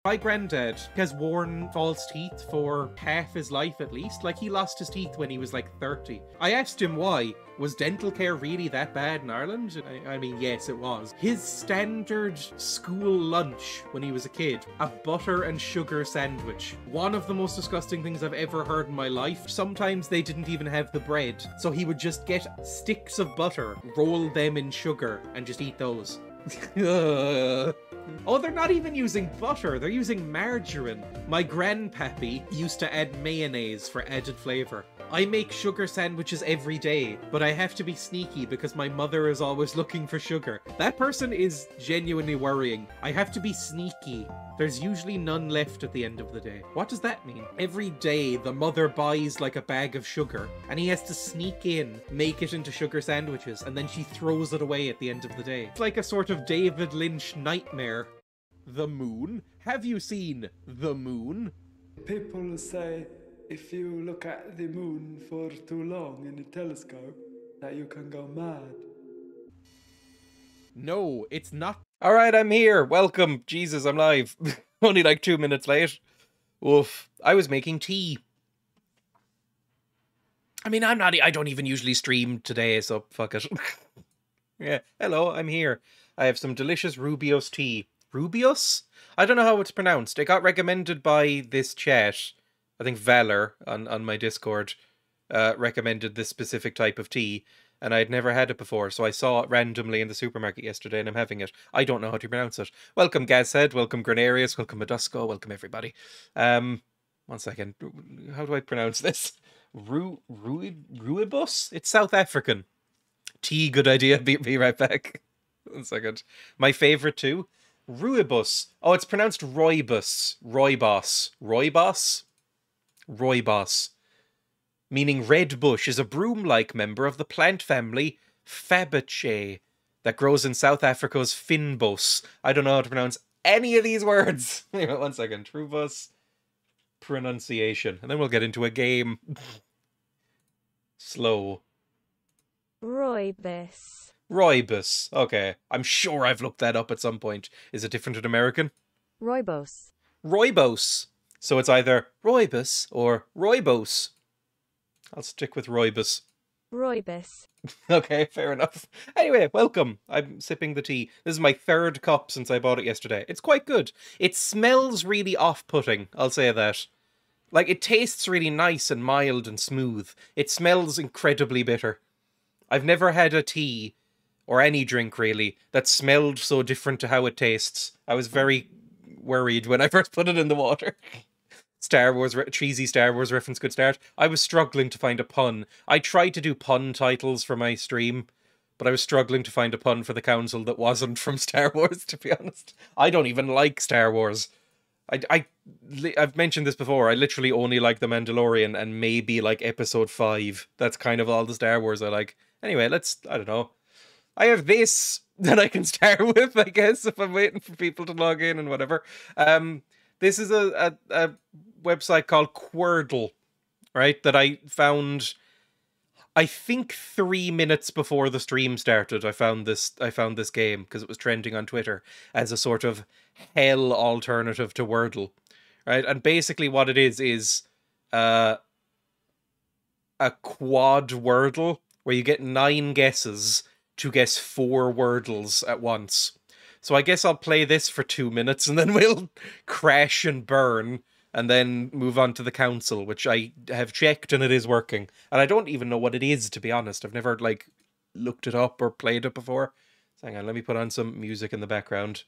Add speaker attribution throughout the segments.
Speaker 1: My granddad has worn false teeth for half his life at least. Like, he lost his teeth when he was like 30. I asked him why. Was dental care really that bad in Ireland? I mean, yes, it was. His standard school lunch when he was a kid, a butter and sugar sandwich. One of the most disgusting things I've ever heard in my life. Sometimes they didn't even have the bread, so he would just get sticks of butter, roll them in sugar, and just eat those. Oh, they're not even using butter, they're using margarine. My grandpappy used to add mayonnaise for added flavour. I make sugar sandwiches every day, but I have to be sneaky because my mother is always looking for sugar. That person is genuinely worrying. I have to be sneaky. There's usually none left at the end of the day. What does that mean? Every day, the mother buys like a bag of sugar, and he has to sneak in, make it into sugar sandwiches, and then she throws it away at the end of the day. It's like a sort of David Lynch nightmare. The moon? Have you seen the moon?
Speaker 2: People say if you look at the moon for too long in a telescope, that you can go mad.
Speaker 1: No, it's not. Alright, I'm here. Welcome. Jesus, I'm live. Only like 2 minutes late. Oof. I was making tea. I mean, I don't even usually stream today, so fuck it. Yeah, hello, I'm here. I have some delicious Rubios tea. Rubios? I don't know how it's pronounced. It got recommended by this chat. I think Valor on my Discord recommended this specific type of tea. And I had never had it before, so I saw it randomly in the supermarket yesterday and I'm having it. I don't know how to pronounce it. Welcome Gazhead, welcome Granarius, welcome Medusko, welcome everybody. 1 second, how do I pronounce this? Ruibus? It's South African. Tea, good idea, be right back. 1 second. My favourite too? Ruibus. Oh, it's pronounced Roibus. Roibos. Roibos? Roibos. Meaning red bush, is a broom-like member of the plant family Fabaceae that grows in South Africa's Fynbos. I don't know how to pronounce any of these words. 1 second. Rubus pronunciation. And then we'll get into a game. Slow.
Speaker 3: Roibus.
Speaker 1: Roibus. Okay. I'm sure I've looked that up at some point. Is it different in American?
Speaker 3: Roibos.
Speaker 1: Roibos. So it's either Roibus or Roibos. I'll stick with Roibus.
Speaker 3: Roibus.
Speaker 1: Okay, fair enough. Anyway, welcome. I'm sipping the tea. This is my 3rd cup since I bought it yesterday. It's quite good. It smells really off-putting, I'll say that. Like, it tastes really nice and mild and smooth. It smells incredibly bitter. I've never had a tea, or any drink really, that smelled so different to how it tastes. I was very worried when I first put it in the water. Cheesy Star Wars reference could start. I was struggling to find a pun. I tried to do pun titles for my stream, but I was struggling to find a pun for the council that wasn't from Star Wars, to be honest. I don't even like Star Wars. I've mentioned this before. I literally only like The Mandalorian and maybe like Episode 5. That's kind of all the Star Wars I like. Anyway, I don't know. I have this that I can start with, I guess, if I'm waiting for people to log in and whatever. This is a website called Quordle, right? That I found, I think 3 minutes before the stream started. I found this game because it was trending on Twitter as a sort of hell alternative to Wordle, right? And basically what it is a quad Wordle where you get 9 guesses to guess 4 Wordles at once. So I guess I'll play this for 2 minutes and then we'll crash and burn and then move on to the council, which I have checked and it is working. And I don't even know what it is, to be honest. I've never, like, looked it up or played it before. So hang on, let me put on some music in the background.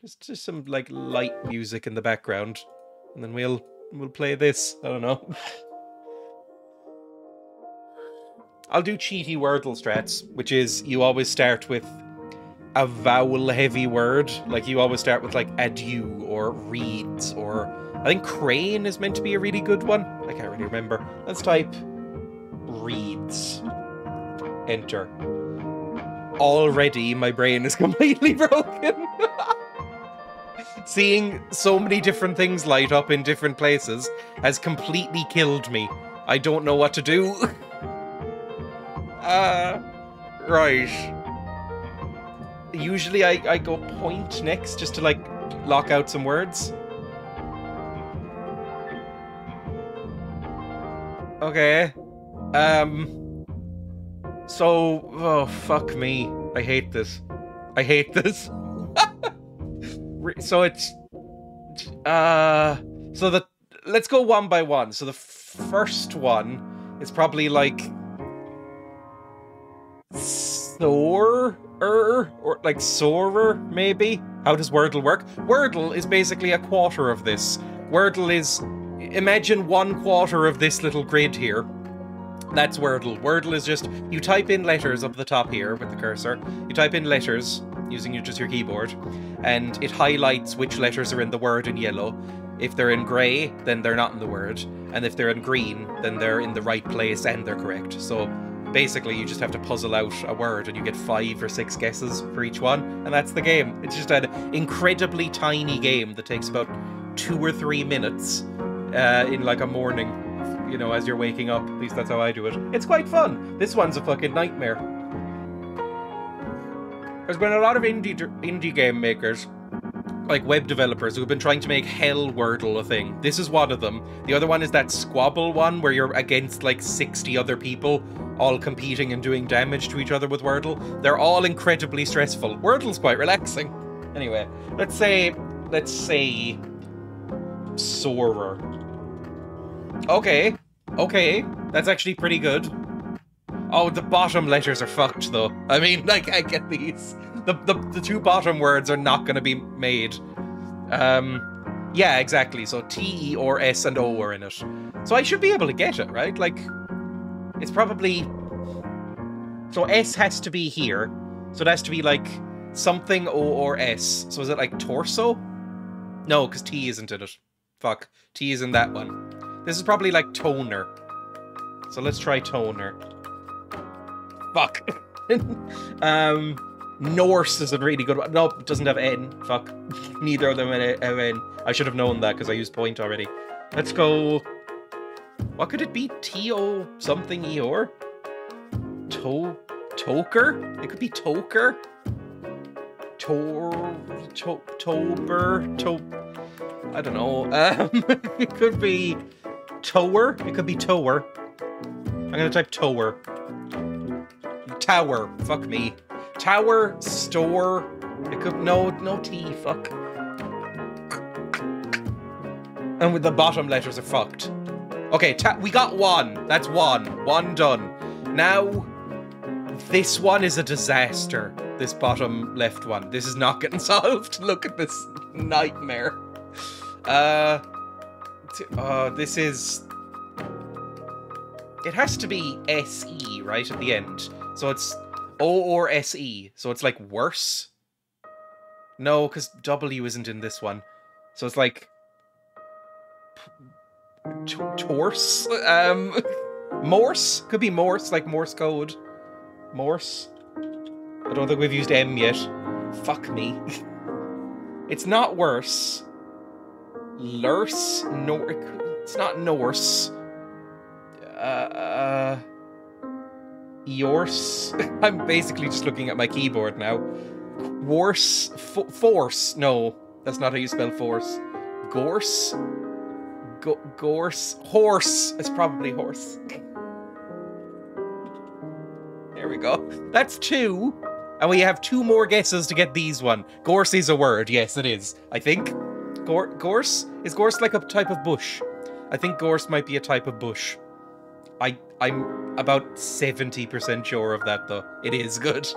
Speaker 1: Just some, like, light music in the background. And then we'll play this. I don't know. I'll do cheaty Wordle strats, which is you always start with a vowel-heavy word. Like, you always start with, like, adieu or reeds or... I think crane is meant to be a really good one. I can't really remember. Let's type reeds. Enter. Already, my brain is completely broken. Seeing so many different things light up in different places has completely killed me. I don't know what to do. Right. Usually I go point next just to, like, lock out some words. Okay. So, oh, fuck me. I hate this. I hate this. So it's... let's go one by one. So the first one is probably like... Sorer? Or like sorer, maybe? How does Wordle work? Wordle is basically a quarter of this. Wordle is... Imagine 1/4 of this little grid here. That's Wordle. Wordle is just, you type in letters up the top here with the cursor. You type in letters using just your keyboard, and it highlights which letters are in the word in yellow. If they're in grey, then they're not in the word. And if they're in green, then they're in the right place and they're correct. So basically you just have to puzzle out a word and you get 5 or 6 guesses for each one, and that's the game. It's just an incredibly tiny game that takes about 2 or 3 minutes in like a morning, you know, as you're waking up. At least that's how I do it. It's quite fun. This one's a fucking nightmare. There's been a lot of indie game makers, like web developers, who have been trying to make Hell Wordle a thing. This is one of them. The other one is that Squabble one, where you're against like 60 other people, all competing and doing damage to each other with Wordle. They're all incredibly stressful. Wordle's quite relaxing. Anyway, let's say Sorer. Okay, that's actually pretty good. Oh, the bottom letters are fucked though. I mean, like, I get these. The 2 bottom words are not gonna be made. Yeah, exactly. So T, E, or S and O are in it. So I should be able to get it, right? Like, it's probably... So S has to be here. So it has to be like something O or S. So is it like torso? No, because T isn't in it. Fuck. T is in that one. This is probably like toner. So let's try toner. Fuck. Norse is a really good one. Nope, it doesn't have N. Fuck. Neither of them have N. I should have known that because I used point already. Let's go... What could it be? T-O something E-or? Toker? It could be Toker? Tober? I don't know. It could be tower. It could be tower. I'm gonna type tower. Tower. Fuck me. Tower. Store. It could no T. Fuck. And with the bottom letters are fucked. Okay, we got 1. That's 1. 1 done. Now, this one is a disaster. This bottom left one. This is not getting solved. Look at this nightmare. This is... It has to be S-E, right, at the end. So it's O or S-E. So it's like worse. No, because W isn't in this one. So it's like... Torse? Morse? Could be Morse, like Morse code. Morse? I don't think we've used M yet. Fuck me. It's not worse. Lurse? It's not Norse. Yorse? I'm basically just looking at my keyboard now. Worse? Force? No, that's not how you spell force. Gorse? Gorse? Horse. It's probably horse. There we go. That's 2. And we have 2 more guesses to get these one. Gorse is a word. Yes, it is. I think. Gorse? Is gorse like a type of bush? I think gorse might be a type of bush. I'm about 70% sure of that, though. It is good.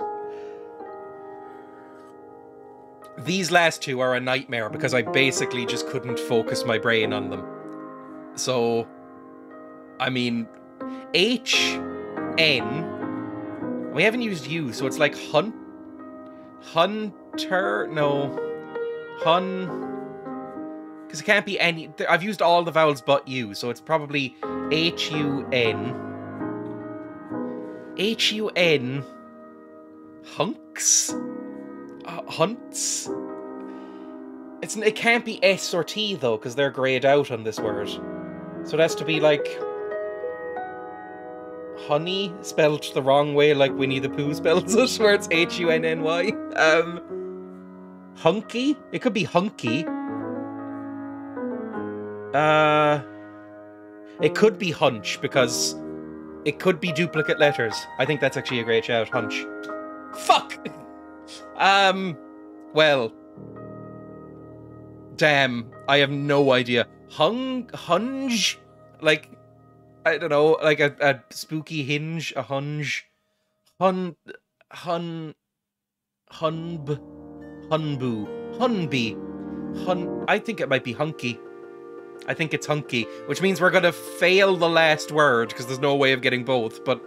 Speaker 1: These last 2 are a nightmare because I basically just couldn't focus my brain on them. So, I mean, H, N... We haven't used U, so it's like Hunter? No. Because it can't be any... I've used all the vowels but U, so it's probably H-U-N. H-U-N... Hunks? Hunts? It can't be S or T, though, because they're greyed out on this word. So it has to be like... Honey, spelled the wrong way, like Winnie the Pooh spells it, where it's H-U-N-N-Y. Hunky? It could be hunky. It could be hunch, because it could be duplicate letters. I think that's actually a great shout, hunch. Fuck! Well. Damn, I have no idea. Hunge? Like, I don't know, like a spooky hinge, a hunge. Hunb, hunby. I think it might be hunky. I think it's hunky, which means we're gonna fail the last word, because there's no way of getting both, but...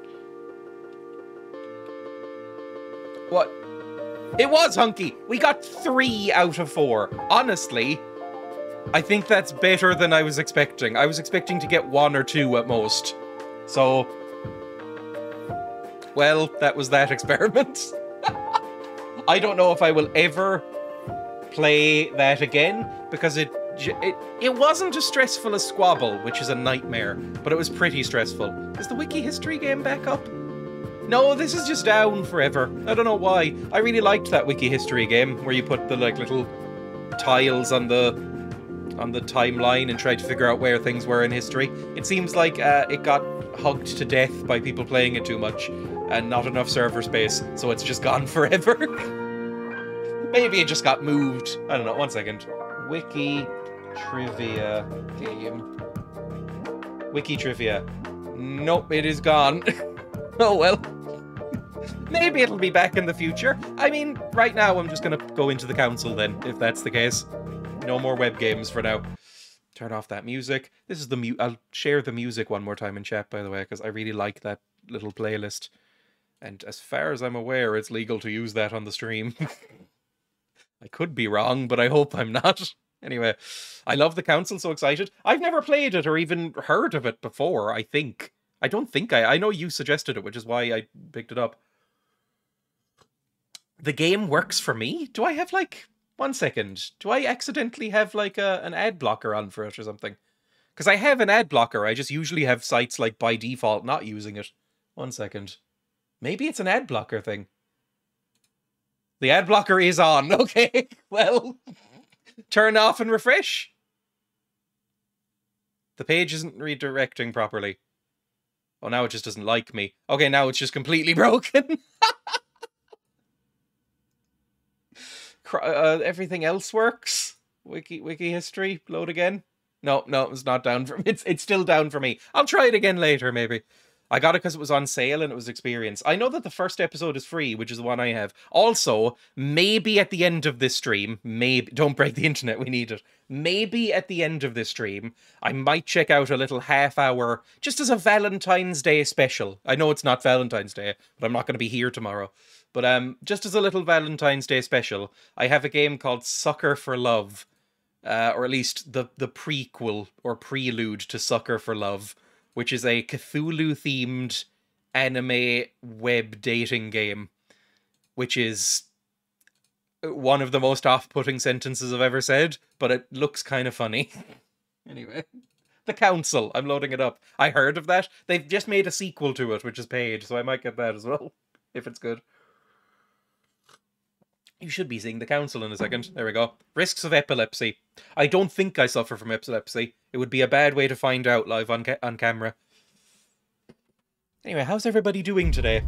Speaker 1: What? It was hunky! We got 3 out of 4. Honestly, I think that's better than I was expecting. I was expecting to get 1 or 2 at most. So... Well, that was that experiment. I don't know if I will ever play that again, because it wasn't as stressful as Squabble, which is a nightmare, but it was pretty stressful. Is the Wiki History game back up? No, this is just down forever. I don't know why. I really liked that Wiki History game, where you put the like little tiles on the timeline and tried to figure out where things were in history. It seems like it got hugged to death by people playing it too much, and not enough server space, so it's just gone forever. Maybe it just got moved. I don't know, 1 second. Wiki Trivia game. Wiki Trivia. Nope, it is gone. Oh well. Maybe it'll be back in the future. I mean, right now I'm just gonna go into the council then, if that's the case. No more web games for now. Turn off that music. This is the I'll share the music one more time in chat, by the way, because I really like that little playlist. And as far as I'm aware, it's legal to use that on the stream. I could be wrong, but I hope I'm not. Anyway, I love the council, so excited. I've never played it or even heard of it before, I think. I don't think I know you suggested it, which is why I picked it up. The game works for me? Do I have, like... 1 second. Do I accidentally have, like, an ad blocker on for it or something? Because I have an ad blocker, I just usually have sites, like, by default not using it. 1 second. Maybe it's an ad blocker thing. The ad blocker is on. Okay, well... Turn off and refresh. The page isn't redirecting properly. Oh, now it just doesn't like me. Okay, now it's just completely broken. Everything else works. Wiki history, load again. No, it's not down for me. It's still down for me. I'll try it again later, maybe. I got it because it was on sale and it was experience. I know that the first episode is free, which is the one I have. Also, maybe at the end of this stream, maybe... Don't break the internet, we need it. Maybe at the end of this stream, I might check out a little half-hour, just as a Valentine's Day special. I know it's not Valentine's Day, but I'm not going to be here tomorrow. But just as a little Valentine's Day special, I have a game called Sucker for Love. Or at least the prequel or prelude to Sucker for Love, which is a Cthulhu-themed anime web dating game, which is one of the most off-putting sentences I've ever said, but it looks kind of funny. Anyway, The Council. I'm loading it up. I heard of that. They've just made a sequel to it, which is paid, so I might get that as well, if it's good. You should be seeing The Council in a second. There we go. Risks of epilepsy. I don't think I suffer from epilepsy. It would be a bad way to find out live on camera. Anyway, how's everybody doing today?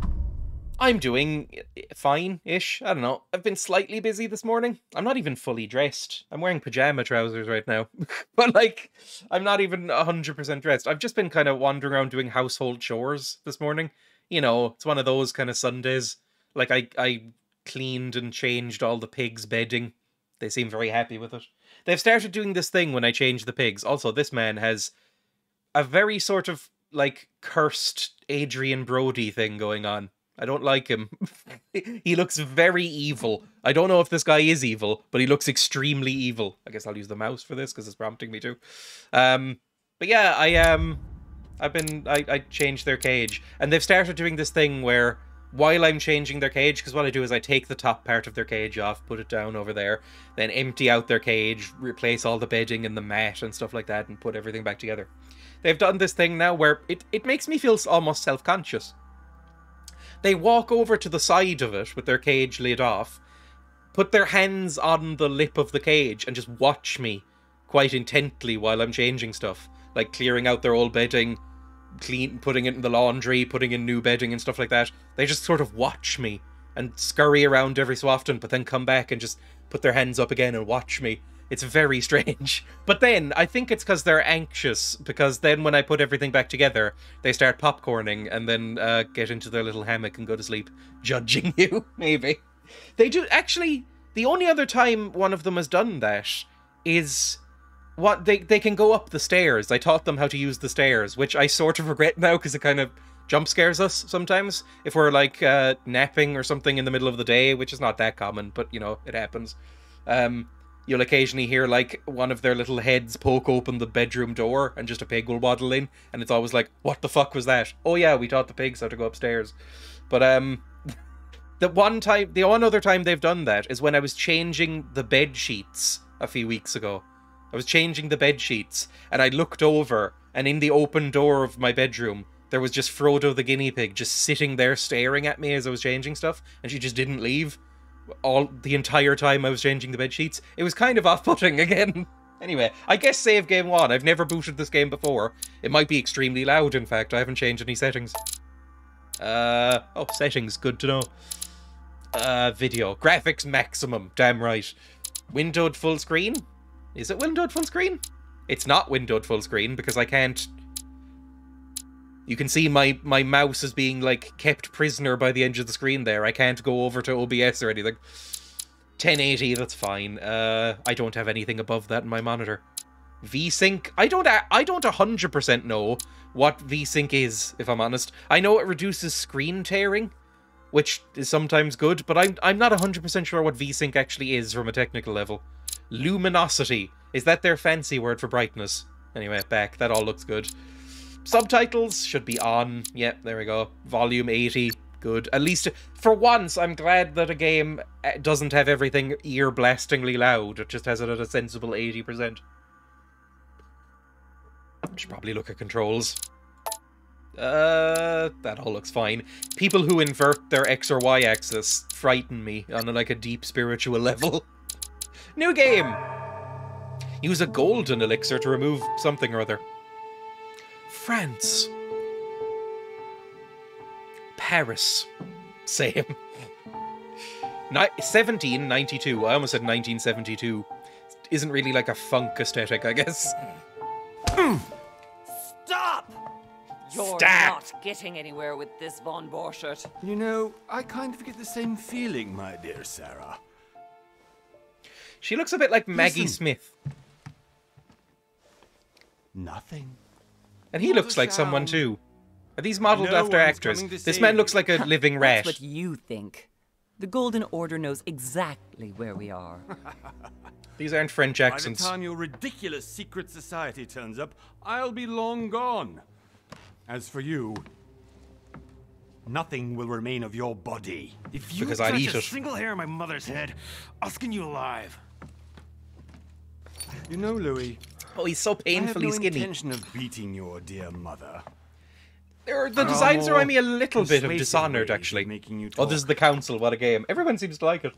Speaker 1: I'm doing fine-ish. I don't know. I've been slightly busy this morning. I'm not even fully dressed. I'm wearing pajama trousers right now. But, like, I'm not even 100% dressed. I've just been kind of wandering around doing household chores this morning. You know, it's one of those kind of Sundays. Like, I cleaned and changed all the pigs' bedding. They seem very happy with it. They've started doing this thing when I change the pigs. Also, this man has a very sort of, like, cursed Adrian Brody thing going on. I don't like him. He looks very evil. I don't know if this guy is evil, but he looks extremely evil. I guess I'll use the mouse for this because it's prompting me to. But yeah, I changed their cage, and they've started doing this thing where while I'm changing their cage, because what I do is I take the top part of their cage off, put it down over there, then empty out their cage, replace all the bedding and the mat and stuff like that, and put everything back together. They've done this thing now where it makes me feel almost self-conscious. They walk over to the side of it with their cage lid off, put their hands on the lip of the cage and just watch me quite intently while I'm changing stuff. Like clearing out their old bedding, putting it in the laundry, putting in new bedding and stuff like that. They just sort of watch me and scurry around every so often, but then come back and just put their hands up again and watch me. It's very strange. But then, I think it's because they're anxious, because then when I put everything back together, they start popcorning and then get into their little hammock and go to sleep, judging you, maybe. They do, actually, the only other time one of them has done that is... they can go up the stairs. I taught them how to use the stairs, which I sort of regret now, because it kind of jump scares us sometimes. If we're, like, napping or something in the middle of the day, which is not that common, but, you know, it happens. You'll occasionally hear, like, one of their little heads poke open the bedroom door and just a pig will waddle in, and it's always like, what the fuck was that? Oh yeah, we taught the pigs how to go upstairs. But, the one other time they've done that is when I was changing the bed sheets a few weeks ago. I was changing the bed sheets, and I looked over, and in the open door of my bedroom, there was just Frodo the guinea pig just sitting there staring at me as I was changing stuff, and she just didn't leave. The entire time I was changing the bed sheets. It was kind of off-putting again. Anyway, I guess save game 1. I've never booted this game before. It might be extremely loud, in fact. I haven't changed any settings. Oh, settings. Good to know. Video. Graphics maximum. Damn right. Windowed full screen? Is it windowed full screen? It's not windowed full screen, because I can't... You can see my mouse is being, like, kept prisoner by the edge of the screen there. I can't go over to OBS or anything. 1080, that's fine. I don't have anything above that in my monitor. VSync? I don't 100% know what VSync is, if I'm honest. I know it reduces screen tearing, which is sometimes good, but I'm not 100% sure what VSync actually is from a technical level. Luminosity. Is that their fancy word for brightness? Anyway, back. That all looks good. Subtitles should be on. Yep, there we go. Volume 80. Good. At least, for once, I'm glad that a game doesn't have everything ear-blastingly loud. It just has it at a sensible 80%. Should probably look at controls. That all looks fine. People who invert their X or Y axis frighten me on like a deep spiritual level. New game! Use a golden elixir to remove something or other. France. Paris. Same. 1792. I almost said 1972. Isn't really like a funk aesthetic, I guess.
Speaker 4: Stop! You're not getting anywhere with this Von Borchert.
Speaker 5: You know, I kind of get the same feeling, my dear Sarah.
Speaker 1: She looks a bit like Maggie Smith.
Speaker 5: Nothing.
Speaker 1: And he looks like someone too. Are these modelled after actors? This man looks like a living rat.
Speaker 4: That's what you think. The Golden Order knows exactly where we are.
Speaker 1: These aren't French accents.
Speaker 5: By the time your ridiculous secret society turns up, I'll be long gone. As for you, nothing will remain of your body.
Speaker 6: If you
Speaker 1: because I'd eat
Speaker 6: touch a
Speaker 1: it.
Speaker 6: single hair on my mother's head, I'll skin you alive.
Speaker 5: You know, Louis,
Speaker 1: Oh, he's so painfully
Speaker 5: I have no
Speaker 1: skinny.
Speaker 5: intention of beating your dear mother.
Speaker 1: The designs remind me a little bit of
Speaker 5: persuasive
Speaker 1: Dishonored,
Speaker 5: ways
Speaker 1: actually.
Speaker 5: of making you
Speaker 1: Oh, this is
Speaker 5: talk.
Speaker 1: the Council. What a game. Everyone seems to like it.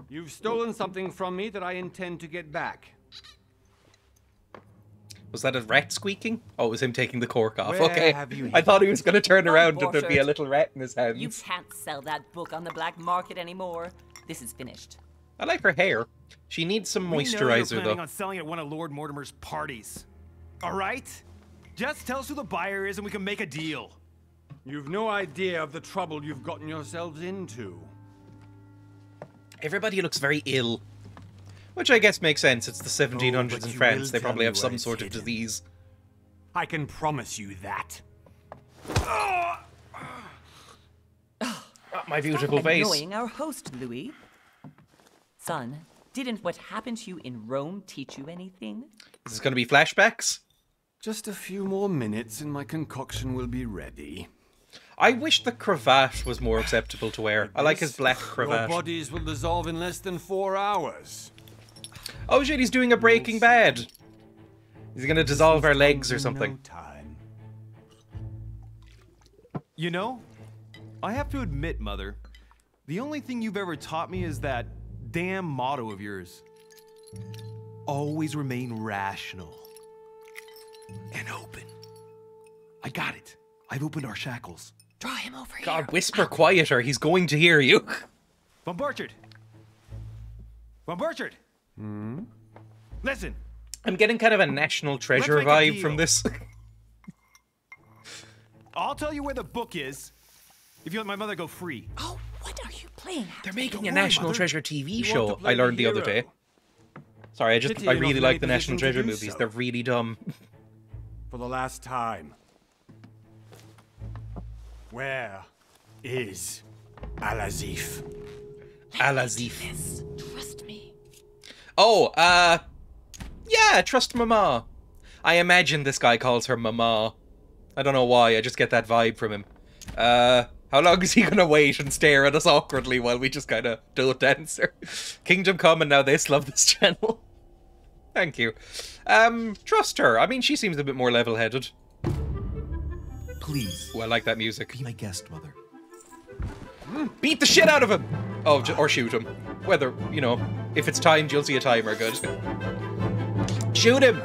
Speaker 5: You've stolen something from me that I intend to get back.
Speaker 1: Was that a rat squeaking? Oh, it was him taking the cork off.
Speaker 5: Where
Speaker 1: okay.
Speaker 5: have you
Speaker 1: I thought he was going to turn
Speaker 4: Oh,
Speaker 1: around and there'd be a
Speaker 4: Borchert.
Speaker 1: little rat in his hands.
Speaker 4: You can't sell that book on the black market anymore. This is finished.
Speaker 1: I like her hair. She needs some
Speaker 6: We know you're
Speaker 1: moisturizer,
Speaker 6: planning
Speaker 1: though.
Speaker 6: on selling at one of Lord Mortimer's parties. All right? Just tell us who the buyer is and we can make a deal.
Speaker 5: You've no idea of the trouble you've gotten yourselves into.
Speaker 1: Everybody looks very ill. Which I guess makes sense. It's the 1700s
Speaker 5: but
Speaker 1: in
Speaker 5: you
Speaker 1: France.
Speaker 5: will
Speaker 1: They
Speaker 5: tell
Speaker 1: probably
Speaker 5: me
Speaker 1: have
Speaker 5: where
Speaker 1: some
Speaker 5: it's
Speaker 1: sort of
Speaker 5: hidden.
Speaker 1: disease.
Speaker 5: I can promise you that.
Speaker 1: My beautiful face.
Speaker 4: Annoying our host, Louis. Son, didn't what happened to you in Rome teach you anything?
Speaker 1: Is this going to be flashbacks?
Speaker 5: Just a few more minutes and my concoction will be ready.
Speaker 1: I wish the cravat was more acceptable to wear. I like his black
Speaker 5: Your
Speaker 1: cravat.
Speaker 5: bodies will dissolve in less than 4 hours.
Speaker 1: Oh shit, he's doing a Breaking Bad. He's going to dissolve our legs or something.
Speaker 5: No time.
Speaker 7: You know, I have to admit, Mother,
Speaker 6: The only thing you've ever taught me is that damn motto of yours. Always remain rational. And open. I got it. I've opened our shackles.
Speaker 4: Draw him over here.
Speaker 1: God, whisper quieter. He's going to hear you.
Speaker 6: Von Burchard! Von Burchard! Listen.
Speaker 1: I'm getting kind of a National Treasure
Speaker 6: Let's make a
Speaker 1: vibe from
Speaker 6: deal.
Speaker 1: this.
Speaker 6: I'll tell you where the book is if you let my mother go free.
Speaker 4: Oh, what are you playing at?
Speaker 1: They're making
Speaker 6: Don't
Speaker 1: a
Speaker 6: worry,
Speaker 1: National
Speaker 6: Mother.
Speaker 1: Treasure TV
Speaker 5: You want to
Speaker 1: show.
Speaker 5: play
Speaker 1: I learned
Speaker 5: the
Speaker 1: the other
Speaker 5: hero.
Speaker 1: day. Sorry, I
Speaker 5: Pity
Speaker 1: really
Speaker 5: you're not
Speaker 1: like
Speaker 5: in
Speaker 1: the
Speaker 5: a
Speaker 1: National
Speaker 5: position to
Speaker 1: Treasure
Speaker 5: do
Speaker 1: movies.
Speaker 5: so.
Speaker 1: They're really dumb.
Speaker 5: For the last time. Where is Al-Azif?
Speaker 1: Al-Azif.
Speaker 4: Yes, trust me.
Speaker 1: Oh, yeah, trust Mama. I imagine this guy calls her Mama. I don't know why, I just get that vibe from him. How long is he gonna wait and stare at us awkwardly while we just kinda don't answer? Kingdom Come and now this, love this channel. Thank you. Trust her. I mean, she seems a bit more level-headed.
Speaker 6: Please,
Speaker 1: Oh, I like that music.
Speaker 6: be my guest, Mother.
Speaker 1: Beat the shit out of him! Oh, or shoot him. Whether, you know, if it's timed, you'll see a timer, good. Shoot him!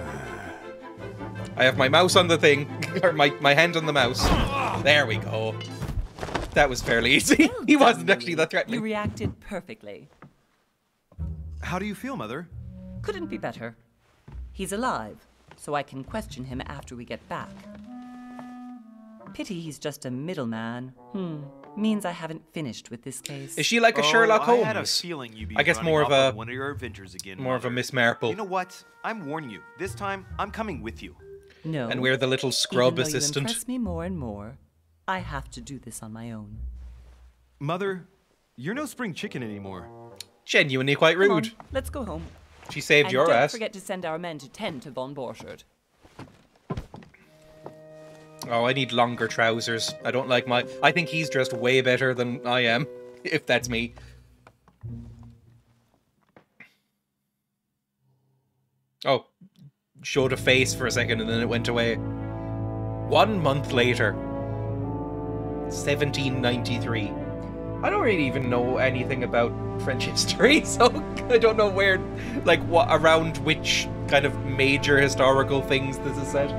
Speaker 1: I have my mouse on the thing, or my hand on the mouse. There we go. That was fairly easy.
Speaker 4: Well
Speaker 1: He
Speaker 4: done,
Speaker 1: wasn't actually that
Speaker 4: Louis. You
Speaker 1: threatening.
Speaker 4: reacted perfectly.
Speaker 6: How do you feel, Mother?
Speaker 4: Couldn't be better. He's alive, so I can question him after we get back. Pity he's just a middleman. Means I haven't finished with this case.
Speaker 1: Is she like a Sherlock Holmes?
Speaker 6: I had a feeling you'd be
Speaker 1: I guess
Speaker 6: running
Speaker 1: more of
Speaker 6: off on
Speaker 1: a-
Speaker 6: one of your adventures again.
Speaker 1: more of a
Speaker 6: Mother.
Speaker 1: Miss Marple.
Speaker 6: You know what? I'm warning you. This time, I'm coming with you.
Speaker 4: No.
Speaker 1: And we're the little scrub
Speaker 4: Even though
Speaker 1: assistant.
Speaker 4: You impress me more and more. I have to do this on my own.
Speaker 6: Mother, you're no spring chicken anymore.
Speaker 1: Genuinely quite
Speaker 4: Come on,
Speaker 1: rude.
Speaker 4: let's go home.
Speaker 1: She saved
Speaker 4: And
Speaker 1: your
Speaker 4: don't
Speaker 1: ass.
Speaker 4: forget to send our men to tend to Von Borchard.
Speaker 1: Oh, I need longer trousers. I don't like my... I think he's dressed way better than I am, if that's me. Oh, showed a face for a second and then it went away. 1 month later. 1793. I don't really even know anything about French history, so I don't know where, like, what, around which kind of major historical things this is set.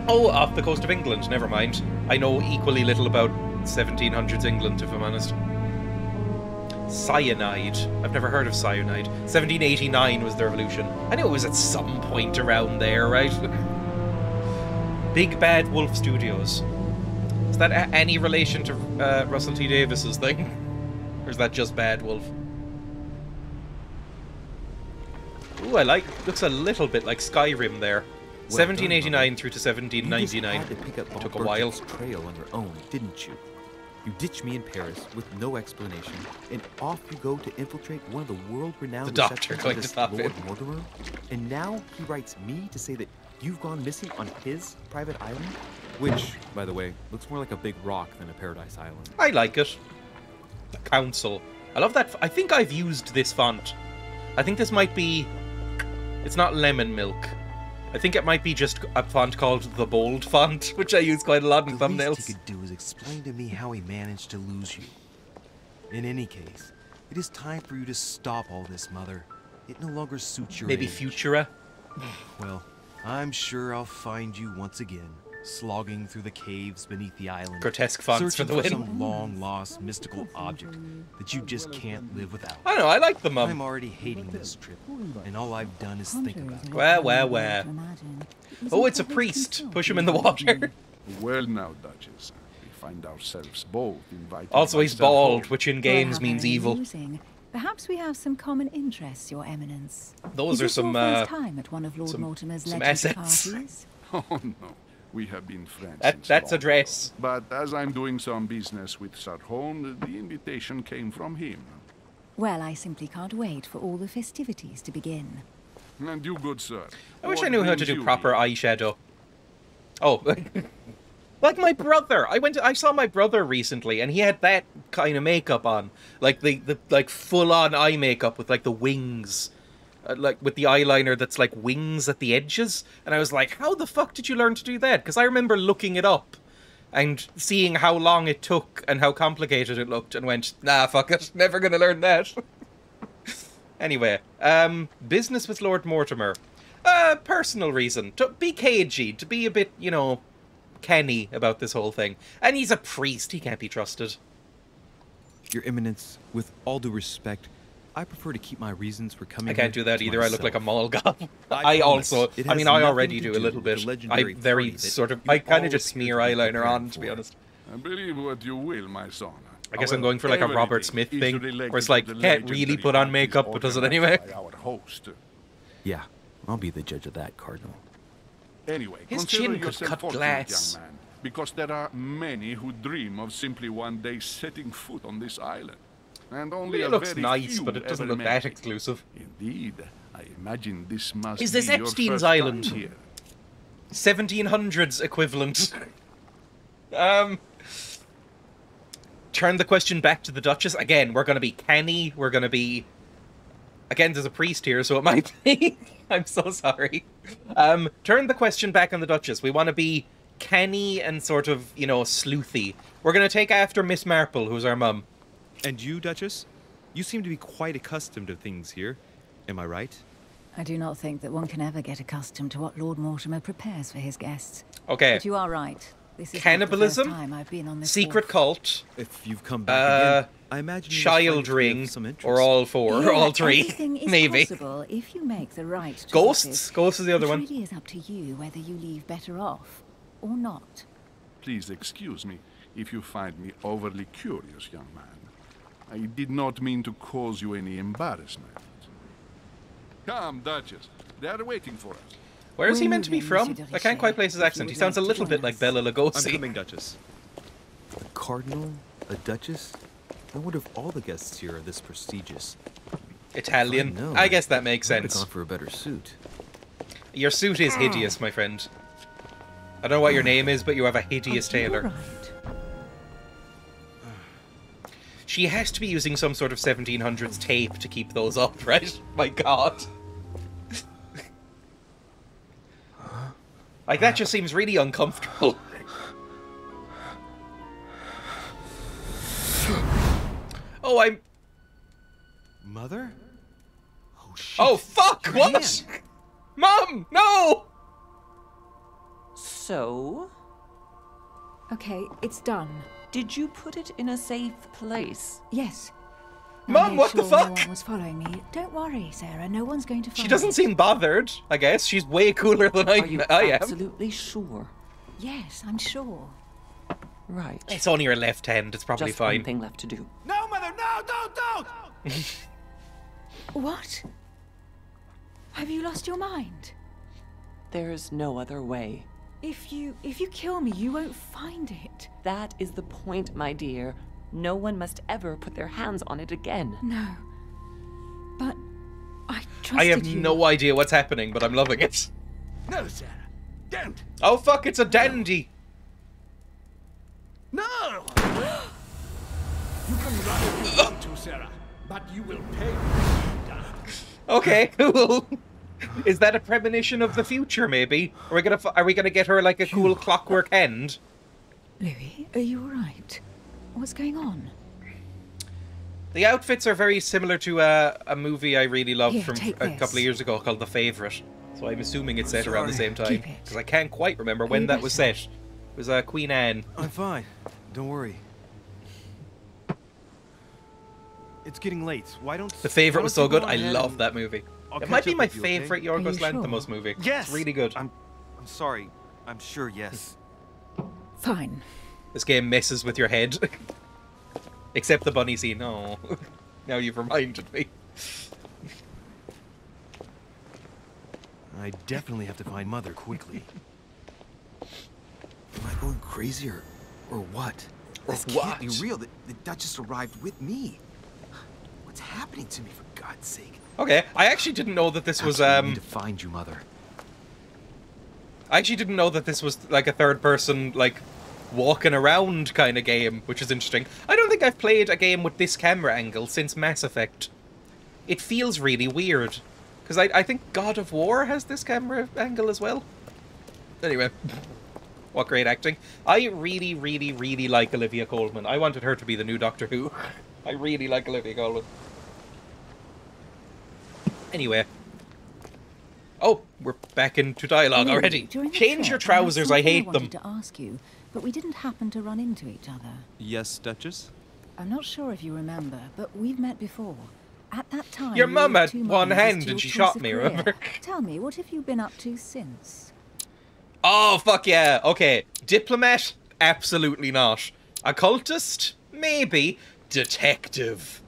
Speaker 1: Oh, off the coast of England, never mind. I know equally little about 1700s England, if I'm honest. Cyanide. I've never heard of cyanide. 1789 was the revolution. I knew it was at some point around there, right? Big Bad Wolf Studios. Is that any relation to Russell T Davis's thing? Or is that just Bad Wolf? Ooh, I like... looks a little bit like Skyrim there. 1789 through to 1799.
Speaker 7: You just had to pick up
Speaker 1: Took a
Speaker 7: Von
Speaker 1: while.
Speaker 7: Burchard's trail on your own, didn't you? You ditched me in Paris with no explanation, and off you go to infiltrate one of the world-renowned
Speaker 1: The doctor
Speaker 7: receptions
Speaker 1: going
Speaker 7: of
Speaker 1: to
Speaker 7: this
Speaker 1: stop
Speaker 7: Lord
Speaker 1: him.
Speaker 7: Mortimer. And now he writes me to say that you've gone missing on his private island, which, by the way, looks more like a big rock than a paradise island.
Speaker 1: I like it. The Council. I love that. I think I've used this font. I think this might be... It's not lemon milk. I think it might be just a font called the Bold font, which I use quite a lot in
Speaker 7: The
Speaker 1: thumbnails.
Speaker 7: least he could do is explain to me how he managed to lose you. In any case, it is time for you to stop all this, Mother. It no longer suits your
Speaker 1: Maybe
Speaker 7: age.
Speaker 1: Futura.
Speaker 7: Well, I'm sure I'll find you once again, slogging through the caves beneath the island.
Speaker 1: Grotesque fonts for
Speaker 7: searching
Speaker 1: the win.
Speaker 7: some long-lost mystical object that you just can't live without.
Speaker 1: I know, I like the
Speaker 7: I'm
Speaker 1: mum.
Speaker 7: already hating this trip, and all I've done is think about it.
Speaker 1: Where? Oh, it's a priest. Push him in the water.
Speaker 8: Well now, Duchess, we find ourselves both invited.
Speaker 1: Also, he's
Speaker 8: myself
Speaker 1: bald,
Speaker 8: home.
Speaker 1: which in
Speaker 9: Well,
Speaker 1: games
Speaker 9: how
Speaker 1: means
Speaker 9: very
Speaker 1: evil.
Speaker 9: amusing. Perhaps we have some common interests, Your Eminence.
Speaker 1: Those
Speaker 9: Is
Speaker 1: are
Speaker 9: this
Speaker 1: some,
Speaker 9: your first time at one of Lord
Speaker 1: some-
Speaker 9: Mortimer's
Speaker 1: some
Speaker 9: legendary
Speaker 1: assets.
Speaker 9: parties?
Speaker 8: Oh no, we have been friends. since
Speaker 1: That's a
Speaker 8: long.
Speaker 1: dress.
Speaker 8: But as I'm doing some business with Sir Holm, the invitation came from him.
Speaker 9: Well, I simply can't wait for all the festivities to begin.
Speaker 8: And you, good sir.
Speaker 1: I wish
Speaker 8: what
Speaker 1: I knew how to
Speaker 8: brings
Speaker 1: do
Speaker 8: you
Speaker 1: proper
Speaker 8: here?
Speaker 1: eyeshadow. Oh, like my brother. I saw my brother recently, and he had that kind of makeup on, like the like full on eye makeup with like the wings, like with the eyeliner that's like wings at the edges. And I was like, how the fuck did you learn to do that? Because I remember looking it up, and seeing how long it took and how complicated it looked, and went, nah, fuck it, never gonna learn that. Anyway, business with Lord Mortimer. Personal reason. To be cagey, to be a bit, you know, canny about this whole thing. And he's a priest, he can't be trusted.
Speaker 7: Your Eminence, with all due respect, I prefer to keep my reasons for coming
Speaker 1: I can't
Speaker 7: here
Speaker 1: do that
Speaker 7: to
Speaker 1: either, I look like a
Speaker 7: myself.
Speaker 1: mall goblin.
Speaker 7: I
Speaker 1: I also,
Speaker 7: promise. It
Speaker 1: I mean,
Speaker 7: has
Speaker 1: I
Speaker 7: nothing
Speaker 1: already
Speaker 7: to
Speaker 1: do a
Speaker 7: do
Speaker 1: little
Speaker 7: with the
Speaker 1: bit. I
Speaker 7: legendary
Speaker 1: very
Speaker 7: party that
Speaker 1: sort of,
Speaker 7: you
Speaker 1: I kind
Speaker 7: all
Speaker 1: of just
Speaker 7: appear
Speaker 1: smear
Speaker 7: to be
Speaker 1: eyeliner
Speaker 7: preparing
Speaker 1: on, to be
Speaker 7: for.
Speaker 1: honest.
Speaker 8: Believe what you will, my son.
Speaker 1: I guess I'm
Speaker 8: However,
Speaker 1: going for like a Robert
Speaker 8: everything
Speaker 1: Smith
Speaker 8: is
Speaker 1: thing,
Speaker 8: related
Speaker 1: where it's
Speaker 8: to
Speaker 1: like,
Speaker 8: the
Speaker 1: can't really
Speaker 8: legendary
Speaker 1: put on
Speaker 8: parties
Speaker 1: makeup, but does it anyway.
Speaker 8: organized by our host.
Speaker 7: Yeah, I'll be the judge of that, Cardinal.
Speaker 8: Anyway,
Speaker 1: His
Speaker 8: consider
Speaker 1: chin could
Speaker 8: yourself
Speaker 1: cut
Speaker 8: fortunate,
Speaker 1: glass.
Speaker 8: young man, because there are many who dream of simply one day setting foot on this island. And only
Speaker 1: It
Speaker 8: a
Speaker 1: looks
Speaker 8: very
Speaker 1: nice,
Speaker 8: few
Speaker 1: but it doesn't
Speaker 8: ever
Speaker 1: look
Speaker 8: make
Speaker 1: that
Speaker 8: it.
Speaker 1: exclusive.
Speaker 8: Indeed, I imagine this must
Speaker 1: Is this
Speaker 8: be your
Speaker 1: Epstein's
Speaker 8: first
Speaker 1: island?
Speaker 8: time here.
Speaker 1: 1700s equivalent. Turn the question back to the Duchess. Again, we're going to be canny. We're going to be... Again, there's a priest here, so it might be... I'm so sorry. Turn the question back on the Duchess. We want to be canny and sort of, you know, sleuthy. We're going to take after Miss Marple, who's our mum.
Speaker 7: And you, Duchess? You seem to be quite accustomed to things here. Am I right?
Speaker 9: I do not think that one can ever get accustomed to what Lord Mortimer prepares for his guests.
Speaker 1: Okay.
Speaker 9: But you are right. This is
Speaker 1: Cannibalism,
Speaker 9: not the first time I've been on this
Speaker 1: secret
Speaker 9: wharf.
Speaker 1: cult,
Speaker 7: If you've come back again, I imagine you must find
Speaker 1: child
Speaker 7: it to be
Speaker 1: ring,
Speaker 7: of some interest.
Speaker 1: or all four, or
Speaker 9: Yeah,
Speaker 1: all three,
Speaker 9: everything is
Speaker 1: maybe.
Speaker 9: possible if you make the right choices.
Speaker 1: Ghosts? Ghosts is the other
Speaker 9: It
Speaker 1: one.
Speaker 9: really is up to you whether you leave better off or not.
Speaker 8: Please excuse me if you find me overly curious, young man. I did not mean to cause you any embarrassment. Come, Duchess. They are waiting for us.
Speaker 1: Where is he
Speaker 9: We're
Speaker 1: meant to be
Speaker 9: moving,
Speaker 1: from?
Speaker 9: Monsieur
Speaker 1: I can't quite place his
Speaker 9: If you
Speaker 1: accent. He
Speaker 9: would
Speaker 1: sounds a
Speaker 9: like to
Speaker 1: little bit
Speaker 9: join
Speaker 1: like
Speaker 9: us.
Speaker 1: Bela
Speaker 7: I'm
Speaker 1: Lugosi.
Speaker 7: coming, Duchess. A cardinal? A duchess? I wonder if all the guests here are this prestigious.
Speaker 1: Italian.
Speaker 7: No,
Speaker 1: I guess that makes
Speaker 7: I would've
Speaker 1: sense.
Speaker 7: gone for a better suit.
Speaker 1: Your suit is hideous, my friend. I don't know what your name is, but you have a hideous
Speaker 9: Are you
Speaker 1: tailor.
Speaker 9: all right?
Speaker 1: She has to be using some sort of 1700s tape to keep those up, right? My god. Like, that just seems really uncomfortable. Oh, I'm...
Speaker 7: Mother? Oh, shit.
Speaker 1: Oh, fuck! What?
Speaker 7: Man.
Speaker 1: Mom! No!
Speaker 4: So,
Speaker 9: Okay, it's done.
Speaker 4: did you put it in a safe place?
Speaker 9: Yes.
Speaker 1: Mum,
Speaker 9: I made
Speaker 1: what the
Speaker 9: sure
Speaker 1: fuck?
Speaker 9: No one was following me. Don't worry, Sarah. No one's going to follow
Speaker 1: She doesn't
Speaker 9: me.
Speaker 1: seem bothered, I guess. She's way cooler than
Speaker 4: Are you
Speaker 1: I am.
Speaker 4: absolutely sure?
Speaker 9: Yes, I'm sure.
Speaker 4: Right.
Speaker 1: It's only her left hand. It's probably
Speaker 4: Just
Speaker 1: fine.
Speaker 4: one thing left to do.
Speaker 6: No, Mother, no, don't!
Speaker 9: What? Have you lost your mind?
Speaker 4: There's no other way.
Speaker 9: If you kill me, you won't find it.
Speaker 4: That is the point, my dear. No one must ever put their hands on it again.
Speaker 9: No. But I
Speaker 1: I
Speaker 9: trusted
Speaker 1: have
Speaker 9: you.
Speaker 1: no idea what's happening, but I'm loving it.
Speaker 6: No, Sarah. Don't.
Speaker 1: Oh fuck, it's a dandy!
Speaker 6: No! You can run if you want to, Sarah, but you will pay.
Speaker 1: Okay, cool. Is that a premonition of the future, maybe? Are we gonna get her like a cool clockwork end?
Speaker 9: Louis, are you alright? What's going on?
Speaker 1: The outfits are very similar to a movie I really loved
Speaker 9: Here,
Speaker 1: from
Speaker 9: take
Speaker 1: a
Speaker 9: this.
Speaker 1: couple of years ago called The Favourite. So I'm assuming it's set around the
Speaker 7: sorry.
Speaker 1: same time.
Speaker 9: Keep it.
Speaker 1: Because I can't quite remember when
Speaker 9: you
Speaker 1: that was
Speaker 9: better?
Speaker 1: set. It was Queen Anne.
Speaker 7: I'm fine. Don't worry. It's getting late. Why don't...
Speaker 1: The Favourite
Speaker 7: why
Speaker 1: was
Speaker 7: don't
Speaker 1: so
Speaker 7: you
Speaker 1: good.
Speaker 7: go
Speaker 1: I
Speaker 7: ahead
Speaker 1: love
Speaker 7: and-
Speaker 1: that movie.
Speaker 7: I'll
Speaker 1: It
Speaker 7: catch
Speaker 1: might be
Speaker 7: up
Speaker 1: my
Speaker 7: with you, okay?
Speaker 1: favourite
Speaker 9: Are you
Speaker 1: Yorgos
Speaker 9: sure?
Speaker 1: Lanthimos movie.
Speaker 7: Yes!
Speaker 1: It's really good.
Speaker 7: I'm sorry. I'm sure, yes.
Speaker 9: Fine.
Speaker 1: This game messes with your head. Except the bunny scene. Oh, now you've reminded me.
Speaker 7: I definitely have to find Mother quickly. Am I going crazy or what?
Speaker 1: Or
Speaker 7: This
Speaker 1: what?
Speaker 7: can't be real. The Duchess arrived with me. What's happening to me, for God's sake?
Speaker 1: Okay, I actually didn't know that this was
Speaker 7: Absolutely need to find you, Mother.
Speaker 1: I actually didn't know that this was like a third person, like, walking around kind of game, which is interesting. I don't think I've played a game with this camera angle since Mass Effect. It feels really weird. Because I think God of War has this camera angle as well. Anyway. What great acting. I really, really, really like Olivia Colman. I wanted her to be the new Doctor Who. I really like Olivia Colman. Anyway. Oh, we're back into dialogue already. Change your trousers, I hate them.
Speaker 9: I wanted to ask you, but we didn't happen to run into each other.
Speaker 6: Yes, Duchess?
Speaker 9: I'm not sure if you remember, but we've met before. At that time,
Speaker 1: Your
Speaker 9: you
Speaker 1: mum
Speaker 9: were
Speaker 1: had
Speaker 9: two
Speaker 1: one
Speaker 9: minds
Speaker 1: hand
Speaker 9: to
Speaker 1: and
Speaker 9: your
Speaker 1: she
Speaker 9: choice
Speaker 1: shot
Speaker 9: of
Speaker 1: me,
Speaker 9: career.
Speaker 1: remember?
Speaker 9: Tell me, what have you been up to since?
Speaker 1: Oh, fuck yeah. Okay. Diplomat? Absolutely not. Occultist? Maybe. Detective.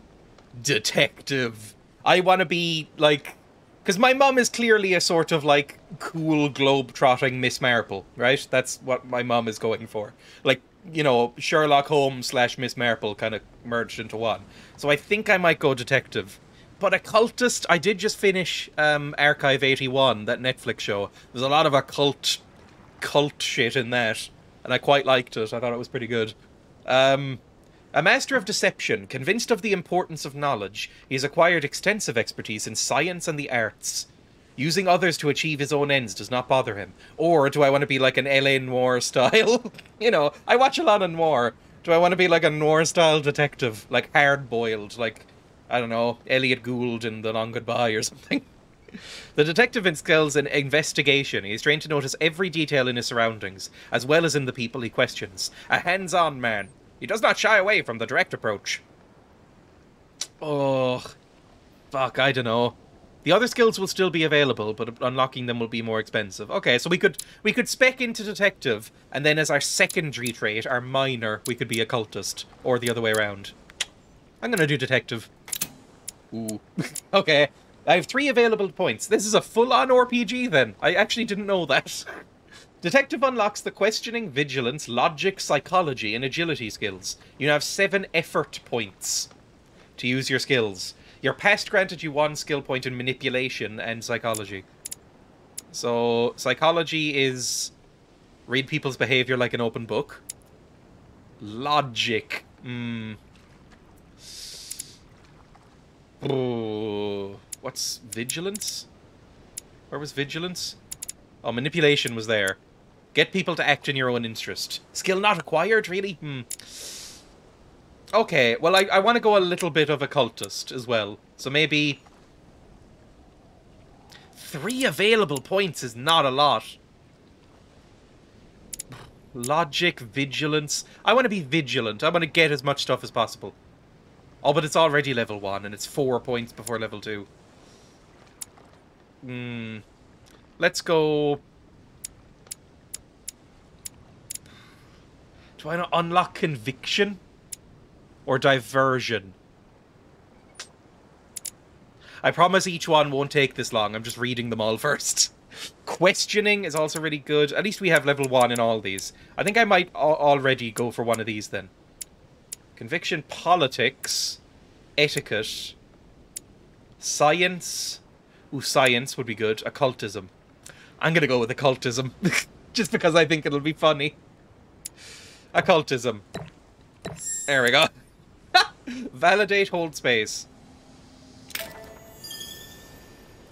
Speaker 1: Detective. I want to be, like... Because my mum is clearly a sort of, like, cool, globe-trotting Miss Marple, right? That's what my mum is going for. Like, you know, Sherlock Holmes / Miss Marple kind of merged into one. So I think I might go detective. But occultist, I did just finish Archive 81, that Netflix show. There's a lot of occult cult shit in that, and I quite liked it. I thought it was pretty good. A master of deception, convinced of the importance of knowledge, he has acquired extensive expertise in science and the arts. Using others to achieve his own ends does not bother him. Or do I want to be like an L.A. Noir style? You know, I watch a lot of noir. Do I want to be like a noir style detective? Like hard-boiled, like, I don't know, Elliot Gould in The Long Goodbye or something. The detective excels in investigation. He is trained to notice every detail in his surroundings, as well as in the people he questions. A hands-on man. He does not shy away from the direct approach. Oh, fuck, I don't know. The other skills will still be available, but unlocking them will be more expensive. Okay, so we could spec into detective, and then as our secondary trait, our minor, we could be occultist, or the other way around. I'm gonna do detective. Ooh. Okay, I have 3 available points. This is a full-on RPG then. I actually didn't know that. Detective unlocks the questioning, vigilance, logic, psychology, and agility skills. You have 7 effort points to use your skills. Your past granted you 1 skill point in manipulation and psychology. So, psychology is read people's behavior like an open book. Logic. Oh, what's vigilance? Where was vigilance? Oh, manipulation was there. Get people to act in your own interest. Skill not acquired, really? Okay, well, I want to go a little bit of occultist as well. So maybe 3 available points is not a lot. Logic, vigilance. I want to be vigilant. I want to get as much stuff as possible. Oh, but it's already level 1, and it's 4 points before level 2. Let's go... Do I not unlock conviction? Or diversion? I promise each one won't take this long. I'm just reading them all first. Questioning is also really good. At least we have level 1 in all these. I think I might already go for one of these then. Conviction, politics, etiquette, science. Ooh, science would be good. Occultism. I'm gonna go with occultism. Just because I think it'll be funny. Occultism. There we go. Validate hold space.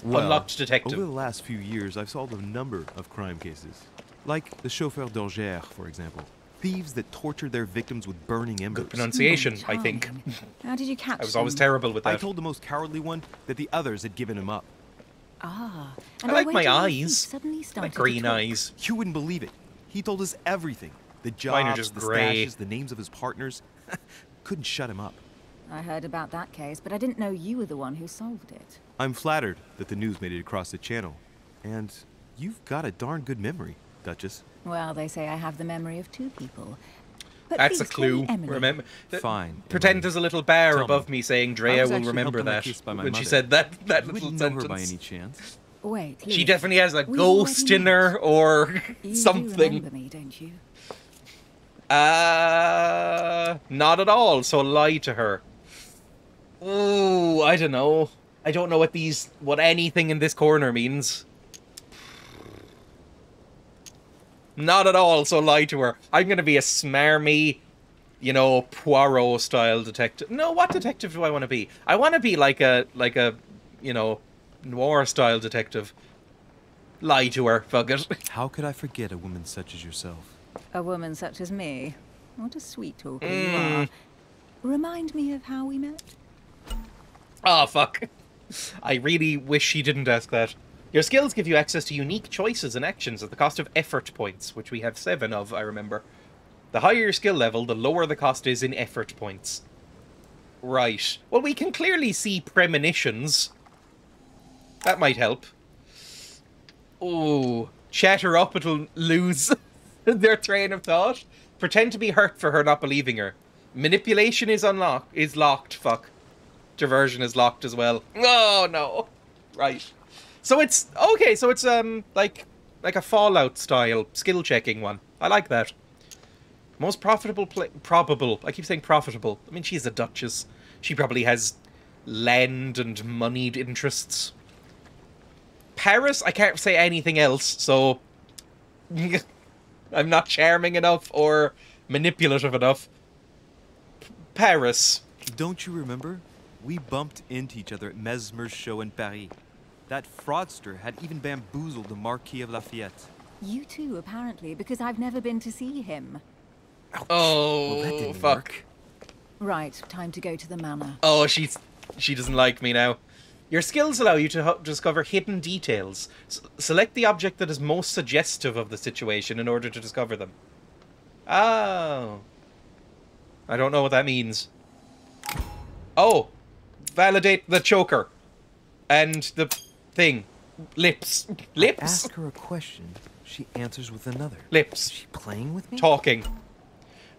Speaker 6: Well,
Speaker 1: unlocked detective.
Speaker 6: Over the last few years, I've solved a number of crime cases. Like the chauffeur d'Orgère, for example. Thieves that tortured their victims with burning embers.
Speaker 1: Good pronunciation, I think.
Speaker 9: How did you catch
Speaker 1: I was always
Speaker 9: them?
Speaker 1: terrible with that.
Speaker 6: I told the most cowardly one that the others had given him up.
Speaker 9: Ah,
Speaker 1: I
Speaker 9: and
Speaker 1: like
Speaker 9: wait
Speaker 1: my
Speaker 9: till the
Speaker 1: eyes.
Speaker 9: thief suddenly started
Speaker 1: Like
Speaker 9: to
Speaker 1: green
Speaker 9: talk.
Speaker 1: eyes.
Speaker 6: You wouldn't believe it. He told us everything. The
Speaker 1: Mine are
Speaker 6: jobs,
Speaker 1: just
Speaker 6: the
Speaker 1: grey.
Speaker 6: stashes, the names of his partners. Couldn't shut him up.
Speaker 9: I heard about that case, but I didn't know you were the one who solved it.
Speaker 6: I'm flattered that the news made it across the channel. And you've got a darn good memory, Duchess.
Speaker 9: Well, they say I have the memory of 2 people. But
Speaker 1: That's a
Speaker 9: please call me
Speaker 1: clue.
Speaker 9: Emily.
Speaker 1: Remember?
Speaker 6: Fine.
Speaker 1: Pretend
Speaker 6: Emily.
Speaker 1: there's a little bar
Speaker 6: Tell
Speaker 1: above
Speaker 6: me,
Speaker 1: me saying
Speaker 6: I
Speaker 1: Dreya
Speaker 6: was
Speaker 1: will
Speaker 6: actually
Speaker 1: remember
Speaker 6: helped on a
Speaker 1: that
Speaker 6: case by my
Speaker 1: when she
Speaker 6: mother.
Speaker 1: said that
Speaker 6: You
Speaker 1: little
Speaker 6: wouldn't know
Speaker 1: sentence.
Speaker 6: her by any chance.
Speaker 9: Wait,
Speaker 1: She
Speaker 9: look.
Speaker 1: definitely has a
Speaker 9: We've
Speaker 1: ghost
Speaker 9: already
Speaker 1: in her
Speaker 9: met.
Speaker 1: or
Speaker 9: You
Speaker 1: something.
Speaker 9: do remember me, don't you?
Speaker 1: Not at all, so lie to her. Ooh, I don't know. I don't know what anything in this corner means. Not at all, so lie to her. I'm gonna be a smarmy, you know, Poirot-style detective. No, what detective do I want to be? I want to be like a, you know, noir-style detective. Lie to her, fuck it.
Speaker 6: How could I forget a woman such as yourself?
Speaker 9: A woman such as me? What a sweet talker you are. Remind me of how we met?
Speaker 1: Oh, fuck. I really wish she didn't ask that. Your skills give you access to unique choices and actions at the cost of effort points, which we have 7 of, I remember. The higher your skill level, the lower the cost is in effort points. Right. Well, we can clearly see premonitions. That might help. Oh, chat her up, it'll lose their train of thought. Pretend to be hurt for her not believing her. Manipulation is locked, fuck. Diversion is locked as well. Oh, no. Right. So it's, okay, so it's, like a Fallout style skill checking one. I like that. Most profitable probable. I keep saying profitable. I mean, she's a duchess. She probably has land and moneyed interests. Paris, I can't say anything else, so I'm not charming enough or manipulative enough. Paris.
Speaker 7: Don't you remember? We bumped into each other at Mesmer's show in Paris. That fraudster had even bamboozled the Marquis of Lafayette.
Speaker 9: You too, apparently, because I've never been to see him.
Speaker 7: Ouch.
Speaker 1: Oh,
Speaker 7: well, that didn't
Speaker 1: fuck.
Speaker 7: work.
Speaker 9: Right, time to go to the manor.
Speaker 1: Oh, she doesn't like me now. Your skills allow you to discover hidden details. Select the object that is most suggestive of the situation in order to discover them. Oh. I don't know what that means. Oh. Validate the choker. And the thing. Lips. Lips?
Speaker 7: Ask her a question, she answers with another.
Speaker 1: Lips.
Speaker 7: Is she playing with me?
Speaker 1: Talking.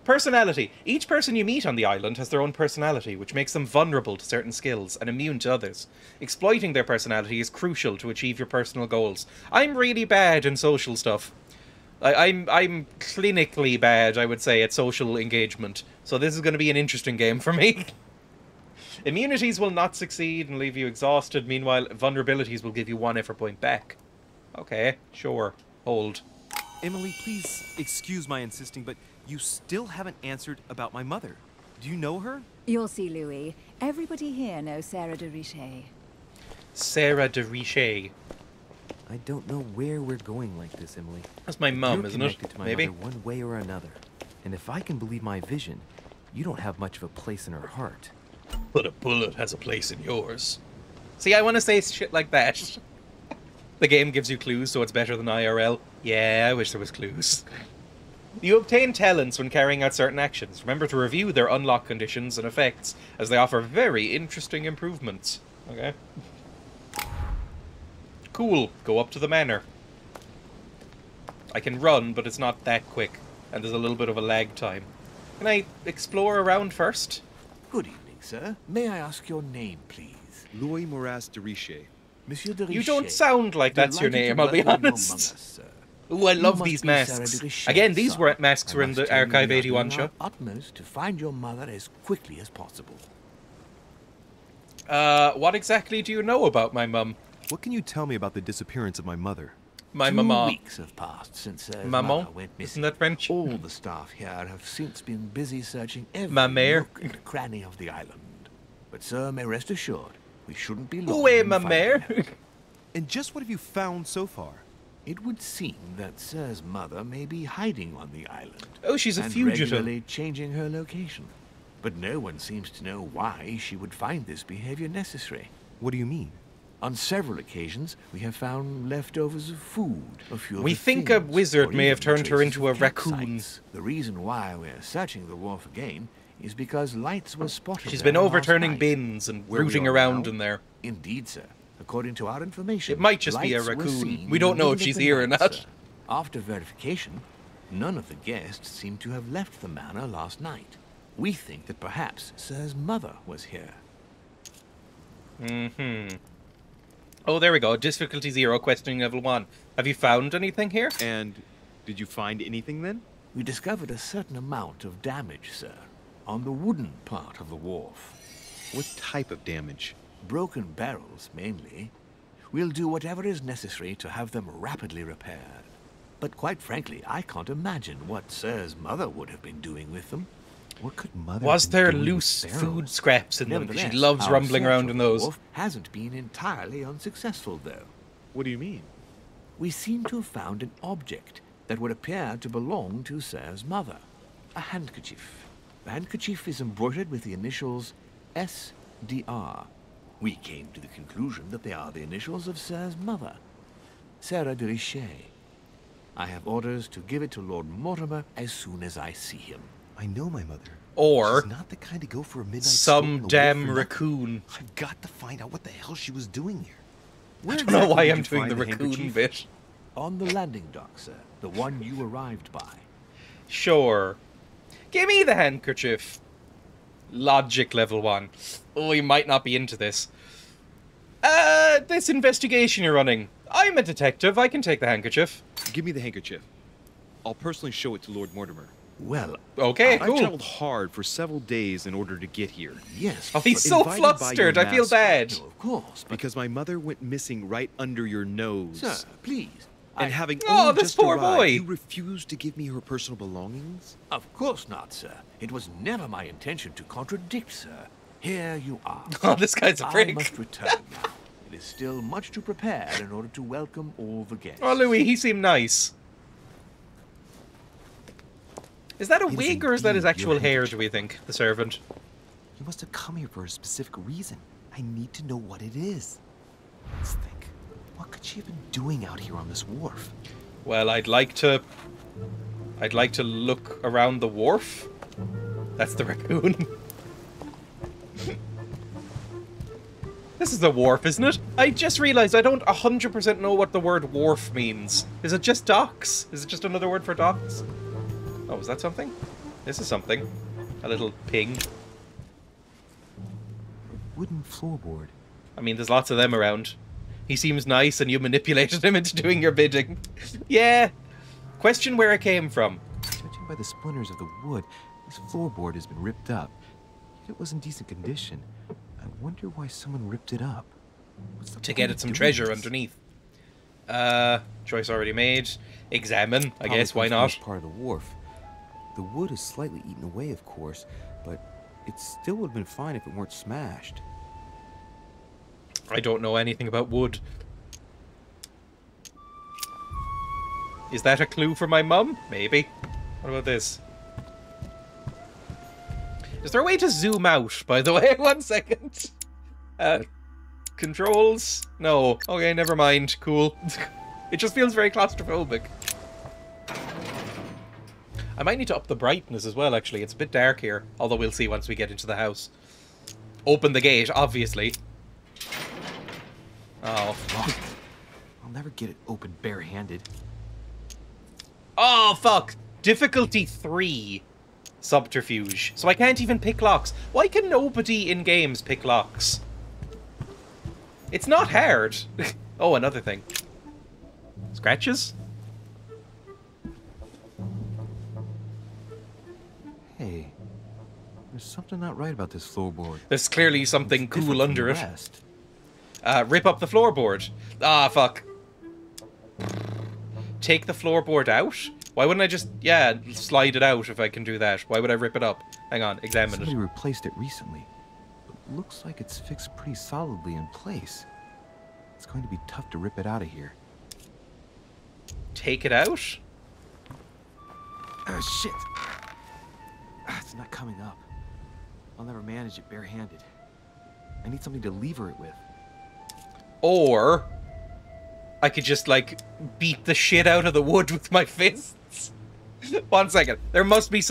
Speaker 1: Personality. Each person you meet on the island has their own personality, which makes them vulnerable to certain skills and immune to others. Exploiting their personality is crucial to achieve your personal goals. I'm really bad in social stuff. I'm clinically bad, I would say, at social engagement. So this is going to be an interesting game for me. Immunities will not succeed and leave you exhausted. Meanwhile, vulnerabilities will give you 1 effort point back. Okay, sure. Hold.
Speaker 7: Emily, please excuse my insisting, but you still haven't answered about my mother. Do you know her?
Speaker 9: You'll see, Louis. Everybody here knows Sarah de Richet.
Speaker 1: Sarah de Richet.
Speaker 7: I don't know where we're going like this, Emily.
Speaker 1: That's my mum,
Speaker 7: You're
Speaker 1: isn't it?
Speaker 7: connected to my
Speaker 1: Maybe?
Speaker 7: mother one way or another. And if I can believe my vision, you don't have much of a place in her heart.
Speaker 1: But a bullet has a place in yours. See, I want to say shit like that. The game gives you clues, so it's better than IRL. Yeah, I wish there was clues. You obtain talents when carrying out certain actions. Remember to review their unlock conditions and effects, as they offer very interesting improvements. Okay. Cool. Go up to the manor. I can run, but it's not that quick, and there's a little bit of a lag time. Can I explore around first?
Speaker 10: Good evening, sir. May I ask your name, please?
Speaker 7: Louis Moras de Richet.
Speaker 10: Monsieur de Richet.
Speaker 1: You don't sound like that's your name, I'll be honest. Ooh, I love these masks. Again, these masks were in the Archive 81 show.
Speaker 10: Utmost to find your mother as quickly as possible.
Speaker 1: What exactly do you know about my mum?
Speaker 7: What can you tell me about the disappearance of my mother?
Speaker 1: My
Speaker 10: 2
Speaker 1: mama.
Speaker 10: weeks have passed since Sir's
Speaker 1: Maman?
Speaker 10: mother went missing.
Speaker 1: Isn't that French?
Speaker 10: All the staff here have since been busy searching every
Speaker 1: Ma mère.
Speaker 10: nook and cranny of the island. But Sir may rest assured, we shouldn't be long
Speaker 1: Où est
Speaker 10: in
Speaker 1: ma
Speaker 10: finding
Speaker 1: mère?
Speaker 10: her.
Speaker 7: And just what have you found so far?
Speaker 10: It would seem that Sir's mother may be hiding on the island.
Speaker 1: Oh, she's a
Speaker 10: and
Speaker 1: fugitive.
Speaker 10: regularly changing her location. But no one seems to know why she would find this behavior necessary.
Speaker 7: What do you mean?
Speaker 10: On several occasions, we have found leftovers of food, a few of
Speaker 1: We
Speaker 10: the
Speaker 1: think a
Speaker 10: things,
Speaker 1: wizard
Speaker 10: or
Speaker 1: may have
Speaker 10: even
Speaker 1: turned her
Speaker 10: traces
Speaker 1: into
Speaker 10: of
Speaker 1: a raccoon.
Speaker 10: campsites. The reason why we're searching the wharf again is because lights were spotted
Speaker 1: She's
Speaker 10: there
Speaker 1: been
Speaker 10: last
Speaker 1: overturning
Speaker 10: night.
Speaker 1: bins and
Speaker 10: Where we
Speaker 1: rooting
Speaker 10: are
Speaker 1: around
Speaker 10: now?
Speaker 1: in there.
Speaker 10: Indeed, sir. According to our information,
Speaker 1: It might just be a
Speaker 10: lights were
Speaker 1: raccoon.
Speaker 10: seen
Speaker 1: We
Speaker 10: in
Speaker 1: don't
Speaker 10: the
Speaker 1: know
Speaker 10: middle
Speaker 1: if
Speaker 10: of
Speaker 1: she's
Speaker 10: the
Speaker 1: here or
Speaker 10: night,
Speaker 1: not.
Speaker 10: sir. After verification, none of the guests seem to have left the manor last night. We think that perhaps Sir's mother was here.
Speaker 1: Mm-hmm. Oh, there we go. Difficulty 0, questioning level 1. Have you found anything here?
Speaker 7: And did you find anything then?
Speaker 10: We discovered a certain amount of damage, sir, on the wooden part of the wharf.
Speaker 7: What type of damage?
Speaker 10: Broken barrels, mainly. We'll do whatever is necessary to have them rapidly repaired. But quite frankly, I can't imagine what Sir's mother would have been doing with them.
Speaker 7: What could Mother
Speaker 1: Was
Speaker 7: have been
Speaker 1: there
Speaker 7: doing with
Speaker 1: loose
Speaker 7: barrels?
Speaker 1: food scraps in them? She
Speaker 10: Nevertheless,
Speaker 1: loves
Speaker 10: our
Speaker 1: rumbling
Speaker 10: search
Speaker 1: around
Speaker 10: of
Speaker 1: in
Speaker 10: the
Speaker 1: those.
Speaker 10: wharf hasn't been entirely unsuccessful, though.
Speaker 7: What do you mean?
Speaker 10: We seem to have found an object that would appear to belong to Sir's mother. A handkerchief. The handkerchief is embroidered with the initials S.D.R. We came to the conclusion that they are the initials of Sir's mother, Sarah de Richet. I have orders to give it to Lord Mortimer as soon as I see him.
Speaker 7: I know my mother.
Speaker 1: Or
Speaker 7: she's not the kind to go for a midnight stroll in
Speaker 1: some
Speaker 7: the
Speaker 1: damn
Speaker 7: woods for
Speaker 1: raccoon.
Speaker 7: I've got to find out what the hell she was doing here.
Speaker 1: I don't know why I'm doing the raccoon bit.
Speaker 10: On the landing dock, sir. The one you arrived by.
Speaker 1: Sure. Give me the handkerchief. Logic level 1. Oh, you might not be into this. This investigation you're running. I'm a detective. I can take the handkerchief.
Speaker 6: Give me the handkerchief. I'll personally show it to Lord Mortimer.
Speaker 10: Well,
Speaker 1: okay, cool.
Speaker 6: I've traveled hard for several days in order to get here.
Speaker 10: Yes.
Speaker 1: Oh, he's so flustered. I feel bad.
Speaker 10: No, of course.
Speaker 6: Because my mother went missing right under your nose.
Speaker 10: Sir, please.
Speaker 6: And having
Speaker 1: Oh,
Speaker 6: only
Speaker 1: this
Speaker 6: just
Speaker 1: poor
Speaker 6: arrived,
Speaker 1: boy.
Speaker 6: you refused to give me her personal belongings?
Speaker 10: Of course not, sir. It was never my intention to contradict, sir. Here you are.
Speaker 1: Oh, this guy's a prick.
Speaker 10: I must return now. It is still much to prepare in order to welcome all the guests.
Speaker 1: Oh, Louis, he seemed nice. Is that a
Speaker 7: It is
Speaker 1: wig or is that his
Speaker 7: indeed your
Speaker 1: actual hair,
Speaker 7: handkerchief.
Speaker 1: do we think? The servant.
Speaker 7: You must have come here for a specific reason. I need to know what it is. Let's think. What could she have been doing out here on this wharf?
Speaker 1: Well, I'd like to look around the wharf. That's the raccoon. This is the wharf, isn't it? I just realized I don't 100% know what the word wharf means. Is it just docks? Is it just another word for docks? Oh, is that something? This is something. A little ping.
Speaker 7: A wooden floorboard.
Speaker 1: I mean, there's lots of them around. He seems nice and you manipulated him into doing your bidding. Yeah. Question where it came from.
Speaker 7: Judging by the splinters of the wood, this floorboard has been ripped up. Yet it was in decent condition. I wonder why someone ripped it up. What's the
Speaker 1: To
Speaker 7: point
Speaker 1: get
Speaker 7: of
Speaker 1: at some
Speaker 7: doing
Speaker 1: treasure
Speaker 7: this?
Speaker 1: underneath. Choice already made. Examine, I
Speaker 7: Probably
Speaker 1: guess, why
Speaker 7: comes from
Speaker 1: not?
Speaker 7: this part of the wharf. The wood is slightly eaten away, of course, but it still would have been fine if it weren't smashed.
Speaker 1: I don't know anything about wood. Is that a clue for my mum? Maybe. What about this? Is there a way to zoom out, by the way? 1 second. Controls? No. Okay, never mind. Cool. It just feels very claustrophobic. I might need to up the brightness as well, actually. It's a bit dark here. Although we'll see once we get into the house. Open the gate, obviously. Oh, fuck.
Speaker 7: I'll never get it open barehanded.
Speaker 1: Oh, fuck. Difficulty 3. Subterfuge. So I can't even pick locks. Why can nobody in games pick locks? It's not hard. Oh, another thing. Scratches?
Speaker 7: Hey, there's something not right about this floorboard.
Speaker 1: There's clearly something
Speaker 7: It's different
Speaker 1: cool
Speaker 7: from
Speaker 1: under
Speaker 7: the
Speaker 1: it.
Speaker 7: rest.
Speaker 1: Rip up the floorboard. Ah, fuck. Take the floorboard out? Why wouldn't I just, yeah, slide it out if I can do that? Why would I rip it up? Hang on, examine
Speaker 7: Somebody
Speaker 1: it.
Speaker 7: replaced it recently. But looks like it's fixed pretty solidly in place. It's going to be tough to rip it out of here.
Speaker 1: Take it out?
Speaker 7: Ah, shit! It's not coming up. I'll never manage it barehanded. I need something to lever it with.
Speaker 1: Or I could just, like, beat the shit out of the wood with my fists. 1 second. There must be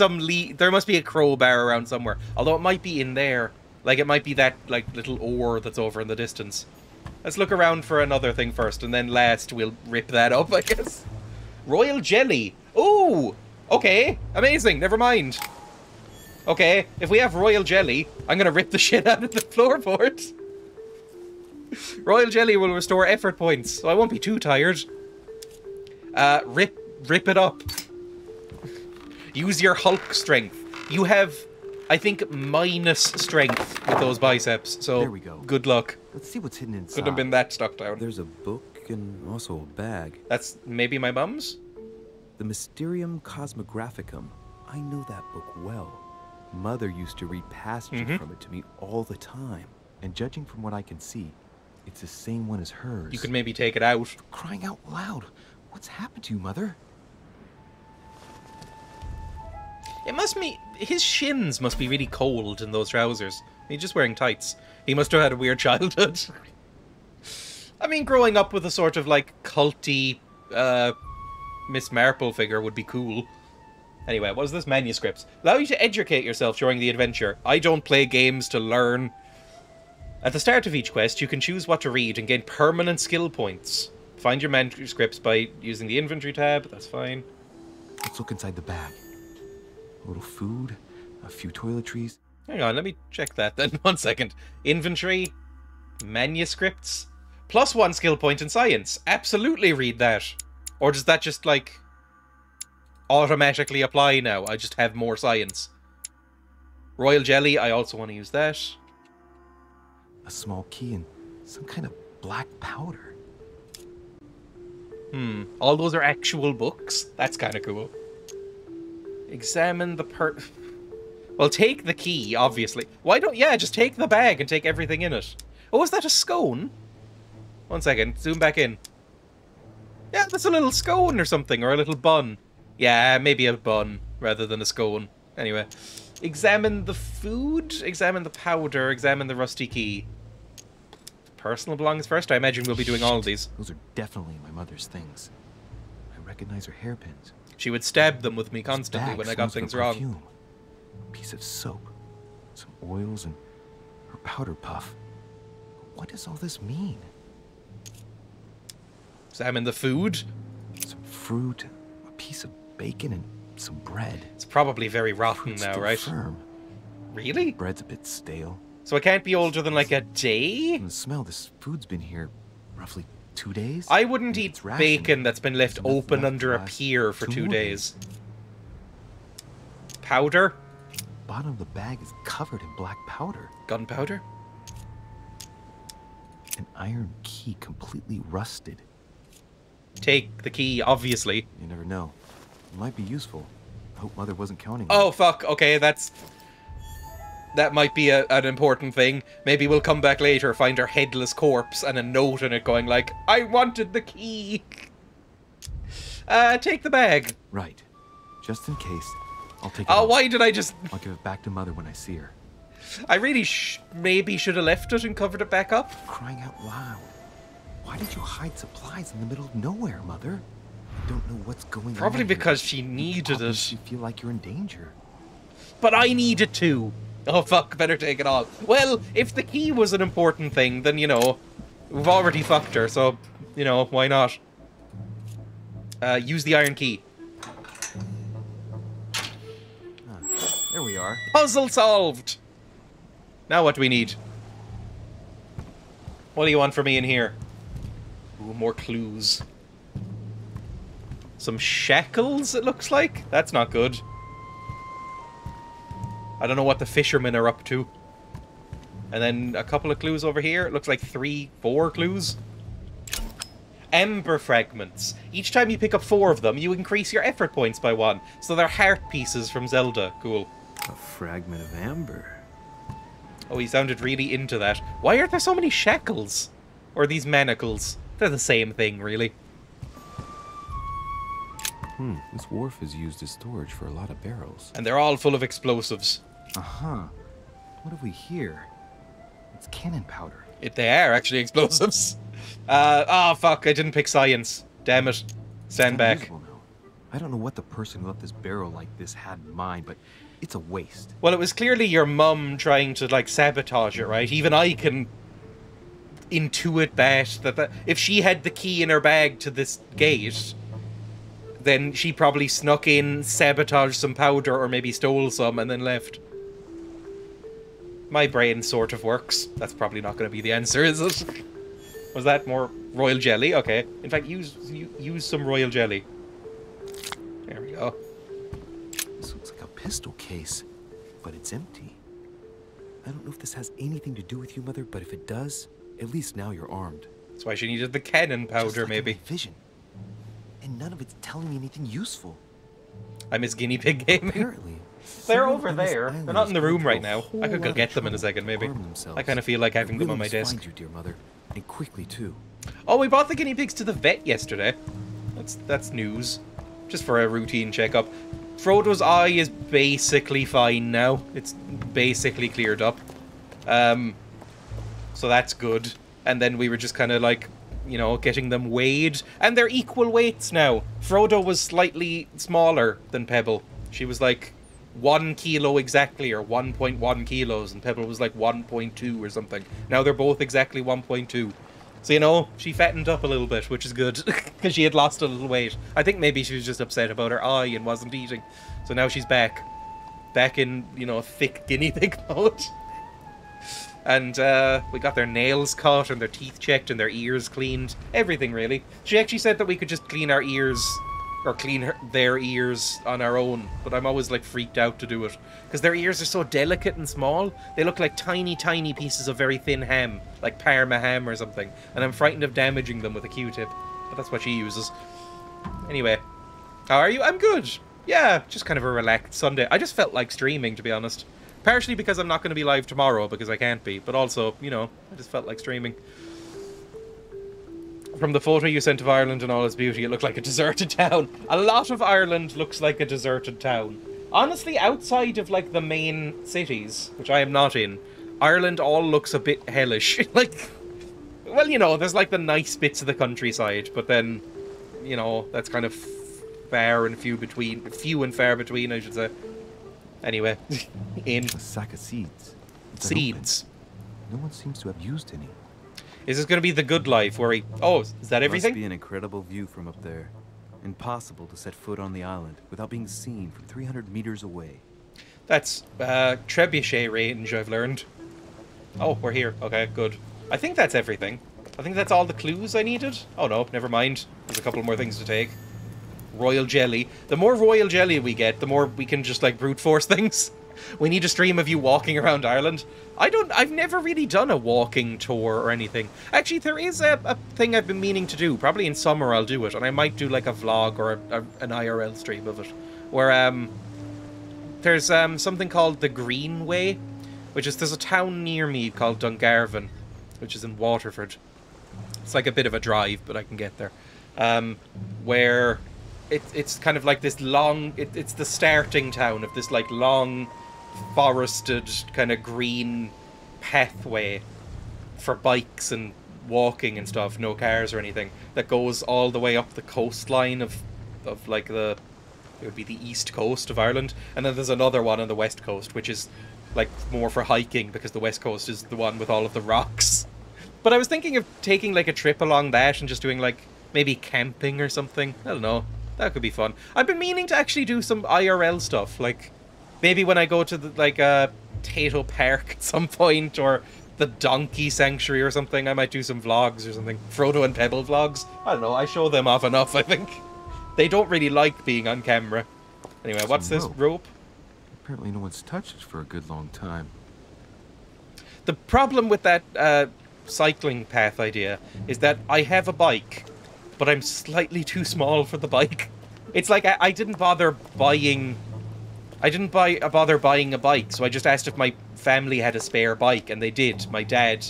Speaker 1: there must be a crowbar around somewhere. Although it might be in there. Like, it might be that, like, little oar that's over in the distance. Let's look around for another thing first, and then last we'll rip that up, I guess. Royal jelly. Ooh! Okay. Amazing. Never mind. Okay, if we have royal jelly, I'm gonna rip the shit out of the floorboard. Royal jelly will restore effort points, so I won't be too tired. Rip it up. Use your Hulk strength. You have, I think, minus strength with those biceps, so
Speaker 7: There we go.
Speaker 1: good luck.
Speaker 7: Let's see what's hidden inside.
Speaker 1: Couldn't have been that stuck down.
Speaker 7: There's a book and also a bag.
Speaker 1: That's maybe my mum's?
Speaker 7: The Mysterium Cosmographicum. I know that book well. Mother used to read passages from it to me all the time. And judging from what I can see, it's the same one as hers.
Speaker 1: You could maybe take it out.
Speaker 7: For crying out loud. What's happened to you, Mother?
Speaker 1: It must be... His shins must be really cold in those trousers. He's just wearing tights. He must have had a weird childhood. I mean, growing up with a sort of, like, culty, Miss Marple figure would be cool. Anyway, what is this? Manuscripts. Allow you to educate yourself during the adventure. I don't play games to learn. At the start of each quest, you can choose what to read and gain permanent skill points. Find your manuscripts by using the inventory tab. That's fine.
Speaker 7: Let's look inside the bag. A little food, a few toiletries.
Speaker 1: Hang on, let me check that then. 1 second. Inventory, manuscripts, +1 skill point in science. Absolutely read that. Or does that just, like, automatically apply now? I just have more science. Royal jelly, I also want to use that.
Speaker 7: A small key and some kind of black powder.
Speaker 1: All those are actual books? That's kind of cool. Examine the Well, take the key, obviously. Why don't... Yeah, just take the bag and take everything in it. Oh, is that a scone? 1 second, zoom back in. Yeah, that's a little scone or something, or a little bun. Yeah, maybe a bun rather than a scone. Anyway. Examine the food, examine the powder, examine the rusty key. Personal belongings first? I imagine we'll be doing all of these.
Speaker 7: Those are definitely my mother's things. I recognize her hairpins.
Speaker 1: She would stab them with me constantly when I got things wrong.
Speaker 7: Perfume. A piece of soap, some oils, and her powder puff. What does all this mean?
Speaker 1: Examine the food.
Speaker 7: Some fruit, a piece of bacon, and some bread.
Speaker 1: It's probably very rotten
Speaker 7: Fruit's
Speaker 1: now,
Speaker 7: still
Speaker 1: right?
Speaker 7: Firm.
Speaker 1: Really?
Speaker 7: Bread's a bit stale.
Speaker 1: So it can't be older than like a day?
Speaker 7: From the smell, this food's been here roughly 2 days.
Speaker 1: I wouldn't eat
Speaker 7: It's rationed.
Speaker 1: bacon that's been left
Speaker 7: So that's
Speaker 1: open
Speaker 7: left
Speaker 1: under
Speaker 7: to
Speaker 1: a
Speaker 7: last
Speaker 1: pier for
Speaker 7: 2
Speaker 1: 2
Speaker 7: more
Speaker 1: days. Powder?
Speaker 7: The bottom of the bag is covered in black powder.
Speaker 1: Gunpowder?
Speaker 7: An iron key completely rusted.
Speaker 1: Take the key, obviously.
Speaker 7: You never know. It might be useful. I hope Mother wasn't counting on
Speaker 1: Oh,
Speaker 7: it.
Speaker 1: fuck. Okay, that might be an important thing. Maybe we'll come back later, find her headless corpse and a note in it going like, I wanted the key. Take the bag.
Speaker 7: Right. Just in case, I'll take it
Speaker 1: Oh,
Speaker 7: off.
Speaker 1: why did I just...
Speaker 7: I'll give it back to Mother when I see her.
Speaker 1: I really maybe should have left it and covered it back up.
Speaker 7: Crying out loud. Why did you hide supplies in the middle of nowhere, Mother? I don't know what's going on.
Speaker 1: Probably
Speaker 7: here.
Speaker 1: because she needed
Speaker 7: Probably
Speaker 1: it.
Speaker 7: You feel like you're in danger.
Speaker 1: But I needed to. Oh, fuck, better take it all. Well, if the key was an important thing, then, you know, we've already fucked her, so, you know, why not? Use the iron key.
Speaker 7: There we are.
Speaker 1: Puzzle solved! Now what do we need? What do you want from me in here? Ooh, more clues. Some shackles, it looks like? That's not good. I don't know what the fishermen are up to. And then a couple of clues over here. It looks like 3, 4 clues. Ember fragments. Each time you pick up 4 of them, you increase your effort points by 1. So they're heart pieces from Zelda. Cool.
Speaker 7: A fragment of amber.
Speaker 1: Oh, he sounded really into that. Why are there so many shackles? Or these manacles? They're the same thing, really.
Speaker 7: This wharf is used as storage for a lot of barrels.
Speaker 1: And they're all full of explosives.
Speaker 7: Uh-huh. What have we here? It's cannon powder.
Speaker 1: They are actually explosives. Oh, fuck, I didn't pick science. Damn it. Stand
Speaker 7: It's
Speaker 1: back.
Speaker 7: unusable now. I don't know what the person who left this barrel like this had in mind, but it's a waste.
Speaker 1: Well, it was clearly your mum trying to, like, sabotage it, right? Even I can intuit that if she had the key in her bag to this gate, then she probably snuck in, sabotaged some powder, or maybe stole some and then left. My brain sort of works. That's probably not going to be the answer, is it? Was that more royal jelly? Okay. In fact, use some royal jelly. There we go.
Speaker 7: This looks like a pistol case, but it's empty. I don't know if this has anything to do with you, Mother, but if it does, at least now you're armed.
Speaker 1: That's why she needed the cannon powder,
Speaker 7: Just like in
Speaker 1: maybe.
Speaker 7: my vision. And none of it's telling me anything useful.
Speaker 1: I miss guinea pig gaming.
Speaker 7: Apparently.
Speaker 1: They're
Speaker 7: someone
Speaker 1: over
Speaker 7: on this
Speaker 1: there.
Speaker 7: island
Speaker 1: They're not
Speaker 7: is
Speaker 1: in the
Speaker 7: going
Speaker 1: room
Speaker 7: through
Speaker 1: right
Speaker 7: a
Speaker 1: now.
Speaker 7: whole
Speaker 1: I could go
Speaker 7: lot
Speaker 1: get
Speaker 7: of
Speaker 1: them in a
Speaker 7: trouble
Speaker 1: second,
Speaker 7: to
Speaker 1: maybe.
Speaker 7: arm themselves.
Speaker 1: I kind of feel like having them on my
Speaker 7: Really must
Speaker 1: desk.
Speaker 7: find you, dear Mother, and quickly too.
Speaker 1: Oh, we brought the guinea pigs to the vet yesterday. That's news. Just for a routine checkup. Frodo's eye is basically fine now. It's basically cleared up. So that's good. And then we were just kind of like, you know, getting them weighed. And they're equal weights now. Frodo was slightly smaller than Pebble. She was like 1 kilo exactly, or 1.1 kilos, and Pebble was like 1.2 or something. Now they're both exactly 1.2. So, you know, she fattened up a little bit, which is good, because she had lost a little weight. I think maybe she was just upset about her eye and wasn't eating. So now she's back in, you know, thick guinea pig mode. And we got their nails cut and their teeth checked and their ears cleaned. Everything, really. She actually said that we could just clean our ears, or clean their ears on our own. But I'm always, like, freaked out to do it. Because their ears are so delicate and small. They look like tiny, tiny pieces of very thin ham. Like Parma ham or something. And I'm frightened of damaging them with a Q-tip. But that's what she uses. Anyway. How are you? I'm good. Yeah, just kind of a relaxed Sunday. I just felt like streaming, to be honest. Partially because I'm not going to be live tomorrow, because I can't be. But also, you know, I just felt like streaming. From the photo you sent of Ireland and all its beauty, it looked like a deserted town. A lot of Ireland looks like a deserted town. Honestly, outside of, like, the main cities, which I am not in, Ireland all looks a bit hellish. Like, well, you know, there's, like, the nice bits of the countryside, but then, you know, that's kind of few and far between, I should say. Anyway, in
Speaker 7: A sack of seeds. It's
Speaker 1: seeds.
Speaker 7: unopened. No one seems to have used any.
Speaker 1: Is this going to be the good life where he... Oh, is that everything?
Speaker 7: Must be an incredible view from up there. Impossible to set foot on the island without being seen from 300 meters away.
Speaker 1: That's trebuchet range, I've learned. Oh, we're here. Okay, good. I think that's everything. I think that's all the clues I needed. Oh no, never mind. There's a couple more things to take. Royal jelly. The more royal jelly we get, the more we can just, like, brute force things. We need a stream of you walking around Ireland. I've never really done a walking tour or anything. Actually, there is a thing I've been meaning to do. Probably in summer I'll do it, and I might do, like, a vlog or an IRL stream of it. Where, there's something called the Greenway, which is, there's a town near me called Dungarvan, which is in Waterford. It's like a bit of a drive, but I can get there. Where it's kind of like this long... It's the starting town of this, like, long, forested, kind of green pathway for bikes and walking and stuff, no cars or anything, that goes all the way up the coastline of like, it would be the east coast of Ireland. And then there's another one on the west coast, which is, like, more for hiking, because the west coast is the one with all of the rocks. But I was thinking of taking, like, a trip along that and just doing, like, maybe camping or something. I don't know. That could be fun. I've been meaning to actually do some IRL stuff. Like, maybe when I go to, the, like, Tato Park at some point, or the Donkey Sanctuary or something, I might do some vlogs or something. Frodo and Pebble vlogs. I don't know. I show them off enough, I think. They don't really like being on camera. Anyway, what's this? Rope?
Speaker 7: Apparently no one's touched it for a good long time.
Speaker 1: The problem with that cycling path idea is that I have a bike, but I'm slightly too small for the bike. It's like I didn't bother buying a bike, so I just asked if my family had a spare bike, and they did. My dad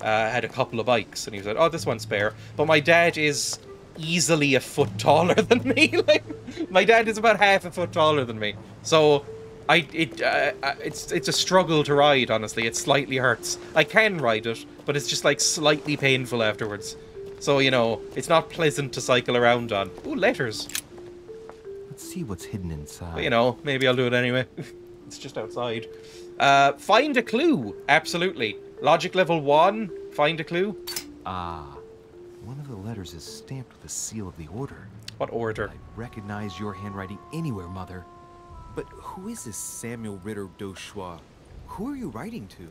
Speaker 1: had a couple of bikes, and he was like, "Oh, this one's spare." But my dad is easily a foot taller than me. Like, my dad is about half a foot taller than me, so it's a struggle to ride. Honestly, it slightly hurts. I can ride it, but it's just, like, slightly painful afterwards. So, you know, it's not pleasant to cycle around on. Ooh, letters.
Speaker 7: Let's see what's hidden inside.
Speaker 1: But, you know, maybe I'll do it anyway. It's just outside. Find a clue. Absolutely. Logic level 1. Find a clue.
Speaker 7: Ah. One of the letters is stamped with the seal of the order.
Speaker 1: What order?
Speaker 7: I recognize your handwriting anywhere, Mother. But who is this Samuel Ritter Dauchois? Who are you writing to?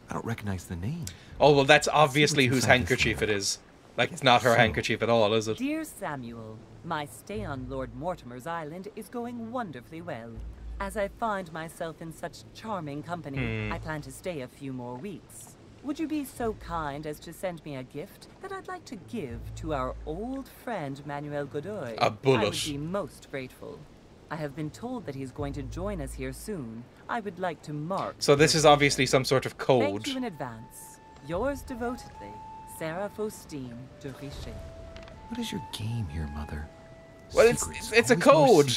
Speaker 7: I don't recognize the name.
Speaker 1: Oh, well, that's obviously whose handkerchief it is. Like, it's not her handkerchief at all, is it?
Speaker 4: Dear Samuel, my stay on Lord Mortimer's island is going wonderfully well. As I find myself in such charming company, I plan to stay a few more weeks. Would you be so kind as to send me a gift that I'd like to give to our old friend Manuel Godoy?
Speaker 1: A bullet.
Speaker 4: I would be most grateful. I have been told that he's going to join us here soon. I would like to mark...
Speaker 1: So this is obviously some sort of code.
Speaker 4: Thank you in advance. Yours devotedly, Sarah Faustine de Richet.
Speaker 7: What is your game here, Mother?
Speaker 1: Well, it's a code.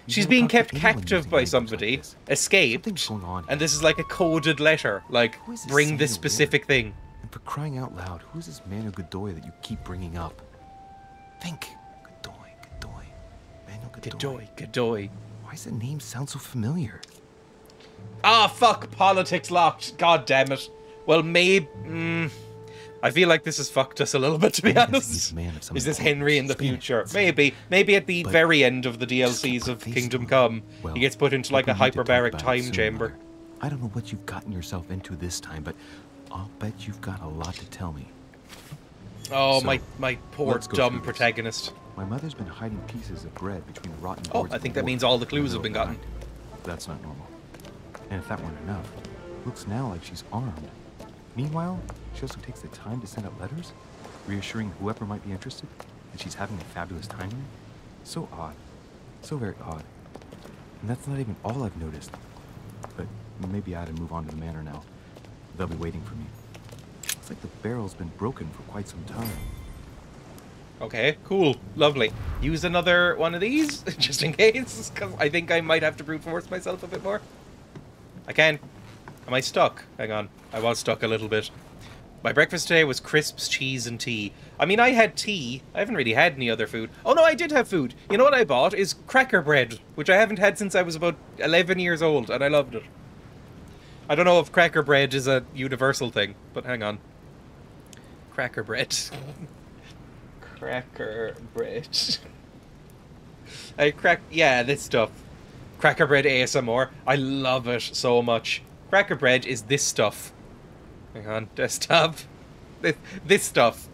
Speaker 1: She's being kept captive by somebody, escaped,
Speaker 7: going on here.
Speaker 1: and this is like a coded letter, like,
Speaker 7: Who is this
Speaker 1: bring
Speaker 7: saying
Speaker 1: this
Speaker 7: a
Speaker 1: specific thing.
Speaker 7: And for crying out loud, who is this Manu Godoy that you keep bringing up? Think. Godoy. Manu Godoy.
Speaker 1: Godoy.
Speaker 7: Why does the name sound so familiar?
Speaker 1: Ah, fuck, politics locked. God damn it. Well, maybe... I feel like this has fucked us a little bit, to be honest. Is this Henry in the future? Maybe. Maybe at the very end of the DLCs of Kingdom Come, he gets put into like a hyperbaric time chamber.
Speaker 7: I don't know what you've gotten yourself into this time, but I'll bet you've got a lot to tell me.
Speaker 1: Oh,
Speaker 7: So,
Speaker 1: my poor
Speaker 7: let's go
Speaker 1: dumb
Speaker 7: through this.
Speaker 1: protagonist.
Speaker 7: My mother's been hiding pieces of bread between the rotten
Speaker 1: Oh,
Speaker 7: boards
Speaker 1: I
Speaker 7: of
Speaker 1: think
Speaker 7: the
Speaker 1: that means
Speaker 7: wharf
Speaker 1: all the clues
Speaker 7: in
Speaker 1: have been
Speaker 7: middle of
Speaker 1: gotten.
Speaker 7: the night. That's not normal. And if that weren't enough, looks now like she's armed. Meanwhile, she also takes the time to send out letters, reassuring whoever might be interested that she's having a fabulous time here. So odd. So very odd. And that's not even all I've noticed. But maybe I ought to move on to the manor now. They'll be waiting for me. Looks like the barrel's been broken for quite some time.
Speaker 1: Okay, cool. Lovely. Use another one of these, just in case, because I think I might have to brute force myself a bit more. I can. Am I stuck? Hang on. I was stuck a little bit. My breakfast today was crisps, cheese, and tea. I mean, I had tea. I haven't really had any other food. Oh, no, I did have food. You know what I bought? Is cracker bread, which I haven't had since I was about 11 years old, and I loved it. I don't know if cracker bread is a universal thing, but hang on. Cracker bread. Cracker bread. Yeah, this stuff. Cracker bread ASMR. I love it so much. Cracker bread is this stuff. Hang on, desktop. This stuff.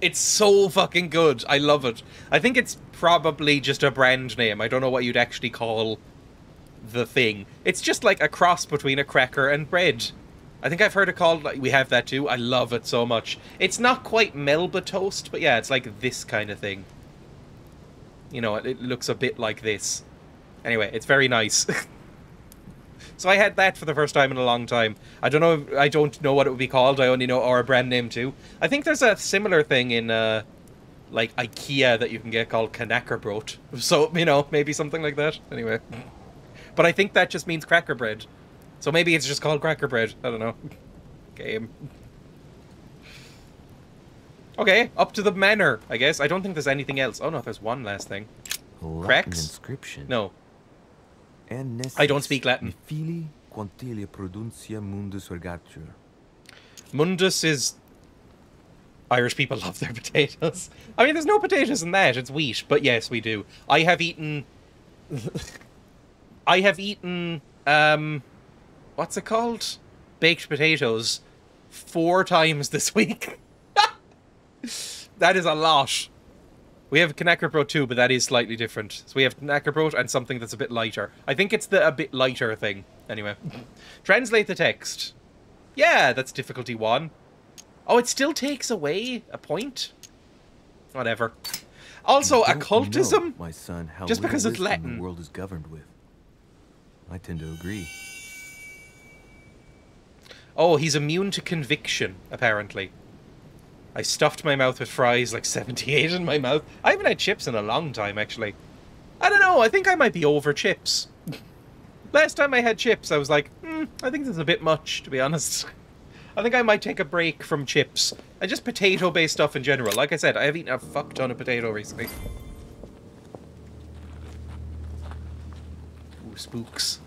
Speaker 1: It's so fucking good. I love it. I think it's probably just a brand name. I don't know what you'd actually call the thing. It's just like a cross between a cracker and bread. I think I've heard it called, like, we have that too. I love it so much. It's not quite Melba toast, but yeah, it's like this kind of thing. You know, it looks a bit like this. Anyway, it's very nice. So I had that for the first time in a long time. I don't know what it would be called. I only know our brand name too. I think there's a similar thing in like IKEA that you can get called knackebrot. So, you know, maybe something like that. Anyway. But I think that just means cracker bread. So maybe it's just called cracker bread. I don't know. Game. Okay, up to the manor, I guess. I don't think there's anything else. Oh no, there's one last thing. Cracks?
Speaker 7: Inscription.
Speaker 1: No. I don't speak Latin. Mundus is... Irish people love their potatoes. I mean, there's no potatoes in that. It's wheat. But yes, we do. I have eaten... what's it called? Baked potatoes 4 times this week. That is a lot. We have knackebrot too, but that is slightly different. So we have knackebrot and something that's a bit lighter. I think it's the a bit lighter thing. Anyway. Translate the text. Yeah, that's difficulty 1. Oh, it still takes away a point? Whatever. Also, occultism?
Speaker 7: My son, how
Speaker 1: just because it's
Speaker 7: wisdom
Speaker 1: Latin.
Speaker 7: The world is governed with. I tend to agree.
Speaker 1: Oh, he's immune to conviction, apparently. I stuffed my mouth with fries, like 78 in my mouth. I haven't had chips in a long time, actually. I don't know, I think I might be over chips. Last time I had chips, I was like, I think this is a bit much, to be honest. I think I might take a break from chips. And just potato-based stuff in general. Like I said, I have eaten a fuck ton of potato recently. Ooh, spooks.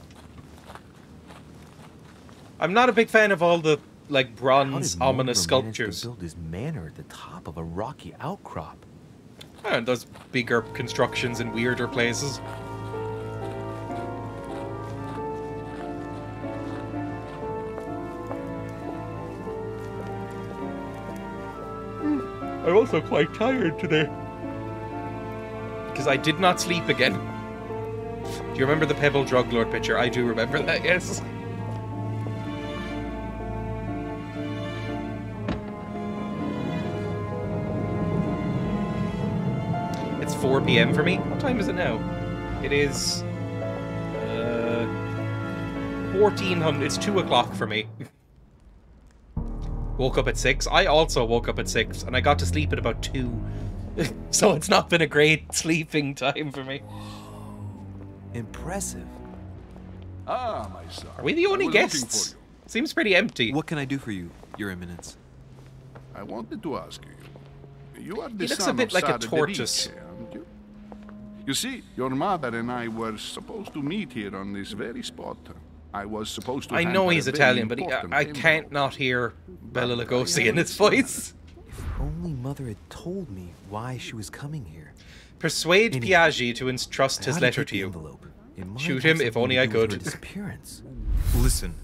Speaker 1: I'm not a big fan of all the, like, bronze, ominous sculptures.
Speaker 7: To build his manor at the top of a rocky outcrop.
Speaker 1: And those bigger constructions in weirder places. I'm also quite tired today. Because I did not sleep again. Do you remember the Pebble Drug Lord picture? I do remember that, yes. It's 4 PM for me. What time is it now? It is... 1400. It's 2 o'clock for me. Woke up at 6. I also woke up at 6, and I got to sleep at about 2. So it's not been a great sleeping time for me.
Speaker 7: Impressive.
Speaker 8: Ah, my son.
Speaker 1: Are we the only
Speaker 8: I was looking
Speaker 1: guests?
Speaker 8: for you.
Speaker 1: Seems pretty empty.
Speaker 7: What can I do for you, Your Eminence?
Speaker 8: I wanted to ask you. You are the
Speaker 1: He looks
Speaker 8: son
Speaker 1: a bit
Speaker 8: of
Speaker 1: like a
Speaker 8: Sara
Speaker 1: tortoise.
Speaker 8: Delice, aren't you? You see, your mother and I were supposed to meet here on this very spot. I was supposed to.
Speaker 1: I
Speaker 8: hand
Speaker 1: know
Speaker 8: her
Speaker 1: he's
Speaker 8: a very
Speaker 1: Italian, but
Speaker 8: important
Speaker 1: I
Speaker 8: envelope.
Speaker 1: can't not hear Bela
Speaker 8: But I
Speaker 1: Lugosi in
Speaker 8: haven't
Speaker 1: his
Speaker 8: seen her.
Speaker 1: voice.
Speaker 7: If only Mother had told me why she was coming here.
Speaker 1: Persuade
Speaker 7: Anyway,
Speaker 1: Piaggi to entrust
Speaker 7: I
Speaker 1: his
Speaker 7: ought to
Speaker 1: letter
Speaker 7: keep
Speaker 1: to
Speaker 7: the
Speaker 1: you.
Speaker 7: envelope. It might
Speaker 1: Shoot
Speaker 7: have
Speaker 1: him, if
Speaker 7: something
Speaker 1: only
Speaker 7: to
Speaker 1: I
Speaker 7: do with
Speaker 1: could.
Speaker 7: her disappearance. Listen,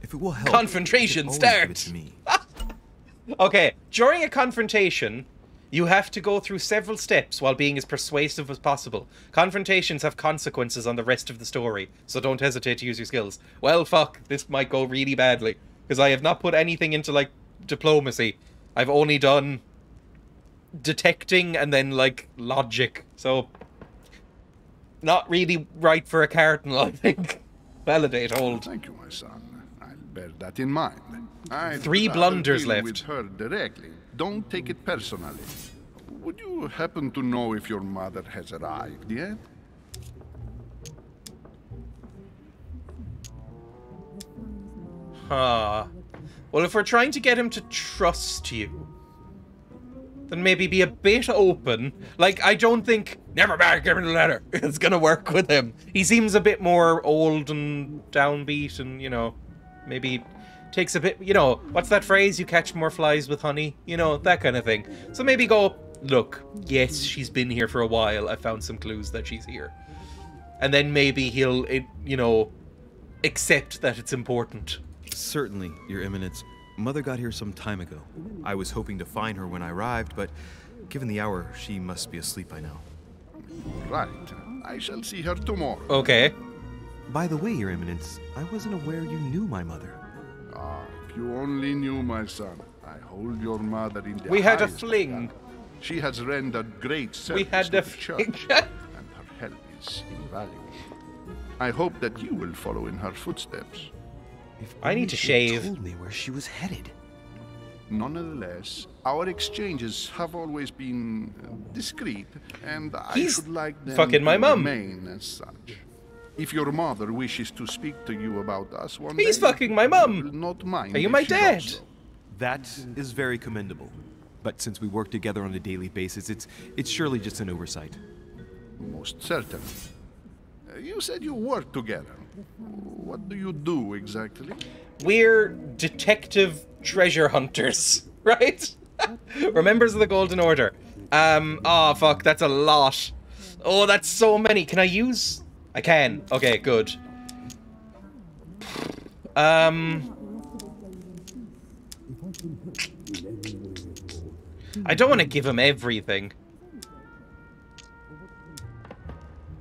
Speaker 7: if it will help,
Speaker 1: Confrontation
Speaker 7: you can always give it
Speaker 1: start.
Speaker 7: to me.
Speaker 1: Okay, during a confrontation, you have to go through several steps while being as persuasive as possible. Confrontations have consequences on the rest of the story, so don't hesitate to use your skills. Well, fuck, this might go really badly, because I have not put anything into, like, diplomacy. I've only done detecting and then, like, logic, so not really right for a cardinal, I think. Validate, hold.
Speaker 8: Thank you, my son. I'll bear that in mind. I'd
Speaker 1: 3
Speaker 8: rather
Speaker 1: blunders
Speaker 8: deal
Speaker 1: left.
Speaker 8: with her directly. Don't take it personally. Would you happen to know if your mother has arrived yet?
Speaker 1: Huh. Well, if we're trying to get him to trust you, then maybe be a bit open. Like, I don't think, never mind, give me the letter. It's gonna work with him. He seems a bit more old and downbeat and, you know, maybe takes a bit, you know, what's that phrase? You catch more flies with honey? You know, that kind of thing. So maybe go, look, yes, she's been here for a while. I found some clues that she's here. And then maybe he'll, you know, accept that it's important.
Speaker 7: Certainly, Your Eminence. Mother got here some time ago. I was hoping to find her when I arrived, but given the hour, she must be asleep by now.
Speaker 8: Right. I shall see her tomorrow.
Speaker 1: Okay.
Speaker 7: By the way, Your Eminence, I wasn't aware you knew my mother.
Speaker 8: Ah, if you only knew, my son. I hold your mother in the
Speaker 1: We had a
Speaker 8: highest
Speaker 1: fling.
Speaker 8: regard. She has rendered great service
Speaker 1: We had
Speaker 8: to
Speaker 1: a
Speaker 8: the
Speaker 1: fling.
Speaker 8: church, and her help is invaluable. I hope that you will follow in her footsteps.
Speaker 7: If
Speaker 1: I need
Speaker 7: only
Speaker 1: to
Speaker 7: she had
Speaker 1: shave.
Speaker 7: told me where she was headed.
Speaker 8: Nonetheless, our exchanges have always been discreet, and I
Speaker 1: He's
Speaker 8: should like them
Speaker 1: fucking my
Speaker 8: to
Speaker 1: mum.
Speaker 8: remain as such. If your mother wishes to speak to you about us one
Speaker 1: He's
Speaker 8: day,
Speaker 1: fucking my
Speaker 8: I
Speaker 1: mum.
Speaker 8: will not mind
Speaker 1: Are you
Speaker 8: if
Speaker 1: my
Speaker 8: she does
Speaker 1: dad?
Speaker 8: so.
Speaker 7: That is very commendable. But since we work together on a daily basis, it's surely just an oversight.
Speaker 8: Most certainly. You said you work together. What do you do exactly?
Speaker 1: We're detective treasure hunters, right? We're members of the Golden Order. Oh fuck, that's a lot. Oh, that's so many. Can I use? I can. Okay, good. I don't want to give him everything.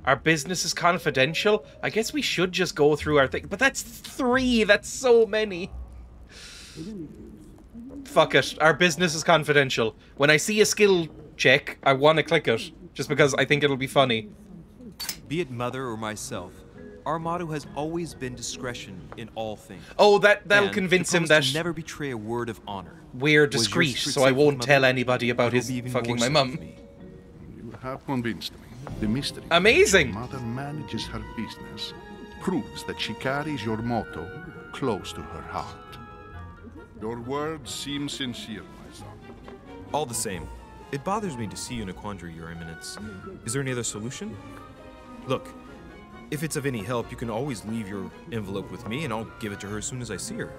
Speaker 1: Our business is confidential? I guess we should just go through our thing. But that's 3. That's so many. Fuck it. Our business is confidential. When I see a skill check, I want to click it. Just because I think it'll be funny.
Speaker 7: Be it Mother or myself, our motto has always been discretion in all things.
Speaker 1: Oh, that'll
Speaker 7: And
Speaker 1: convince
Speaker 7: to
Speaker 1: him
Speaker 7: promise
Speaker 1: that
Speaker 7: to never betray a word of honor.
Speaker 1: we're
Speaker 7: Was your
Speaker 1: discreet,
Speaker 7: secret
Speaker 1: so I
Speaker 7: safe with
Speaker 1: won't
Speaker 7: Mother?
Speaker 1: tell anybody about
Speaker 7: It'll
Speaker 1: his
Speaker 7: be even
Speaker 1: fucking
Speaker 7: more
Speaker 1: my
Speaker 7: so
Speaker 1: mum.
Speaker 7: with me.
Speaker 8: You have convinced me. The mystery.
Speaker 1: Amazing.
Speaker 8: Your mother manages her business. Proves that she carries your motto close to her heart. Your words seem sincere, my son.
Speaker 7: All the same, it bothers me to see you in a quandary, Your Eminence. Is there any other solution? Look, if it's of any help, you can always leave your envelope with me, and I'll give it to her as soon as I see her.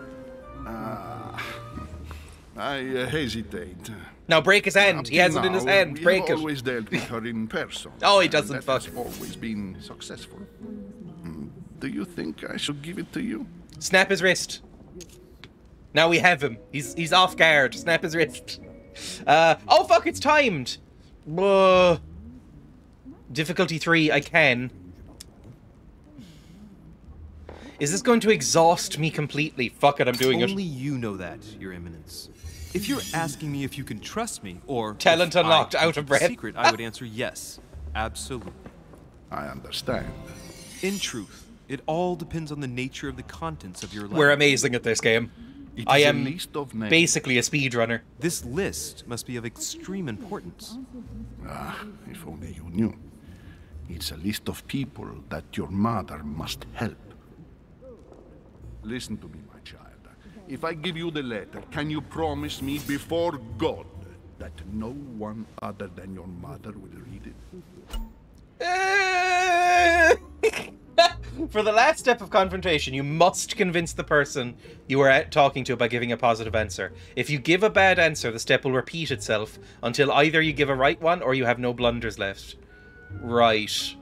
Speaker 8: I hesitate.
Speaker 1: Now break his hand.
Speaker 8: Up
Speaker 1: He has
Speaker 8: till
Speaker 1: it in his
Speaker 8: now,
Speaker 1: hand.
Speaker 8: we
Speaker 1: Break
Speaker 8: have
Speaker 1: it.
Speaker 8: always dealt with her in person.
Speaker 1: Oh, he
Speaker 8: and
Speaker 1: doesn't
Speaker 8: that
Speaker 1: fuck.
Speaker 8: has always been successful. Do you think I should give it to you?
Speaker 1: Snap his wrist. Now we have him. He's off guard. Snap his wrist. Oh fuck! It's timed. Difficulty 3. I can. Is this going to exhaust me completely? Fuck it, I'm doing
Speaker 7: Only
Speaker 1: it.
Speaker 7: you know that, Your Eminence. If you're asking me if you can trust me, or
Speaker 1: Talent
Speaker 7: if
Speaker 1: unlocked,
Speaker 7: I
Speaker 1: out
Speaker 7: keep
Speaker 1: of
Speaker 7: a
Speaker 1: breath.
Speaker 7: secret, I would answer yes, absolutely.
Speaker 8: I understand.
Speaker 7: In truth, it all depends on the nature of the contents of your letter.
Speaker 1: We're amazing at this game.
Speaker 8: It
Speaker 1: I
Speaker 8: is a
Speaker 1: am
Speaker 8: list of names.
Speaker 1: basically a speedrunner.
Speaker 7: This list must be of extreme importance.
Speaker 8: Ah, if only you knew. It's a list of people that your mother must help. Listen to me, my child. If I give you the letter, can you promise me before God that no one other than your mother will read it?
Speaker 1: For the last step of confrontation, you must convince the person you are talking to by giving a positive answer. If you give a bad answer, the step will repeat itself until either you give a right one or you have no blunders left. Right.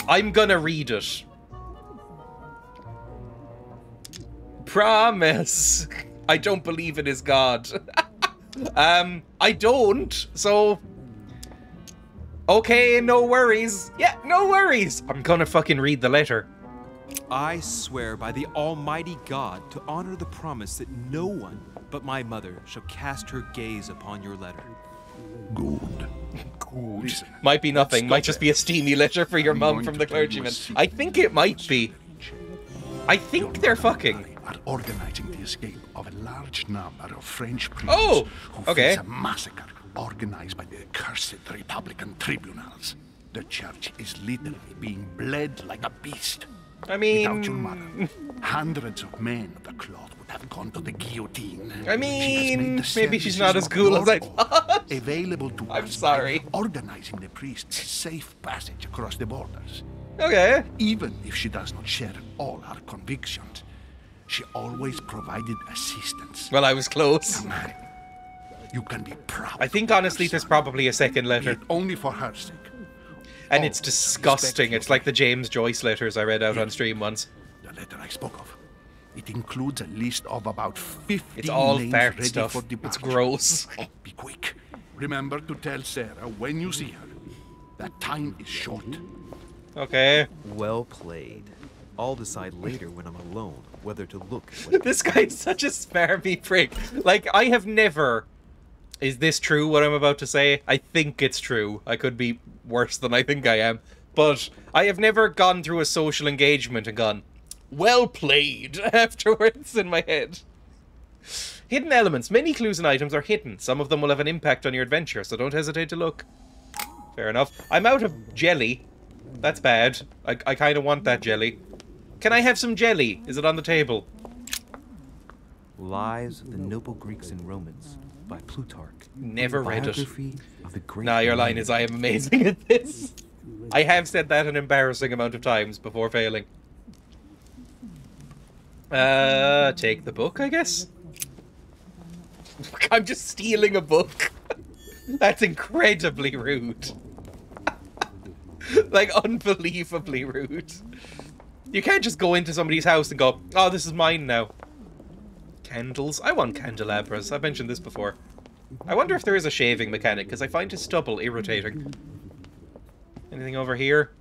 Speaker 1: I'm gonna read it. Promise. I don't believe in his God. I don't, so... Okay, no worries. Yeah, no worries. I'm gonna fucking read the letter.
Speaker 7: I swear by the Almighty God to honor the promise that no one but my mother shall cast her gaze upon your letter.
Speaker 8: Good.
Speaker 1: Good.
Speaker 8: Listen,
Speaker 1: might be nothing. Might just be a steamy letter for your mum from the clergyman. I think it might be. I think they're fucking.
Speaker 8: Are organizing the escape of a large number of French priests who face a massacre organized by the accursed Republican tribunals. The church is literally being bled like a beast.
Speaker 1: I mean...
Speaker 8: Without your mother, hundreds of men of the cloth would have gone to the guillotine.
Speaker 1: I mean, maybe she's not as cool as I thought.
Speaker 8: Available to
Speaker 1: I'm
Speaker 8: us
Speaker 1: sorry.
Speaker 8: by organizing the priests' safe passage across the borders.
Speaker 1: Okay.
Speaker 8: Even if she does not share all our convictions, she always provided assistance.
Speaker 1: Well, I was close.
Speaker 8: Man, you can be proud.
Speaker 1: I think honestly there's probably a second letter.
Speaker 8: Only for her sake.
Speaker 1: And it's disgusting. It's like the James Joyce letters I read out on stream once.
Speaker 8: The letter I spoke of. It includes a list of about 50
Speaker 1: It's all
Speaker 8: names
Speaker 1: fart
Speaker 8: ready
Speaker 1: stuff.
Speaker 8: for departure.
Speaker 1: It's gross.
Speaker 8: Be quick. Remember to tell Sarah when you see her that time is short.
Speaker 1: Okay.
Speaker 7: Well played. I'll decide later when I'm alone whether to look at what
Speaker 1: This guy's such a smarmy prick. Like, I have never... Is this true, what I'm about to say? I think it's true. I could be worse than I think I am. But I have never gone through a social engagement and gone, well played, afterwards in my head. Hidden elements. Many clues and items are hidden. Some of them will have an impact on your adventure, so don't hesitate to look. Fair enough. I'm out of jelly. That's bad. I kind of want that jelly. Can I have some jelly? Is it on the table?
Speaker 7: Lives of the Noble Greeks and Romans by Plutarch.
Speaker 1: Never read it.
Speaker 7: Biography of the great
Speaker 1: Nah, your line is, I am amazing at this. I have said that an embarrassing amount of times before failing. Take the book, I guess? I'm just stealing a book. That's incredibly rude. Like, unbelievably rude. You can't just go into somebody's house and go, oh, this is mine now. Candles? I want candelabras. I've mentioned this before. I wonder if there is a shaving mechanic, because I find his stubble irritating. Anything over here?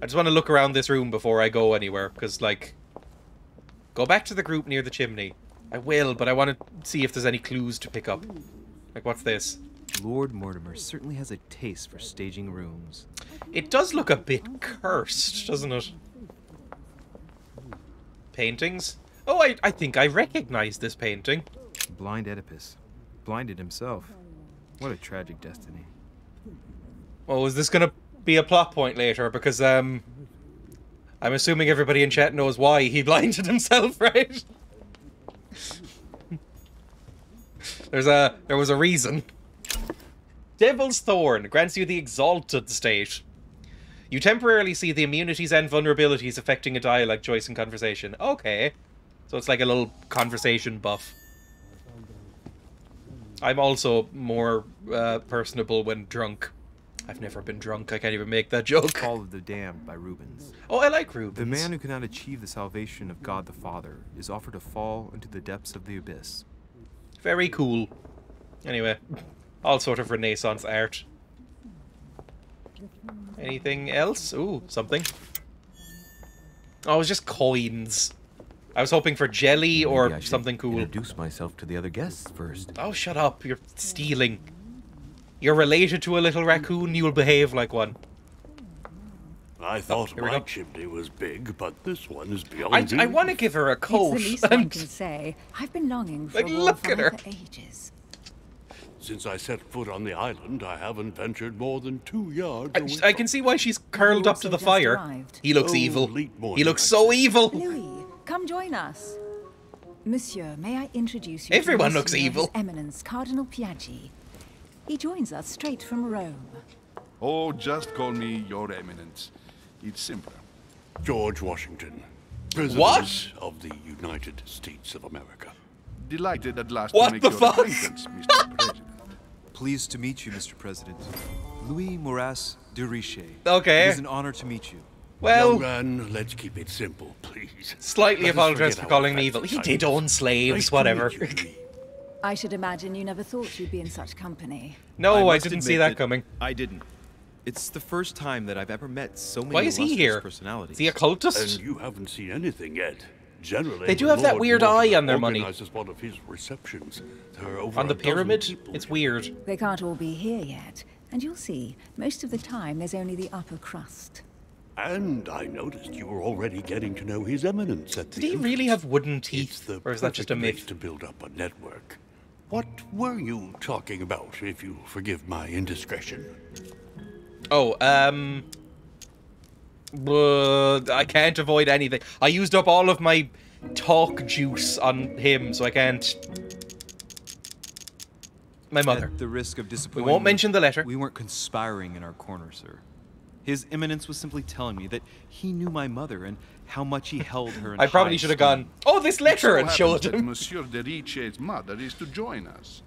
Speaker 1: I just want to look around this room before I go anywhere, because, like... Go back to the group near the chimney. I will, but I want to see if there's any clues to pick up. Like, what's this?
Speaker 7: Lord Mortimer certainly has a taste for staging rooms.
Speaker 1: It does look a bit cursed, doesn't it? Paintings? Oh, I think I recognize this painting.
Speaker 7: Blind Oedipus. Blinded himself. What a tragic destiny.
Speaker 1: Well, is this going to be a plot point later? Because, I'm assuming everybody in chat knows why he blinded himself, right? There was a reason. Devil's Thorn grants you the Exalted state. You temporarily see the immunities and vulnerabilities affecting a dialogue choice and conversation. Okay. So it's like a little conversation buff. I'm also more personable when drunk. I've never been drunk. I can't even make that joke.
Speaker 7: Fall of the Damned by Rubens.
Speaker 1: Oh, I like Rubens.
Speaker 7: The man who cannot achieve the salvation of God the Father is offered to fall into the depths of the abyss.
Speaker 1: Very cool. Anyway, all sort of Renaissance art. Anything else? Ooh, something. Oh, it was just coins. I was hoping for jelly or something cool.
Speaker 10: Introduce myself to the other guests first.
Speaker 1: Oh, shut up. You're stealing. You're related to a little raccoon, you'll behave like one.
Speaker 11: I thought my chimney was big, but this one is beyond big.
Speaker 1: I want to give her a coat.
Speaker 9: It's the least I can say. I've been longing for
Speaker 1: like,
Speaker 9: a
Speaker 1: look at her.
Speaker 9: for ages.
Speaker 11: Since I set foot on the island, I haven't ventured more than 2 yards.
Speaker 1: I can see why she's curled up to the fire.
Speaker 9: Arrived.
Speaker 1: He looks evil. He looks so evil.
Speaker 9: Louis, come join us. Monsieur, may I introduce you
Speaker 1: Everyone
Speaker 9: to
Speaker 1: looks
Speaker 9: Monsieur
Speaker 1: evil.
Speaker 9: His Eminence Cardinal Piaggi. He joins us straight from Rome.
Speaker 8: Oh, just call me Your Eminence. It's simpler.
Speaker 11: George Washington, President
Speaker 1: What?
Speaker 11: of the United States of America.
Speaker 8: Delighted at last
Speaker 1: What
Speaker 8: to make
Speaker 1: the
Speaker 8: your
Speaker 1: fuck?
Speaker 8: acquaintance, Mr. President.
Speaker 7: Pleased to meet you, Mr. President. Louis Moras de Richer.
Speaker 1: Okay.
Speaker 7: It is an honor to meet you.
Speaker 1: Well,
Speaker 11: Young man, let's keep it simple, please.
Speaker 1: slightly
Speaker 11: Let us
Speaker 1: apologize
Speaker 11: forget
Speaker 1: for calling
Speaker 11: our
Speaker 1: me evil.
Speaker 11: fancy
Speaker 1: He did
Speaker 11: titles.
Speaker 1: own slaves,
Speaker 11: Nice to
Speaker 1: whatever.
Speaker 11: meet you, Louis.
Speaker 9: I should imagine you never thought you'd be in such company.
Speaker 1: No, I
Speaker 7: must
Speaker 1: didn't see
Speaker 7: admit
Speaker 1: that coming.
Speaker 7: I didn't. It's the first time that I've ever met so many
Speaker 1: Why is he
Speaker 7: illustrious
Speaker 1: here?
Speaker 7: personalities.
Speaker 1: Is he a cultist?
Speaker 11: And you haven't seen anything yet. Generally,
Speaker 1: They do
Speaker 11: when
Speaker 1: have that
Speaker 11: Lord
Speaker 1: weird
Speaker 11: Mortimer
Speaker 1: eye on their money.
Speaker 11: organizes one of his receptions. There are over
Speaker 1: On the
Speaker 11: a dozen
Speaker 1: pyramid?
Speaker 11: people
Speaker 1: It's
Speaker 11: here.
Speaker 1: weird.
Speaker 9: They can't all be here yet. And you'll see, most of the time there's only the upper crust.
Speaker 11: And I noticed you were already getting to know His Eminence at the
Speaker 1: Did he really have wooden teeth? Or is that just a
Speaker 11: perfect place
Speaker 1: myth?
Speaker 11: to build up a network. What were you talking about, if you forgive my indiscretion?
Speaker 1: Oh, I can't avoid anything. I used up all of my talk juice on him, so I can't. My mother.
Speaker 7: At the risk of
Speaker 1: We
Speaker 7: disappointing
Speaker 1: won't
Speaker 7: you,
Speaker 1: mention the letter.
Speaker 7: We weren't conspiring in our corner, sir. His Eminence was simply telling me that he knew my mother and how much he held her in
Speaker 1: I probably
Speaker 7: high
Speaker 1: should have
Speaker 7: esteem.
Speaker 1: gone, oh, this letter, and
Speaker 8: So
Speaker 1: showed
Speaker 8: happens that
Speaker 1: him.
Speaker 8: Monsieur de Riche's mother is to join us.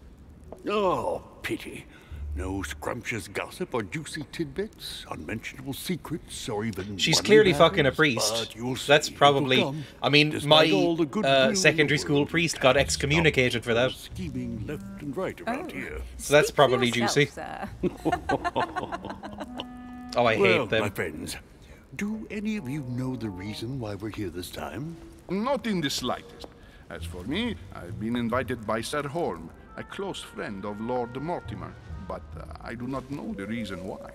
Speaker 11: Oh, pity. No scrumptious gossip or juicy tidbits, unmentionable secrets, or even...
Speaker 1: She's
Speaker 11: money
Speaker 1: clearly
Speaker 11: matters,
Speaker 1: fucking a priest.
Speaker 11: but you'll see,
Speaker 1: That's
Speaker 11: it will
Speaker 1: probably.
Speaker 11: come.
Speaker 1: I mean,
Speaker 11: Despite all the goodwill
Speaker 1: my
Speaker 11: in the
Speaker 1: secondary school
Speaker 11: world,
Speaker 1: priest
Speaker 11: you
Speaker 1: got
Speaker 11: can't
Speaker 1: excommunicated
Speaker 11: stop
Speaker 1: for that.
Speaker 11: scheming left and right around here.
Speaker 1: So that's
Speaker 9: Speak for
Speaker 1: probably
Speaker 9: yourself,
Speaker 1: juicy.
Speaker 9: sir.
Speaker 1: Oh, I
Speaker 11: Well,
Speaker 1: hate them.
Speaker 11: my friends, do any of you know the reason why we're here this time?
Speaker 8: Not in the slightest. As for me, I've been invited by Sir Holm, a close friend of Lord Mortimer, but I do not know the reason why.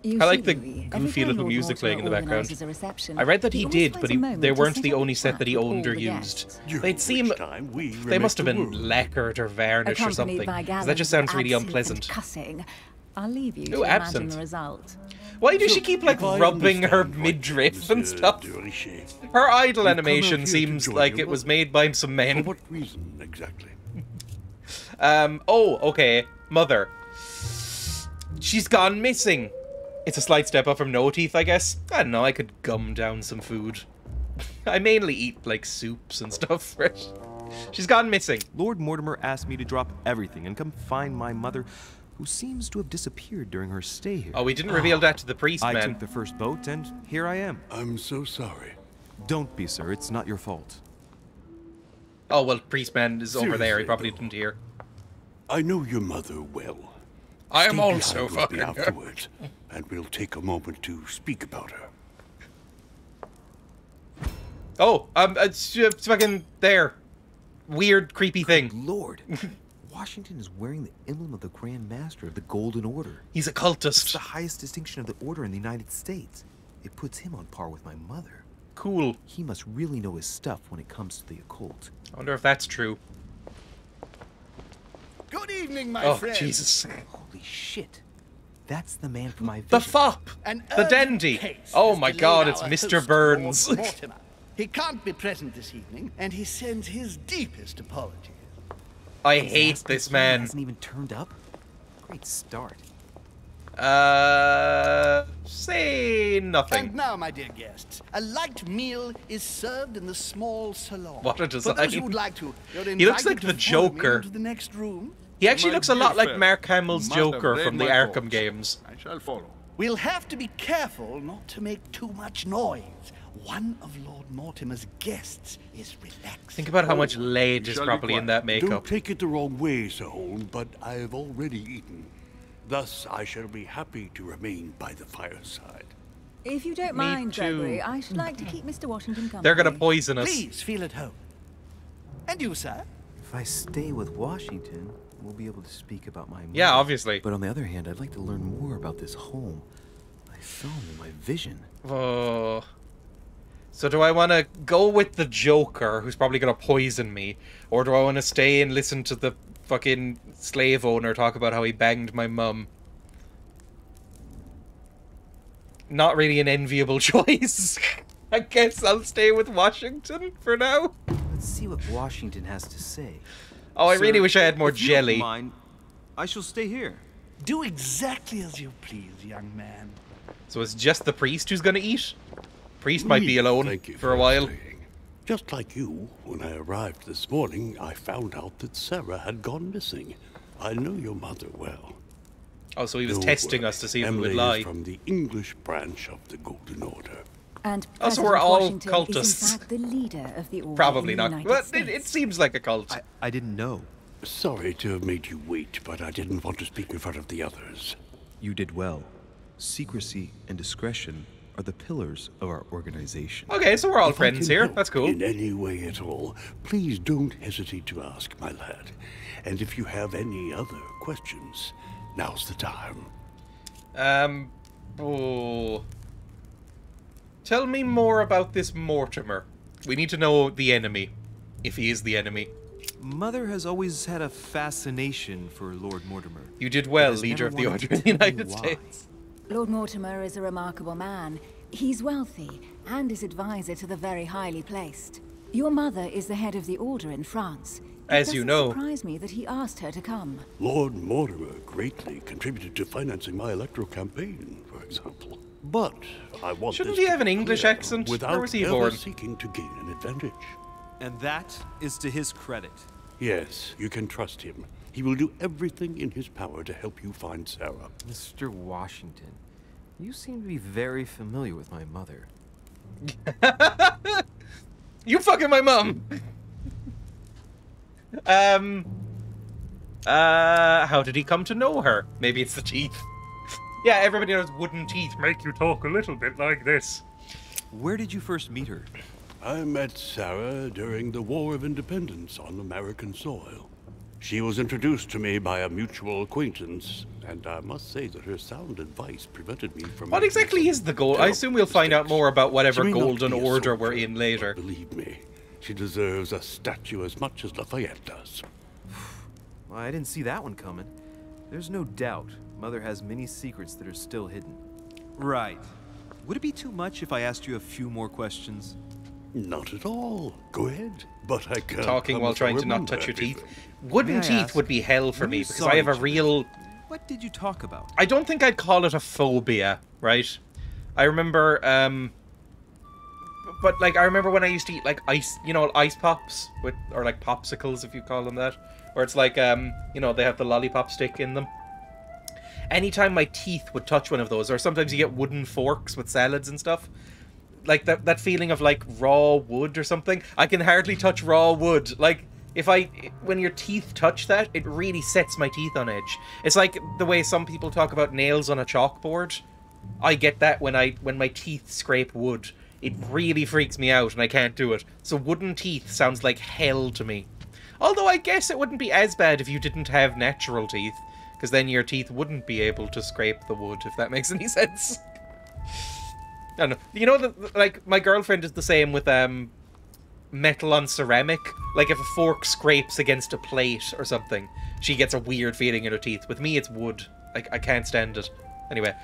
Speaker 9: You
Speaker 1: I like
Speaker 9: see,
Speaker 1: the
Speaker 9: Louis,
Speaker 1: goofy
Speaker 9: every time
Speaker 1: little
Speaker 9: Lord
Speaker 1: music
Speaker 9: Mortimer
Speaker 1: playing in the background.
Speaker 9: organises a reception,
Speaker 1: I read that he
Speaker 9: always
Speaker 1: did,
Speaker 9: finds
Speaker 1: but
Speaker 9: a moment
Speaker 1: they
Speaker 9: to
Speaker 1: weren't
Speaker 9: set
Speaker 1: the
Speaker 9: up a
Speaker 1: only set
Speaker 9: chat
Speaker 1: that he
Speaker 9: with
Speaker 1: owned
Speaker 9: all
Speaker 1: or
Speaker 9: the
Speaker 1: used.
Speaker 9: guests.
Speaker 1: They'd seem.
Speaker 11: Which time we
Speaker 1: They must have
Speaker 11: remake
Speaker 1: been
Speaker 11: the world.
Speaker 1: lacquered or varnished or
Speaker 9: Accompanied
Speaker 1: something.
Speaker 9: by
Speaker 1: 'Cause that just sounds
Speaker 9: gallons of
Speaker 1: really
Speaker 9: absinthe and
Speaker 1: unpleasant.
Speaker 9: Cussing. I'll leave you
Speaker 1: Ooh,
Speaker 9: to imagine
Speaker 1: absinthe.
Speaker 9: the result.
Speaker 1: Why does
Speaker 11: So,
Speaker 1: she keep like
Speaker 11: if I
Speaker 1: rubbing her
Speaker 11: understand right,
Speaker 1: midriff and
Speaker 11: Monsieur
Speaker 1: stuff?
Speaker 11: de Richer,
Speaker 1: Her idol
Speaker 11: You've come out
Speaker 1: animation
Speaker 11: here to
Speaker 1: seems
Speaker 11: join
Speaker 1: like
Speaker 11: your
Speaker 1: it was
Speaker 11: mother.
Speaker 1: made by some
Speaker 11: For
Speaker 1: men.
Speaker 11: what reason exactly?
Speaker 1: Oh, okay. Mother. She's gone missing. It's a slight step up from no teeth, I guess. I don't know, I could gum down some food. I mainly eat, like, soups and stuff, right? She's gone missing.
Speaker 7: Lord Mortimer asked me to drop everything and come find my mother, who seems to have disappeared during her stay here.
Speaker 1: Oh, we didn't reveal that to the priest,
Speaker 7: I
Speaker 1: man.
Speaker 7: took the first boat, and here I am.
Speaker 11: I'm so sorry.
Speaker 7: Don't be, sir. It's not your fault.
Speaker 1: Oh, well, priest man is over there. He
Speaker 11: Seriously,
Speaker 1: probably
Speaker 11: though.
Speaker 1: didn't hear.
Speaker 11: I know your mother well.
Speaker 1: I am
Speaker 11: Stay
Speaker 1: also
Speaker 11: behind with me
Speaker 1: fucking her.
Speaker 11: afterwards, and we'll take a moment to speak about her.
Speaker 1: Oh, it's fucking there. Weird, creepy thing.
Speaker 7: Lord, Washington is wearing the emblem of the Grand Master of the Golden Order.
Speaker 1: He's a
Speaker 7: It's
Speaker 1: cultist.
Speaker 7: the highest distinction of the order in the United States. It puts him on par with my mother.
Speaker 1: Cool.
Speaker 7: He must really know his stuff when it comes to the occult.
Speaker 1: I wonder if that's true.
Speaker 12: Good evening, my
Speaker 1: Oh,
Speaker 12: friend.
Speaker 1: Jesus.
Speaker 7: Holy shit. That's the man from my vision.
Speaker 1: The fop!
Speaker 12: An
Speaker 1: The
Speaker 12: urgent
Speaker 1: dandy!
Speaker 12: case
Speaker 1: Oh
Speaker 12: has
Speaker 1: my
Speaker 12: delayed
Speaker 1: god, it's
Speaker 12: our
Speaker 1: Mr.
Speaker 12: host,
Speaker 1: Burns.
Speaker 12: Lord Mortimer. He can't be present this evening, and he sends his deepest apologies.
Speaker 1: I hate this
Speaker 7: He
Speaker 1: man.
Speaker 7: hasn't even turned up? Great start.
Speaker 1: Say nothing.
Speaker 12: And now, my dear guests, a light meal is served in the small salon.
Speaker 1: What a
Speaker 12: For those
Speaker 1: design.
Speaker 12: who would like to, you're
Speaker 1: He looks
Speaker 12: invited
Speaker 1: like
Speaker 12: to
Speaker 1: the
Speaker 12: follow me
Speaker 1: Joker.
Speaker 12: into the next room.
Speaker 1: He actually
Speaker 8: My
Speaker 1: looks a
Speaker 8: dear
Speaker 1: lot like
Speaker 8: friend,
Speaker 1: Mark Hamill's
Speaker 8: you must have
Speaker 1: Joker
Speaker 8: read
Speaker 1: from the
Speaker 8: my
Speaker 1: Arkham
Speaker 8: thoughts.
Speaker 1: games.
Speaker 8: I shall follow.
Speaker 12: We'll have to be careful not to make too much noise. One of Lord Mortimer's guests is relaxing.
Speaker 1: Think about how much lead
Speaker 11: You
Speaker 1: is
Speaker 11: shall be
Speaker 1: probably in
Speaker 11: quiet.
Speaker 1: that makeup.
Speaker 11: Don't take it the wrong way, Sir Holm, but I have already eaten. Thus, I shall be happy to remain by the fireside.
Speaker 9: If you don't
Speaker 1: Me
Speaker 9: mind,
Speaker 1: too.
Speaker 9: Gregory, I should like to keep Mr. Washington company.
Speaker 1: They're gonna poison us.
Speaker 12: Please feel at home. And you, sir?
Speaker 7: If I stay with Washington, we'll be able to speak about my
Speaker 1: Yeah,
Speaker 7: mother.
Speaker 1: obviously.
Speaker 7: But on the other hand, I'd like to learn more about this home I saw in my vision.
Speaker 1: Oh. So do I want to go with the Joker, who's probably going to poison me? Or do I want to stay and listen to the fucking slave owner talk about how he banged my mum? Not really an enviable choice. I guess I'll stay with Washington for now.
Speaker 7: Let's see what Washington has to say.
Speaker 1: Oh, I
Speaker 7: Sir,
Speaker 1: really wish I had more
Speaker 7: if you don't
Speaker 1: jelly.
Speaker 7: mind, I shall stay here.
Speaker 12: Do exactly as you please, young man.
Speaker 1: So it's just the priest who's going to eat? Priest might be alone
Speaker 11: Thank you
Speaker 1: for a while.
Speaker 11: staying. Just like you, when I arrived this morning, I found out that Sarah had gone missing. I know your mother well.
Speaker 1: Oh, so he was
Speaker 11: Don't
Speaker 1: testing
Speaker 11: worry.
Speaker 1: us to see if
Speaker 11: Emily
Speaker 1: we would lie.
Speaker 11: is from the English branch of the Golden Order.
Speaker 9: And
Speaker 1: Oh, so
Speaker 9: President
Speaker 1: we're all
Speaker 9: Washington
Speaker 1: cultists.
Speaker 9: is in fact the leader of the order
Speaker 1: Probably
Speaker 9: in the
Speaker 1: not.
Speaker 9: United
Speaker 1: But
Speaker 9: States.
Speaker 1: it seems like a cult.
Speaker 7: I didn't know.
Speaker 11: Sorry to have made you wait, but I didn't want to speak in front of the others.
Speaker 7: You did well. Secrecy and discretion are the pillars of our organization.
Speaker 1: Okay, so we're all
Speaker 11: If I
Speaker 1: friends
Speaker 11: can
Speaker 1: here.
Speaker 11: help
Speaker 1: That's cool.
Speaker 11: In any way at all, please don't hesitate to ask, my lad. And if you have any other questions, now's the time.
Speaker 1: Oh. Tell me more about this Mortimer. We need to know the enemy, if he is the enemy.
Speaker 7: Mother has always had a fascination for Lord Mortimer.
Speaker 1: You did well,
Speaker 7: Has
Speaker 1: leader
Speaker 7: never
Speaker 1: of the
Speaker 7: wanted
Speaker 1: Order of
Speaker 7: to
Speaker 1: the
Speaker 7: tell me
Speaker 1: United
Speaker 7: why.
Speaker 1: States.
Speaker 9: Lord Mortimer is a remarkable man. He's wealthy and is advisor to the very highly placed. Your mother is the head of the order in France.
Speaker 1: As you know.
Speaker 9: It doesn't surprise me that he asked her to come.
Speaker 11: Lord Mortimer greatly contributed to financing my electoral campaign, for example. But I want
Speaker 1: Shouldn't
Speaker 11: this
Speaker 1: he have
Speaker 11: to
Speaker 1: an
Speaker 11: be
Speaker 1: English
Speaker 11: clear,
Speaker 1: accent?
Speaker 11: without
Speaker 1: Where was he
Speaker 11: ever
Speaker 1: born?
Speaker 11: seeking to gain an advantage.
Speaker 7: And that is to his credit.
Speaker 11: Yes, you can trust him. He will do everything in his power to help you find Sarah.
Speaker 7: Mr. Washington, you seem to be very familiar with my mother.
Speaker 1: You fucking my mum! How did he come to know her? Maybe it's the teeth. Yeah, everybody knows wooden teeth make you talk a little bit like this.
Speaker 7: Where did you first meet her?
Speaker 11: I met Sarah during the War of Independence on American soil. She was introduced to me by a mutual acquaintance, and I must say that her sound advice prevented me from...
Speaker 1: What exactly is the goal? I assume we'll find out more about whatever
Speaker 11: She may not
Speaker 1: Golden
Speaker 11: be a
Speaker 1: Order we're
Speaker 11: soldier,
Speaker 1: in later.
Speaker 11: but believe me, she deserves a statue as much as Lafayette does.
Speaker 7: Well, I didn't see that one coming. There's no doubt Mother has many secrets that are still hidden. Right. Would it be too much if I asked you a few more questions?
Speaker 11: Not at all. Go ahead. But I can't
Speaker 1: Talking while
Speaker 11: promise I'll
Speaker 1: trying to not
Speaker 11: remember
Speaker 1: touch your teeth.
Speaker 11: everything.
Speaker 1: Wooden
Speaker 7: May I
Speaker 1: teeth
Speaker 7: ask,
Speaker 1: would be hell for
Speaker 7: when
Speaker 1: me
Speaker 7: you
Speaker 1: because
Speaker 7: saw
Speaker 1: I have a
Speaker 7: each other,
Speaker 1: real...
Speaker 7: What did you talk about?
Speaker 1: I don't think I'd call it a phobia, right? I remember, but like I remember when I used to eat like ice, you know, ice pops with, or like popsicles if you call them that, where it's like you know, they have the lollipop stick in them. Anytime my teeth would touch one of those, or sometimes you get wooden forks with salads and stuff, like that feeling of like raw wood or something. I can hardly touch raw wood. Like when your teeth touch that, it really sets my teeth on edge. It's like the way some people talk about nails on a chalkboard. I get that when my teeth scrape wood. It really freaks me out and I can't do it. So wooden teeth sounds like hell to me. Although I guess it wouldn't be as bad if you didn't have natural teeth, because then your teeth wouldn't be able to scrape the wood, if that makes any sense. I don't know. You know, like, my girlfriend is the same with metal on ceramic. Like, if a fork scrapes against a plate or something, she gets a weird feeling in her teeth. With me, it's wood. I can't stand it. Anyway.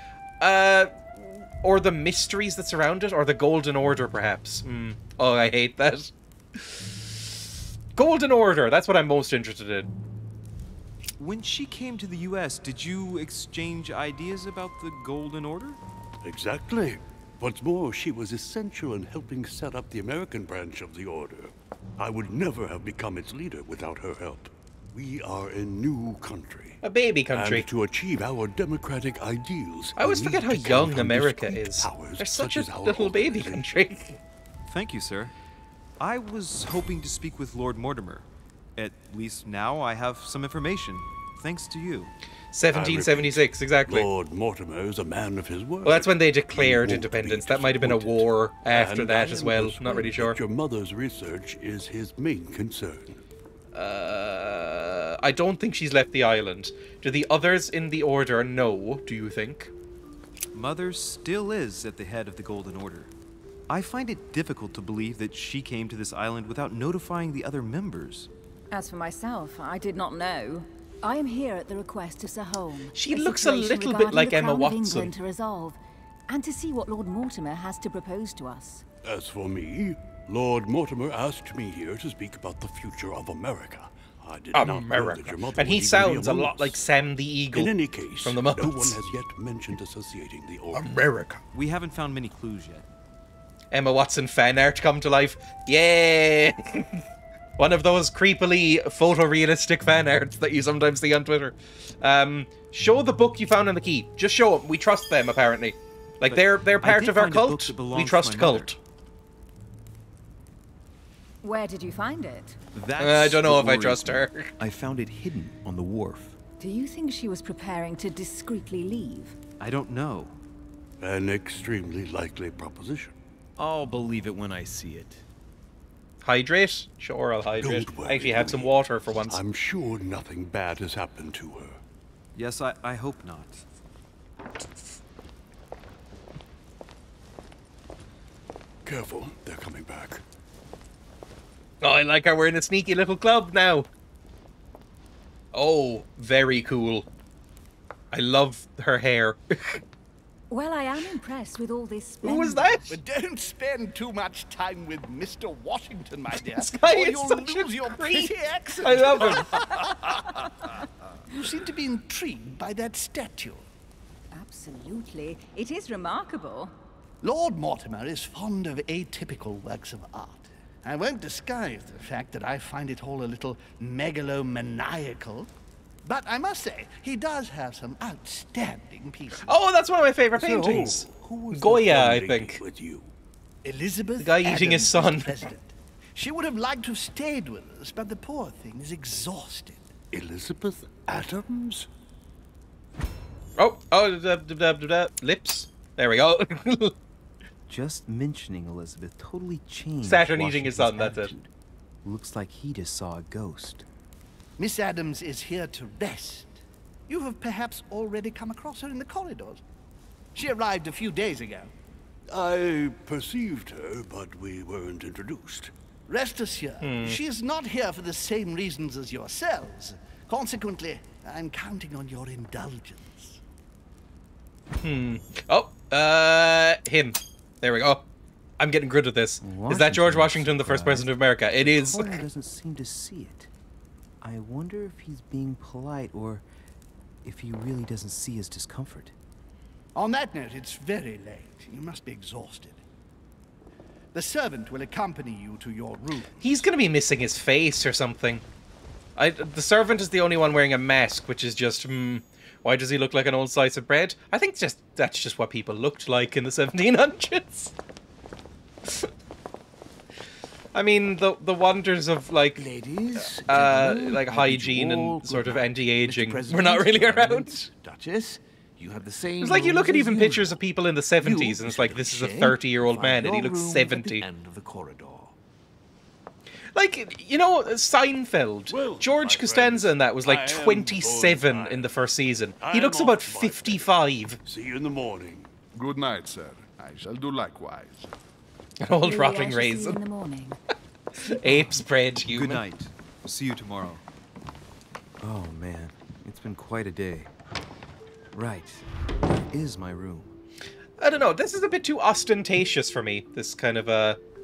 Speaker 1: Or the mysteries that surround it, or the Golden Order, perhaps. Oh, I hate that. Golden Order, that's what I'm most interested in.
Speaker 7: When she came to the U.S., did you exchange ideas about the Golden Order?
Speaker 11: Exactly. What's more, she was essential in helping set up the American branch of the Order. I would never have become its leader without her help. We are a new country.
Speaker 1: A baby country.
Speaker 11: And to achieve our democratic ideals...
Speaker 1: I always
Speaker 11: we
Speaker 1: forget
Speaker 11: need
Speaker 1: how
Speaker 11: to count
Speaker 1: young
Speaker 11: on
Speaker 1: America
Speaker 11: discrete
Speaker 1: is.
Speaker 11: powers
Speaker 1: They're such
Speaker 11: as
Speaker 1: a
Speaker 11: our
Speaker 1: little baby
Speaker 11: organization.
Speaker 1: country.
Speaker 7: Thank you, sir. I was hoping to speak with Lord Mortimer. At least now I have some information, thanks to you.
Speaker 1: 1776, exactly.
Speaker 11: Lord Mortimer is a man of his word.
Speaker 1: Well, that's when they
Speaker 11: He
Speaker 1: declared
Speaker 11: won't
Speaker 1: independence.
Speaker 11: be
Speaker 1: That might have been a
Speaker 11: disappointed.
Speaker 1: war after
Speaker 11: And
Speaker 1: that
Speaker 11: I
Speaker 1: as
Speaker 11: am
Speaker 1: well.
Speaker 11: persuaded
Speaker 1: Not really sure.
Speaker 11: that your mother's research is his main concern.
Speaker 1: I don't think she's left the island. Do the others in the Order know, do you think?
Speaker 7: Mother still is at the head of the Golden Order. I find it difficult to believe that she came to this island without notifying the other members.
Speaker 9: As for myself, I did not know. I am here at the request of Sir Home.
Speaker 1: She looks a little bit like Emma Watson.
Speaker 9: England to resolve, and to see what Lord Mortimer has to propose to us.
Speaker 11: As for me, Lord Mortimer asked me here to speak about the future of America. I did not know that your mother
Speaker 1: and he
Speaker 11: would even
Speaker 1: sounds
Speaker 11: be
Speaker 1: a
Speaker 11: among
Speaker 1: lot
Speaker 11: us.
Speaker 1: like Sam the Eagle.
Speaker 11: In any case,
Speaker 1: from the
Speaker 11: no
Speaker 1: Muppets.
Speaker 11: one has yet mentioned associating the order.
Speaker 7: America. We haven't found many clues yet.
Speaker 1: Emma Watson fan art come to life. Yay! One of those creepily photorealistic fan arts that you sometimes see on Twitter. Show the book you found in the key. Just show them. We trust them, apparently. Like, they're part of our cult. We trust cult.
Speaker 9: Where did you find it?
Speaker 1: I don't know if I trust her.
Speaker 7: I found it hidden on the wharf.
Speaker 9: Do you think she was preparing to discreetly leave?
Speaker 7: I don't know.
Speaker 11: An extremely likely proposition.
Speaker 7: I'll believe it when I see it.
Speaker 1: Hydrate? Sure, I'll hydrate.
Speaker 11: Don't worry,
Speaker 1: I actually had some
Speaker 11: Louis.
Speaker 1: water for once.
Speaker 11: I'm sure nothing bad has happened to her.
Speaker 7: Yes, I hope not.
Speaker 11: Careful, they're coming back.
Speaker 1: Oh, I like how we're in a sneaky little club now. Oh, very cool. I love her hair.
Speaker 9: Well, I am impressed with all this
Speaker 1: Who was
Speaker 9: splendor.
Speaker 1: that?
Speaker 12: But don't spend too much time with Mr. Washington, my dear.
Speaker 1: This guy
Speaker 12: or
Speaker 1: is
Speaker 12: you'll
Speaker 1: such
Speaker 12: lose
Speaker 1: a
Speaker 12: your
Speaker 1: creep.
Speaker 12: pretty accent.
Speaker 1: I love him.
Speaker 12: You seem to be intrigued by that statue.
Speaker 9: Absolutely. It is remarkable.
Speaker 12: Lord Mortimer is fond of atypical works of art. I won't disguise the fact that I find it all a little megalomaniacal. But I must say, he does have some outstanding pieces.
Speaker 1: Oh, that's one of my favorite paintings.
Speaker 11: Who was that
Speaker 1: Goya,
Speaker 11: young
Speaker 1: I
Speaker 11: lady
Speaker 1: think.
Speaker 11: with you?
Speaker 12: Elizabeth
Speaker 1: The guy eating his
Speaker 12: Adams
Speaker 1: son.
Speaker 12: is president. She would have liked to have stayed with us, but the poor thing is exhausted.
Speaker 11: Elizabeth Adams?
Speaker 1: Lips. There we go.
Speaker 7: Just mentioning Elizabeth totally changed
Speaker 1: Saturn eating his son,
Speaker 7: Washington's
Speaker 1: that's it.
Speaker 7: attitude. Looks like he just saw a ghost.
Speaker 12: Miss Adams is here to rest. You have perhaps already come across her in the corridors. She arrived a few days ago.
Speaker 11: I perceived her, but we weren't introduced.
Speaker 12: Rest assured, she is not here for the same reasons as yourselves. Consequently, I'm counting on your indulgence.
Speaker 1: Oh, him. There we go. I'm getting good at this. Is that George Washington, the first president of America? It is.
Speaker 7: Cole doesn't seem to see it. I wonder if he's being polite or if he really doesn't see his discomfort.
Speaker 12: On that note, it's very late. You must be exhausted. The servant will accompany you to your room.
Speaker 1: He's gonna be missing his face or something. The servant is the only one wearing a mask, which is just, why does he look like an old slice of bread? I think that's just what people looked like in the 1700s. I mean, the wonders of, like,
Speaker 10: Ladies,
Speaker 1: like hygiene and sort of anti-aging were not really around.
Speaker 10: Duchess, you have the same.
Speaker 1: It's like you look at
Speaker 10: rooms
Speaker 1: even
Speaker 10: as
Speaker 1: pictures
Speaker 10: usual.
Speaker 1: of people in the 70s and it's like, this is a 30-year-old man and he looks 70.
Speaker 10: End of the corridor.
Speaker 1: Like, you know, Seinfeld.
Speaker 11: Well,
Speaker 1: George
Speaker 11: my
Speaker 1: Costanza
Speaker 11: friends,
Speaker 1: in that was
Speaker 11: I
Speaker 1: like
Speaker 11: am
Speaker 1: 27
Speaker 11: going
Speaker 1: in the first season.
Speaker 11: I
Speaker 1: He
Speaker 11: am
Speaker 1: looks
Speaker 11: off
Speaker 1: about
Speaker 11: to my bed.
Speaker 1: 55.
Speaker 11: See you in the morning.
Speaker 8: Good night, sir. I shall do likewise.
Speaker 1: An old
Speaker 9: Maybe
Speaker 1: rotting
Speaker 9: I shall see you
Speaker 1: raisin.
Speaker 9: in the morning.
Speaker 1: Apes bred human.
Speaker 7: Good night. See you tomorrow. Oh man, it's been quite a day. Right, where is my room?
Speaker 1: I don't know, this is a bit too ostentatious for me. This kind of,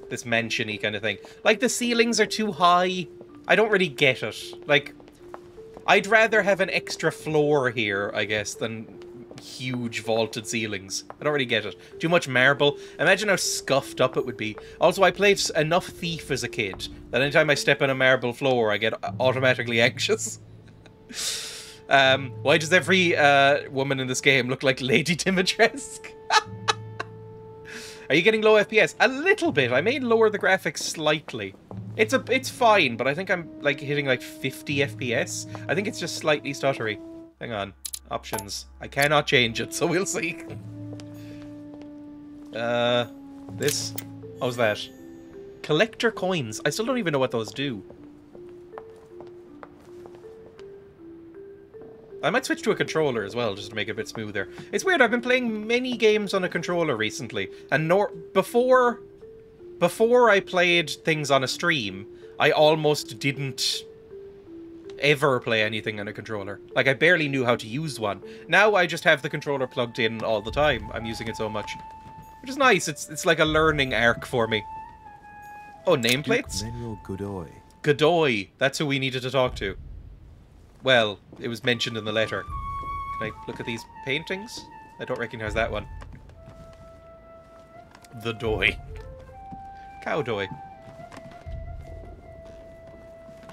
Speaker 1: this mansion-y kind of thing. Like, the ceilings are too high. I don't really get it. Like, I'd rather have an extra floor here, I guess, than huge vaulted ceilings. I don't really get it. Too much marble. Imagine how scuffed up it would be. Also, I played enough Thief as a kid that anytime I step on a marble floor, I get automatically anxious. Why does every woman in this game look like Lady Dimitrescu? Are you getting low FPS? A little bit. I may lower the graphics slightly. It's fine, but I think I'm like hitting like 50 FPS. I think it's just slightly stuttery. Hang on. Options. I cannot change it, so we'll see. This? How's that? Collector coins. I still don't even know what those do. I might switch to a controller as well, just to make it a bit smoother. It's weird, I've been playing many games on a controller recently, and before before I played things on a stream, I almost didn't ever play anything on a controller. Like, I barely knew how to use one. Now I just have the controller plugged in all the time. I'm using it so much. Which is nice. It's like a learning arc for me. Oh, nameplates?
Speaker 7: Manuel Godoy.
Speaker 1: Godoy. That's who we needed to talk to. Well, it was mentioned in the letter. Can I look at these paintings? I don't recognize that one. The doy. Cowdoy.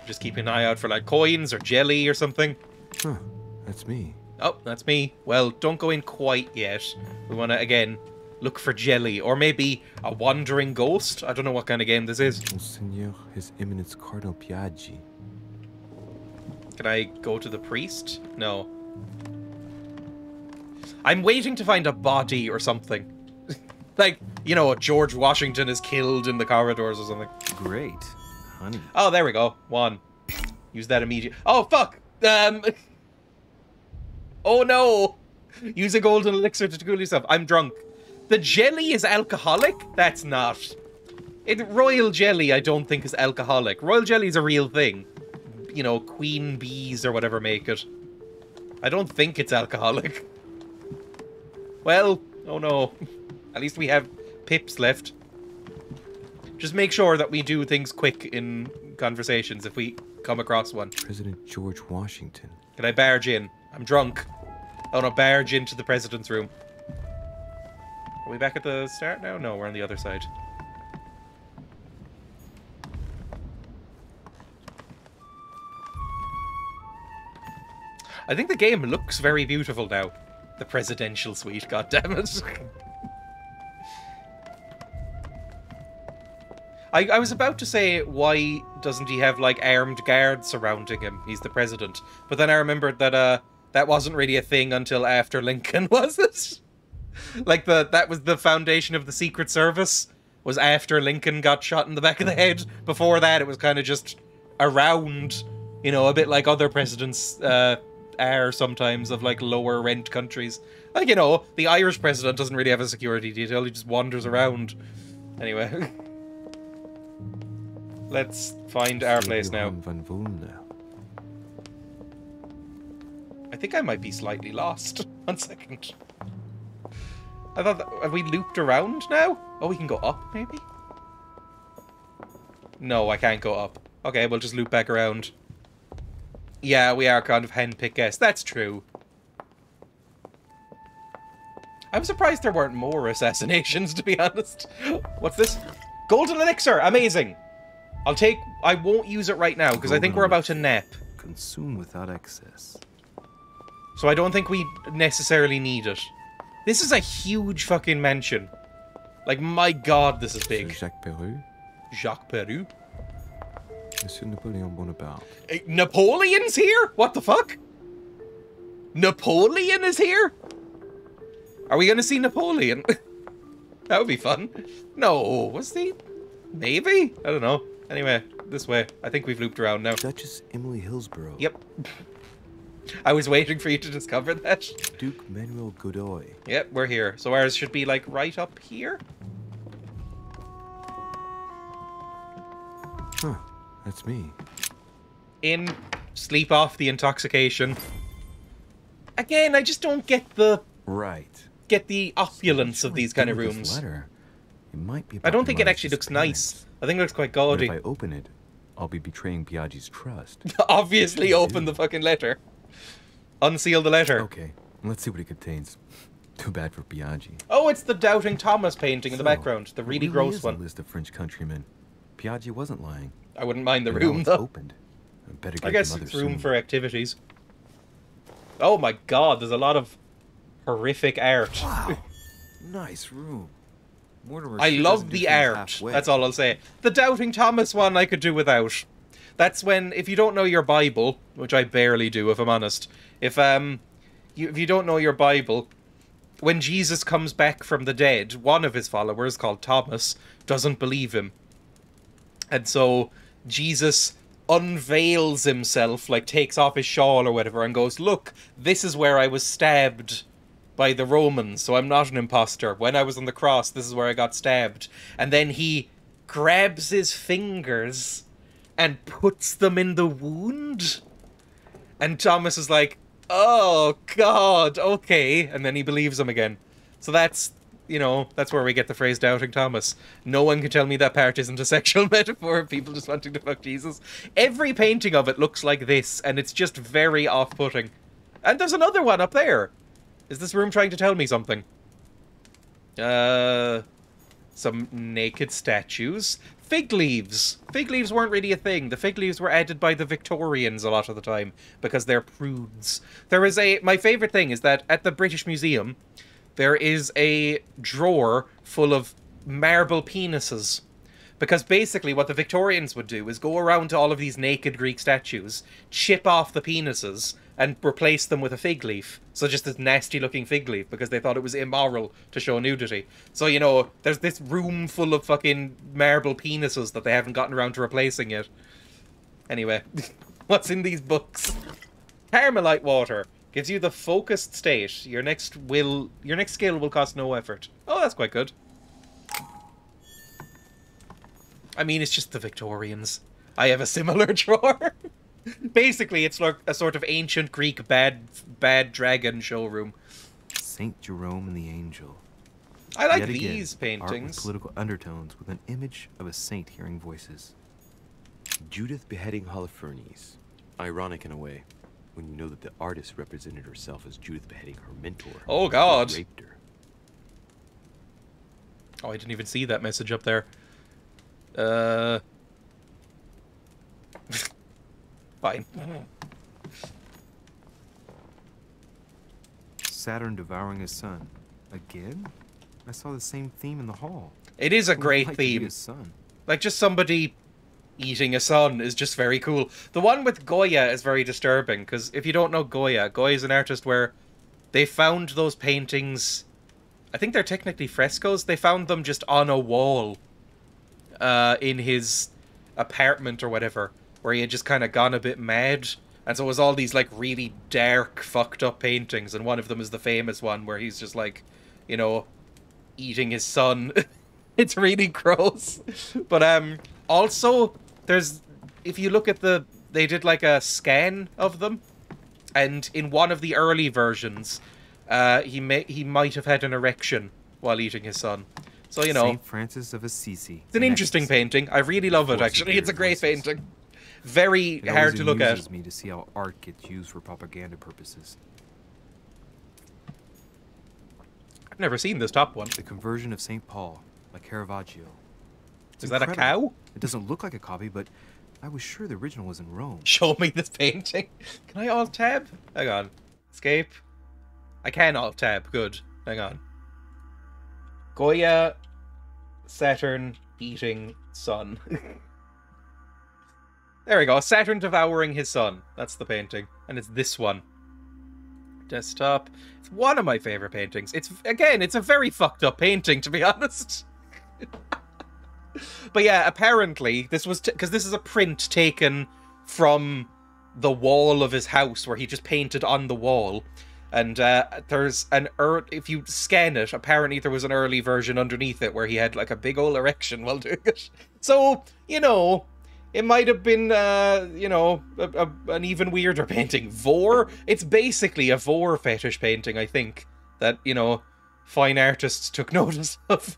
Speaker 1: Just keeping an eye out for, like, coins or jelly or something.
Speaker 7: Huh, that's me.
Speaker 1: Oh, that's me. Well, don't go in quite yet. We want to, again, look for jelly. Or maybe a wandering ghost? I don't know what kind of game this is.
Speaker 7: Monseigneur, His Eminence Cardinal Piaggi.
Speaker 1: Can I go to the priest? No. I'm waiting to find a body or something. Like, you know, George Washington is killed in the corridors or something.
Speaker 7: Great. Honey.
Speaker 1: Oh, there we go. One. Use that immediately. Oh, fuck! Oh, no! Use a golden elixir to cool yourself. I'm drunk. The jelly is alcoholic? That's not. Royal jelly, I don't think, is alcoholic. Royal jelly is a real thing. You know, queen bees or whatever make it. I don't think it's alcoholic. Well, oh no. At least we have pips left. Just make sure that we do things quick in conversations if we come across one.
Speaker 7: President George Washington.
Speaker 1: Can I barge in? I'm drunk. Oh no, barge into the president's room. Are we back at the start now? No, we're on the other side. I think the game looks very beautiful now. The presidential suite, goddammit. I was about to say, why doesn't he have, like, armed guards surrounding him? He's the president. But then I remembered that, that wasn't really a thing until after Lincoln, was it? Like, that was the foundation of the Secret Service, was after Lincoln got shot in the back of the head. Before that, it was kind of just around, you know, a bit like other presidents, are sometimes of, like, lower rent countries. Like, you know, the Irish president doesn't really have a security detail, he just wanders around. Anyway. Let's find our place now. I think I might be slightly lost. 1 second. I thought that, have we looped around now? Oh, we can go up, maybe? No, I can't go up. Okay, we'll just loop back around. Yeah, we are kind of handpicked guests. That's true. I'm surprised there weren't more assassinations, to be honest. What's this? Golden elixir! Amazing! I won't use it right now, because I think we're about to nap.
Speaker 7: Consume without excess.
Speaker 1: So I don't think we necessarily need it. This is a huge fucking mansion. Like, my god, this is big.
Speaker 7: Jacques Peru?
Speaker 1: Jacques Peru?
Speaker 7: Monsieur Napoleon Bonaparte.
Speaker 1: Napoleon's here? What the fuck? Napoleon is here? Are we gonna see Napoleon? That would be fun. No, was he? Maybe? I don't know. Anyway, this way. I think we've looped around now.
Speaker 7: Duchess Emily Hillsborough.
Speaker 1: Yep. I was waiting for you to discover that.
Speaker 7: Duke Manuel Godoy.
Speaker 1: Yep, we're here. So ours should be, like, right up here?
Speaker 7: Huh. That's me.
Speaker 1: In. Sleep off the intoxication. Again, I just don't get the...
Speaker 7: Right.
Speaker 1: Get the opulence of these kind of rooms.
Speaker 7: Letter. It might be
Speaker 1: I don't think it actually looks nice. I think it looks quite gaudy.
Speaker 7: But if I open it, I'll be betraying Piaggi's trust.
Speaker 1: Obviously open the fucking letter. Unseal the letter.
Speaker 7: Okay, let's see what it contains. Too bad for Piaggi.
Speaker 1: Oh, it's the Doubting Thomas painting in the background. The really gross one.
Speaker 7: A list of French countrymen. Piaggi wasn't lying.
Speaker 1: I wouldn't mind the room, though.
Speaker 7: Opened. Better get
Speaker 1: I guess it's room for activities. Oh my god, there's a lot of horrific art.
Speaker 7: Wow. Nice room.
Speaker 1: I love the art. That's all I'll say. The Doubting Thomas one I could do without. That's when, if you don't know your Bible, which I barely do, if I'm honest. If you don't know your Bible, when Jesus comes back from the dead, one of his followers, called Thomas, doesn't believe him. And so Jesus unveils himself, like takes off his shawl or whatever, and goes, look, this is where I was stabbed by the Romans, so I'm not an imposter. When I was on the cross, this is where I got stabbed. And then he grabs his fingers and puts them in the wound. And Thomas is like, oh, God, okay. And then he believes him again. So that's, you know, that's where we get the phrase doubting Thomas. No one can tell me that part isn't a sexual metaphor of people just wanting to fuck Jesus. Every painting of it looks like this, and it's just very off-putting. And there's another one up there. Is this room trying to tell me something? Some naked statues. Fig leaves. Fig leaves weren't really a thing. The fig leaves were added by the Victorians a lot of the time because they're prudes. There is my favorite thing is that at the British Museum, there is a drawer full of marble penises. Because basically what the Victorians would do is go around to all of these naked Greek statues, chip off the penises, and replace them with a fig leaf. So just this nasty looking fig leaf, because they thought it was immoral to show nudity. So, you know, there's this room full of fucking marble penises that they haven't gotten around to replacing yet. Anyway, what's in these books? Carmelite water gives you the focused state. Your next skill will cost no effort. Oh, that's quite good. I mean, it's just the Victorians. I have a similar drawer. Basically, it's like a sort of ancient Greek bad dragon showroom.
Speaker 7: Saint Jerome and the Angel.
Speaker 1: I like
Speaker 7: Yet again,
Speaker 1: these
Speaker 7: art
Speaker 1: paintings.
Speaker 7: with political undertones with an image of a saint hearing voices. Judith beheading Holofernes. Ironic in a way, when you know that the artist represented herself as Judith beheading her mentor.
Speaker 1: Oh, God.
Speaker 7: Who raped her.
Speaker 1: Oh, I didn't even see that message up there. Fine.
Speaker 7: Saturn devouring his son. Again? I saw the same theme in the hall.
Speaker 1: It is a
Speaker 7: Who would
Speaker 1: great
Speaker 7: like to be
Speaker 1: theme.
Speaker 7: his son?
Speaker 1: Like, just somebody eating a son is just very cool. The one with Goya is very disturbing, because if you don't know Goya, Goya is an artist where they found those paintings... I think they're technically frescoes. They found them just on a wall in his apartment or whatever, where he had just kind of gone a bit mad. And so it was all these, like, really dark, fucked up paintings, and one of them is the famous one where he's just, like, you know, eating his son. It's really gross. But, also, there's... If you look at the... They did, like, a scan of them, and in one of the early versions, he might have had an erection while eating his son. So, you know...
Speaker 7: Saint Francis of Assisi.
Speaker 1: It's an interesting painting. I really love it, actually. It's a great painting. Very
Speaker 7: It
Speaker 1: hard
Speaker 7: always
Speaker 1: to look at.
Speaker 7: amuses me to see how art gets used for propaganda purposes.
Speaker 1: I've never seen this top one.
Speaker 7: The conversion of St. Paul by Caravaggio. It's
Speaker 1: Is that a
Speaker 7: incredible.
Speaker 1: cow?
Speaker 7: It doesn't look like a copy, but I was sure the original was in Rome.
Speaker 1: Show me this painting. Can I alt-tab? Hang on. Escape. I can alt-tab. Good. Hang on. Goya, Saturn, eating son. There we go. Saturn devouring his son. That's the painting. And it's this one. Desktop. It's one of my favorite paintings. It's a very fucked up painting, to be honest. But yeah, apparently, this was... Because this is a print taken from the wall of his house, where he just painted on the wall. And there's an... If you scan it, apparently there was an early version underneath it, where he had, like, a big ol' erection while doing it. So, you know... It might have been, you know, an even weirder painting. Vore? It's basically a vore fetish painting, I think, that, you know, fine artists took notice of.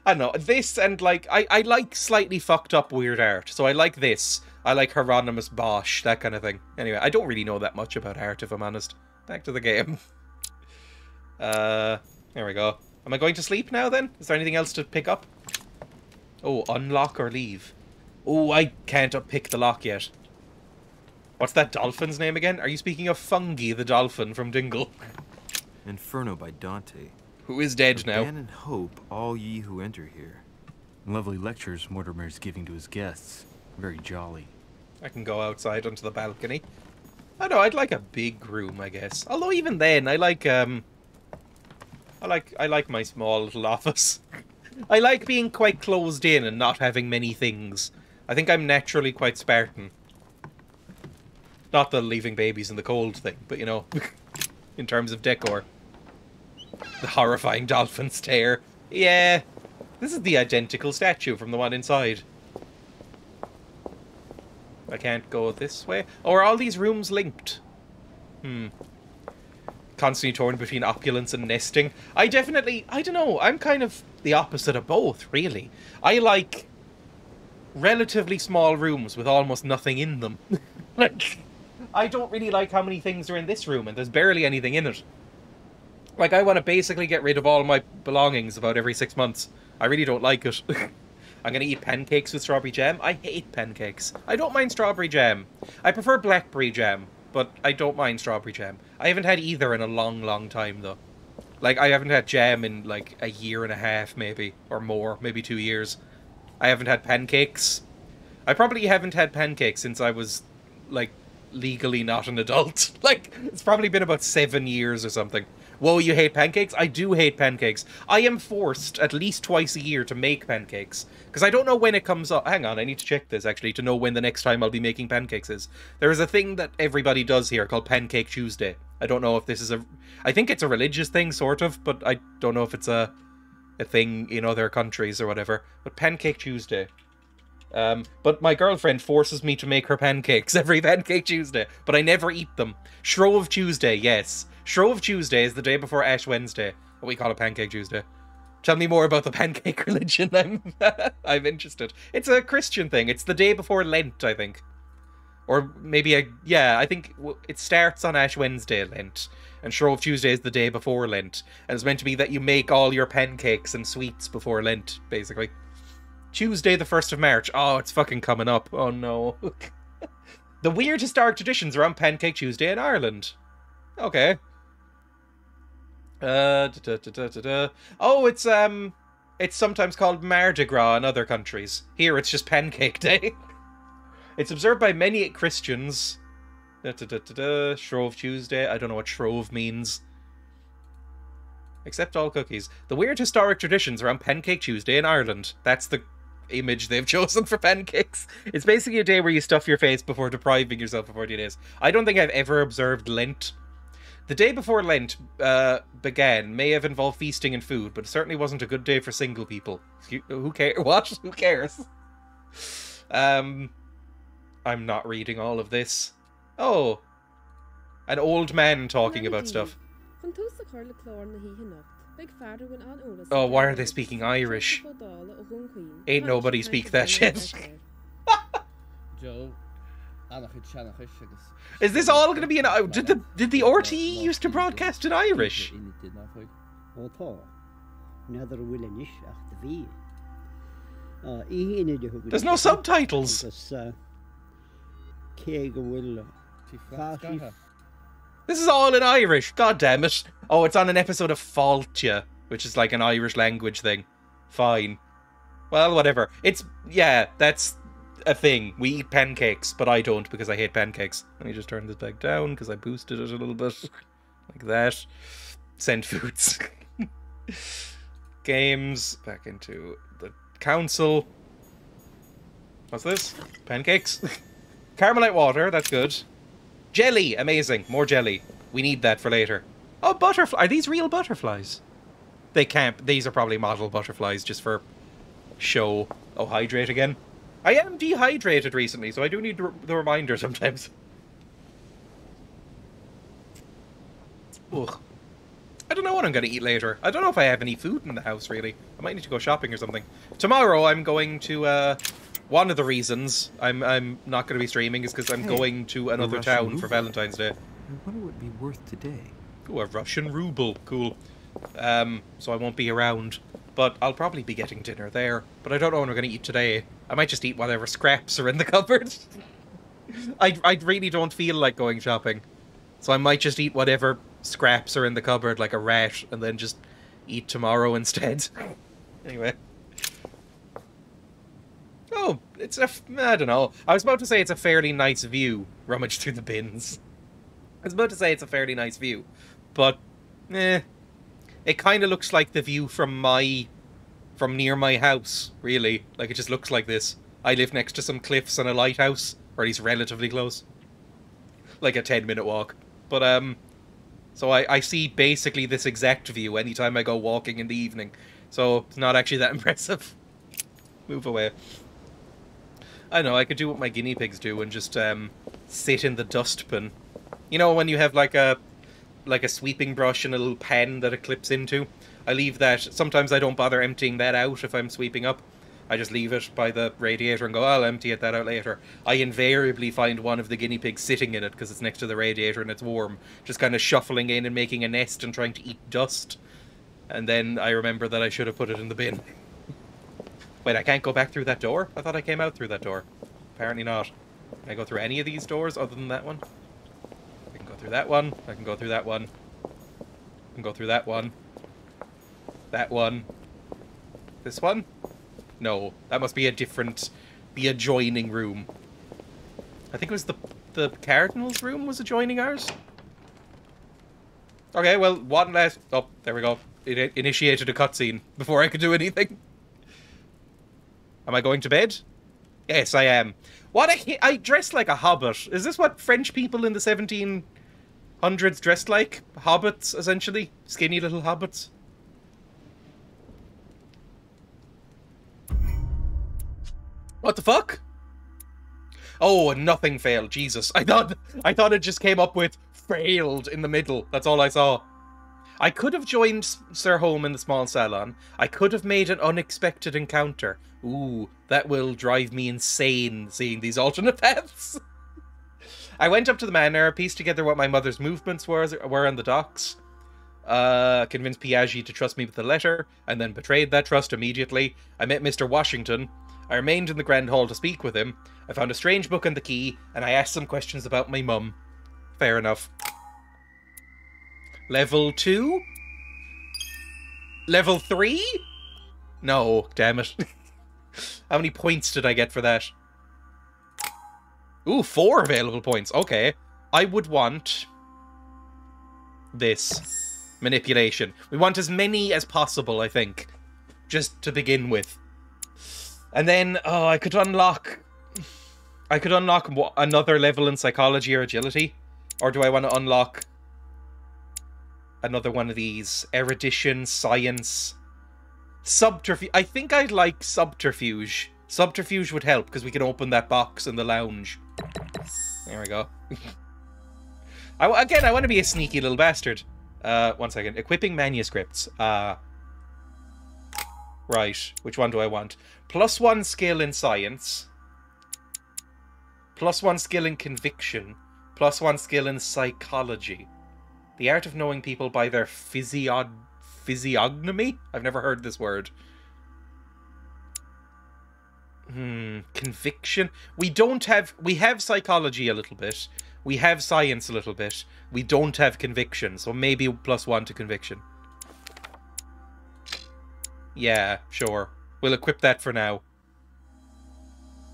Speaker 1: I don't know. This and, like, I like slightly fucked up weird art. So I like this. I like Hieronymus Bosch, that kind of thing. Anyway, I don't really know that much about art, if I'm honest. Back to the game. There we go. Am I going to sleep now, then? Is there anything else to pick up? Oh, unlock or leave. Oh, I can't pick the lock yet. What's that dolphin's name again? Are you speaking of Fungi the dolphin from Dingle?
Speaker 7: Inferno by Dante.
Speaker 1: Who is dead now.
Speaker 7: Abandon hope, all ye who enter here. Lovely lectures Mortimer's giving to his guests. Very jolly.
Speaker 1: I can go outside onto the balcony. I know, I'd like a big room, I guess. Although even then, I like my small little office. I like being quite closed in and not having many things. I think I'm naturally quite Spartan. Not the leaving babies in the cold thing, but you know, in terms of decor. The horrifying dolphin stare. Yeah, This is the identical statue from the one inside. I can't go this way. Oh, are all these rooms linked? Constantly torn between opulence and nesting. I don't know, I'm kind of the opposite of both, really. I like relatively small rooms with almost nothing in them. Like, I don't really like how many things are in this room, and there's barely anything in it. Like, I want to basically get rid of all my belongings about every 6 months. I really don't like it. I'm going to eat pancakes with strawberry jam. I hate pancakes. I don't mind strawberry jam. I prefer blackberry jam, but I don't mind strawberry jam. I haven't had either in a long, long time, though. Like, I haven't had jam in, like, a year and a half, maybe. Or more. Maybe 2 years. I haven't had pancakes. I probably haven't had pancakes since I was, like, legally not an adult. Like, it's probably been about 7 years or something. Whoa, you hate pancakes? I do hate pancakes. I am forced at least twice a year to make pancakes. Because I don't know when it comes up. Hang on, I need to check this, actually, to know when the next time I'll be making pancakes is. There is a thing that everybody does here called Pancake Tuesday. I don't know if this is a... I think it's a religious thing, sort of, but I don't know if it's a thing in other countries or whatever. But Pancake Tuesday. But my girlfriend forces me to make her pancakes every Pancake Tuesday, but I never eat them. Shrove Tuesday, yes. Shrove Tuesday is the day before Ash Wednesday. But we call it Pancake Tuesday. Tell me more about the pancake religion. I'm interested. It's a Christian thing. It's the day before Lent, I think. Or maybe I think it starts on Ash Wednesday, Lent. And Shrove Tuesday is the day before Lent. And it's meant to be that you make all your pancakes and sweets before Lent, basically. Tuesday the 1st of March. Oh, it's fucking coming up. Oh no. The weird historic traditions around Pancake Tuesday in Ireland. Okay. Oh, it's sometimes called Mardi Gras in other countries. Here, it's just Pancake Day. It's observed by many Christians. Shrove Tuesday. I don't know what Shrove means. Accept all cookies. The weird historic traditions around Pancake Tuesday in Ireland. That's the image they've chosen for pancakes. It's basically a day where you stuff your face before depriving yourself for 40 days. I don't think I've ever observed Lent. The day before Lent began may have involved feasting and food, but it certainly wasn't a good day for single people. Who cares? What? Who cares? I'm not reading all of this. Oh. An old man talking about stuff. Oh, why are they speaking Irish? Ain't nobody speak that shit. Is this all going to be in... Did the RTE used to broadcast in Irish? There's no subtitles. This is all in Irish. God damn it. Oh, it's on an episode of Fáilte, which is like an Irish language thing. Fine. Well, whatever. It's... Yeah, that's a thing. We eat pancakes, but I don't because I hate pancakes. Let me just turn this back down because I boosted it a little bit. Like that. Send foods. Games. Back into the council. What's this? Pancakes? Carmelite water. That's good. Jelly. Amazing. More jelly. We need that for later. Oh, butterfly. Are these real butterflies? They can't. These are probably model butterflies just for show. Oh, hydrate again. I am dehydrated recently, so I do need the reminder sometimes. Ugh. I don't know what I'm going to eat later. I don't know if I have any food in the house, really. I might need to go shopping or something. Tomorrow, I'm going to, one of the reasons I'm not going to be streaming is because I'm going to another town
Speaker 7: ruble.
Speaker 1: For Valentine's Day.
Speaker 7: I wonder what it'd be worth today.
Speaker 1: Ooh, a Russian ruble. Cool. So I won't be around. But I'll probably be getting dinner there. But I don't know what I'm going to eat today. I might just eat whatever scraps are in the cupboard. I really don't feel like going shopping. So I might just eat whatever scraps are in the cupboard like a rat. And then just eat tomorrow instead. Anyway. Oh, it's a... I don't know. I was about to say it's a fairly nice view. Rummage through the bins. I was about to say it's a fairly nice view. But, it kind of looks like the view from near my house, really. Like, it just looks like this. I live next to some cliffs and a lighthouse, or at least relatively close. Like a 10-minute walk. But, So I see basically this exact view anytime I go walking in the evening. So it's not actually that impressive. Move away. I know, I could do what my guinea pigs do and just sit in the dustbin. You know when you have like a sweeping brush and a little pen that it clips into? I leave that. Sometimes I don't bother emptying that out if I'm sweeping up. I just leave it by the radiator and go, I'll empty that out later. I invariably find one of the guinea pigs sitting in it because it's next to the radiator and it's warm. Just kind of shuffling in and making a nest and trying to eat dust. And then I remember that I should have put it in the bin. Wait, I can't go back through that door? I thought I came out through that door. Apparently not. Can I go through any of these doors other than that one? I can go through that one. I can go through that one. I can go through that one. That one. This one? No, that must be a different... the adjoining room. I think it was the Cardinal's room was adjoining ours? Okay, well, one last... oh, there we go. It initiated a cutscene before I could do anything. Am I going to bed? Yes, I am. I dressed like a hobbit. Is this what French people in the 1700s dressed like? Hobbits, essentially? Skinny little hobbits? What the fuck? Oh, nothing failed. Jesus. I thought it just came up with failed in the middle. That's all I saw. I could have joined Sir Home in the small salon. I could have made an unexpected encounter. Ooh, that will drive me insane seeing these alternate paths. I went up to the manor, pieced together what my mother's movements were on the docks, convinced Piaggi to trust me with the letter, and then betrayed that trust immediately. I met Mr. Washington. I remained in the Grand Hall to speak with him. I found a strange book and the key, and I asked some questions about my mum. Fair enough. Level 2? Level 3? No, damn it. How many points did I get for that? Ooh, 4 available points. Okay. I would want this. Manipulation. We want as many as possible, I think. Just to begin with. And then, oh, I could unlock another level in psychology or agility. Or do I want to unlock another one of these? Erudition, science, subterfuge. I think I'd like subterfuge. Subterfuge would help because we can open that box in the lounge. There we go. I want to be a sneaky little bastard. 1 second. Equipping manuscripts. Right. Which one do I want? +1 skill in science. +1 skill in conviction. +1 skill in psychology. The art of knowing people by their physiognomy? I've never heard this word. Conviction. We have psychology a little bit. We have science a little bit. We don't have conviction, so maybe +1 to conviction. Yeah, sure. We'll equip that for now.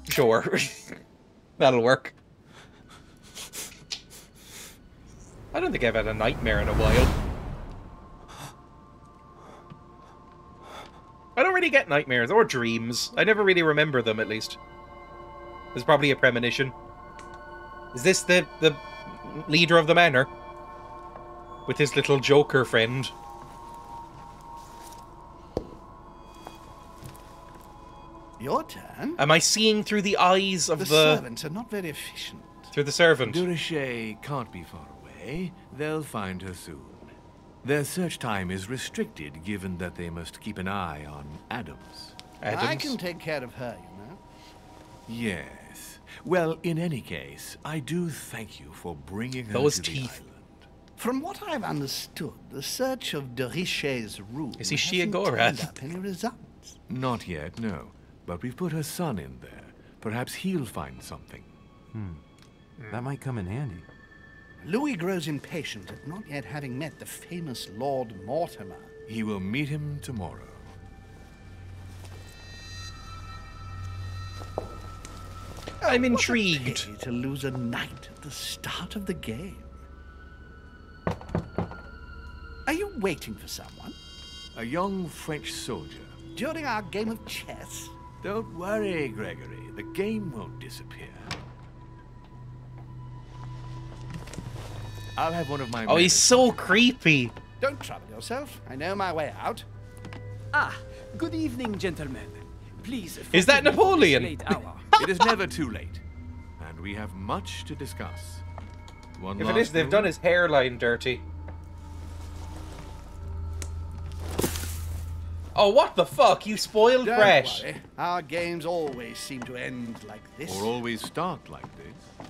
Speaker 1: Sure. That'll work. I don't think I've had a nightmare in a while. I don't really get nightmares or dreams. I never really remember them, at least. There's probably a premonition. Is this the leader of the manor? With his little joker friend?
Speaker 12: Your turn?
Speaker 1: Am I seeing through the eyes of the
Speaker 12: servants are not very efficient.
Speaker 1: Through the servant?
Speaker 10: Durocher can't be far away. They'll find her soon. Their search time is restricted, given that they must keep an eye on Adams.
Speaker 12: I can take care of her, you know.
Speaker 10: Yes. Well, in any case, I do thank you for bringing her
Speaker 1: Those
Speaker 10: to
Speaker 1: teeth.
Speaker 10: the island.
Speaker 12: From what I've understood, the search of Durocher's room
Speaker 1: Is he
Speaker 12: hasn't
Speaker 1: Shiagora?
Speaker 12: turned up any results.
Speaker 10: Not yet, no. But we've put her son in there. Perhaps he'll find something.
Speaker 7: That might come in handy.
Speaker 12: Louis grows impatient at not yet having met the famous Lord Mortimer.
Speaker 10: He will meet him tomorrow.
Speaker 1: I'm intrigued.
Speaker 12: What a pity to lose a knight at the start of the game. Are you waiting for someone?
Speaker 10: A young French soldier.
Speaker 12: During our game of chess?
Speaker 10: Don't worry, Gregory. The game won't disappear. I'll have one of my
Speaker 1: Oh, he's so creepy.
Speaker 12: Don't trouble yourself. I know my way out.
Speaker 13: Ah, good evening, gentlemen. Please.
Speaker 1: Is that
Speaker 13: forgive me for this
Speaker 1: Napoleon?
Speaker 13: late hour.
Speaker 10: It is never too late. And we have much to discuss. One
Speaker 1: If it
Speaker 10: last
Speaker 1: is, they've
Speaker 10: move?
Speaker 1: done his hairline dirty. Oh, what the fuck? You spoiled
Speaker 12: Don't
Speaker 1: Brett.
Speaker 12: worry. Our games always seem to end like this.
Speaker 10: Or always start like this.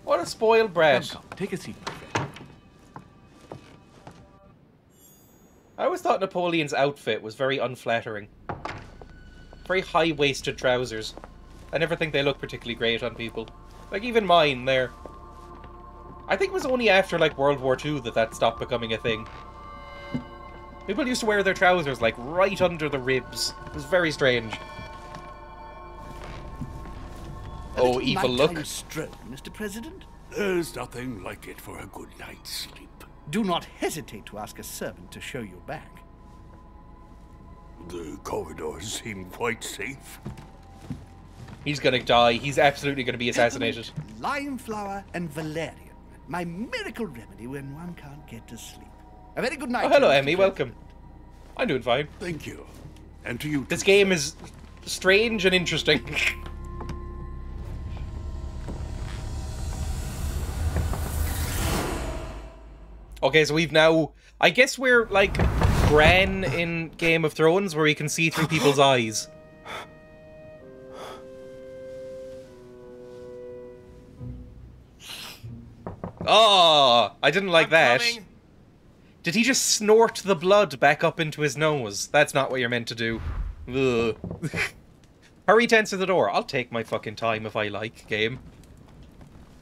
Speaker 1: What a spoiled Brett.
Speaker 10: Come, take a seat, my friend.
Speaker 1: I always thought Napoleon's outfit was very unflattering. Very high-waisted trousers. I never think they look particularly great on people. Like, even mine, there. I think it was only after, like, World War II that stopped becoming a thing. People used to wear their trousers, like, right under the ribs. It was very strange. Oh, evil look.
Speaker 12: Nighttime stroll, Mr. President?
Speaker 11: There's nothing like it for a good night's sleep.
Speaker 12: Do not hesitate to ask a servant to show you back.
Speaker 11: The corridors seem quite safe.
Speaker 1: He's gonna die. He's absolutely gonna be assassinated.
Speaker 12: Lime flower and valerian. My miracle remedy when one can't get to sleep. A very good night.
Speaker 1: Oh, hello,
Speaker 12: Mr.
Speaker 1: Emmy. Welcome. I'm doing fine.
Speaker 11: Thank you. And to you.
Speaker 1: This game is strange and interesting. Okay, so we've now... I guess we're like Bran in Game of Thrones, where he can see through people's eyes. Oh, I didn't like that.
Speaker 10: Coming.
Speaker 1: Did he just snort the blood back up into his nose? That's not what you're meant to do. Ugh. Hurry to answer the door. I'll take my fucking time if I like, game.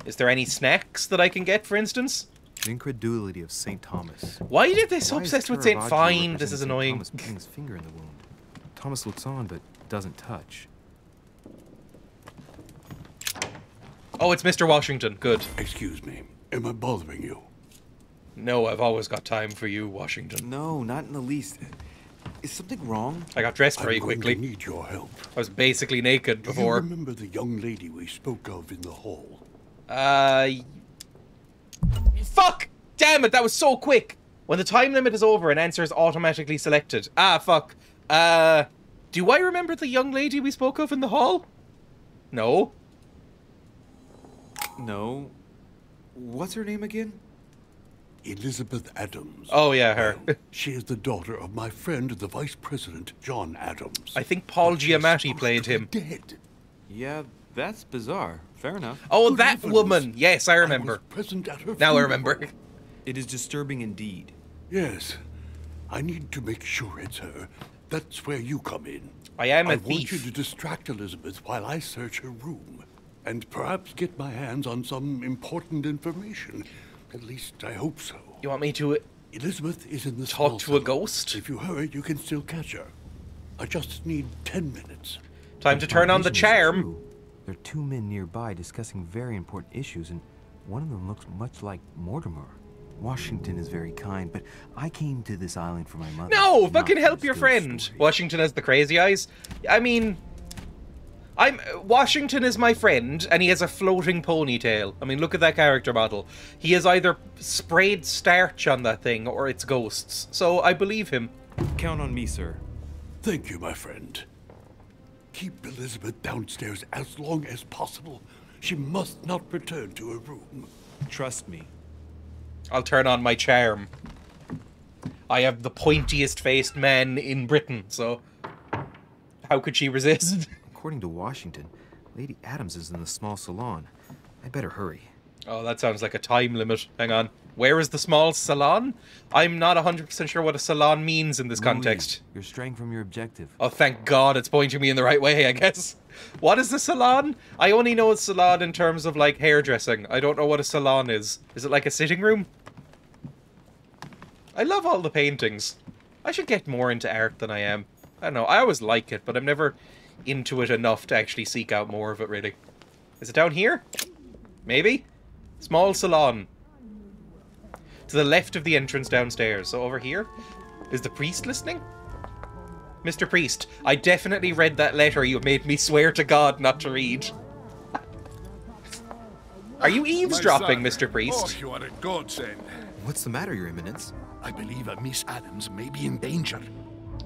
Speaker 1: Is there any snacks that I can get, for instance?
Speaker 7: The incredulity of St. Thomas.
Speaker 1: Why did they so
Speaker 7: Why is
Speaker 1: obsessed with St.
Speaker 7: Caravaggio
Speaker 1: Fine?
Speaker 7: representing
Speaker 1: This is
Speaker 7: St.
Speaker 1: annoying.
Speaker 7: Thomas putting his finger in the wound. Thomas looks on, but doesn't touch.
Speaker 1: Oh, it's Mr. Washington. Good.
Speaker 11: Excuse me. Am I bothering you?
Speaker 1: No, I've always got time for you, Washington.
Speaker 7: No, not in the least. Is something wrong?
Speaker 1: I got dressed very
Speaker 11: I'm going
Speaker 1: quickly.
Speaker 11: to need your help.
Speaker 1: I was basically naked
Speaker 11: Do you
Speaker 1: before.
Speaker 11: remember the young lady we spoke of in the hall?
Speaker 1: Fuck! Damn it, that was so quick! When the time limit is over, an answer is automatically selected. Ah, fuck. Do I remember the young lady we spoke of in the hall? No.
Speaker 7: No. What's her name again?
Speaker 11: Elizabeth Adams.
Speaker 1: Oh, yeah, her.
Speaker 11: Well, she is the daughter of my friend, the Vice President, John Adams.
Speaker 1: I think Paul
Speaker 11: But she's
Speaker 1: Giamatti
Speaker 11: supposed
Speaker 1: played
Speaker 11: to be
Speaker 1: him.
Speaker 11: Dead.
Speaker 7: Yeah, that's bizarre. Fair enough.
Speaker 1: Oh,
Speaker 11: Good
Speaker 1: that
Speaker 11: heavens.
Speaker 1: woman! Yes, I remember.
Speaker 11: I was present at her
Speaker 1: Now I
Speaker 11: funeral.
Speaker 1: remember.
Speaker 7: It is disturbing indeed.
Speaker 11: Yes. I need to make sure it's her. That's where you come in.
Speaker 1: I am a
Speaker 11: I want you
Speaker 1: thief.
Speaker 11: to distract Elizabeth while I search her room. And perhaps get my hands on some important information. At least I hope so.
Speaker 1: You want me to
Speaker 11: Elizabeth is in the
Speaker 1: talk
Speaker 11: small
Speaker 1: to a
Speaker 11: salon.
Speaker 1: ghost?
Speaker 11: If you hurry, you can still catch her. I just need 10 minutes.
Speaker 1: Time to turn on the
Speaker 7: vision is
Speaker 1: charm.
Speaker 7: true. There are two men nearby discussing very important issues, and one of them looks much like Mortimer. Washington is very kind, but I came to this island for my mother.
Speaker 1: No!
Speaker 7: not
Speaker 1: Fucking
Speaker 7: for
Speaker 1: help
Speaker 7: this
Speaker 1: your
Speaker 7: ghost
Speaker 1: friend!
Speaker 7: story.
Speaker 1: Washington has the crazy eyes. I mean... Washington is my friend, and he has a floating ponytail. I mean, look at that character model. He has either sprayed starch on that thing, or it's ghosts. So, I believe him.
Speaker 7: Count on me, sir.
Speaker 11: Thank you, my friend. Keep Elizabeth downstairs as long as possible. She must not return to her room.
Speaker 7: Trust me.
Speaker 1: I'll turn on my charm. I have the pointiest-faced man in Britain, so... How could she resist?
Speaker 7: According to Washington, Lady Adams is in the small salon. I better hurry.
Speaker 1: Oh, that sounds like a time limit. Hang on. Where is the small salon? I'm not 100% sure what a salon means in this context.
Speaker 7: You're straying from your objective.
Speaker 1: Oh, thank God it's pointing me in the right way, I guess. What is a salon? I only know a salon in terms of, like, hairdressing. I don't know what a salon is. Is it like a sitting room? I love all the paintings. I should get more into art than I am. I don't know. I always like it, but I'm never into it enough to actually seek out more of it, really. Is it down here? Maybe? Small salon. To the left of the entrance downstairs. So over here? Is the priest listening? Mr. Priest, I definitely read that letter you made me swear to God not to read. Are you eavesdropping, Mr. Priest?
Speaker 8: Oh, you are a godsend.
Speaker 7: What's the matter, Your Eminence?
Speaker 8: I believe Miss Adams may be in danger.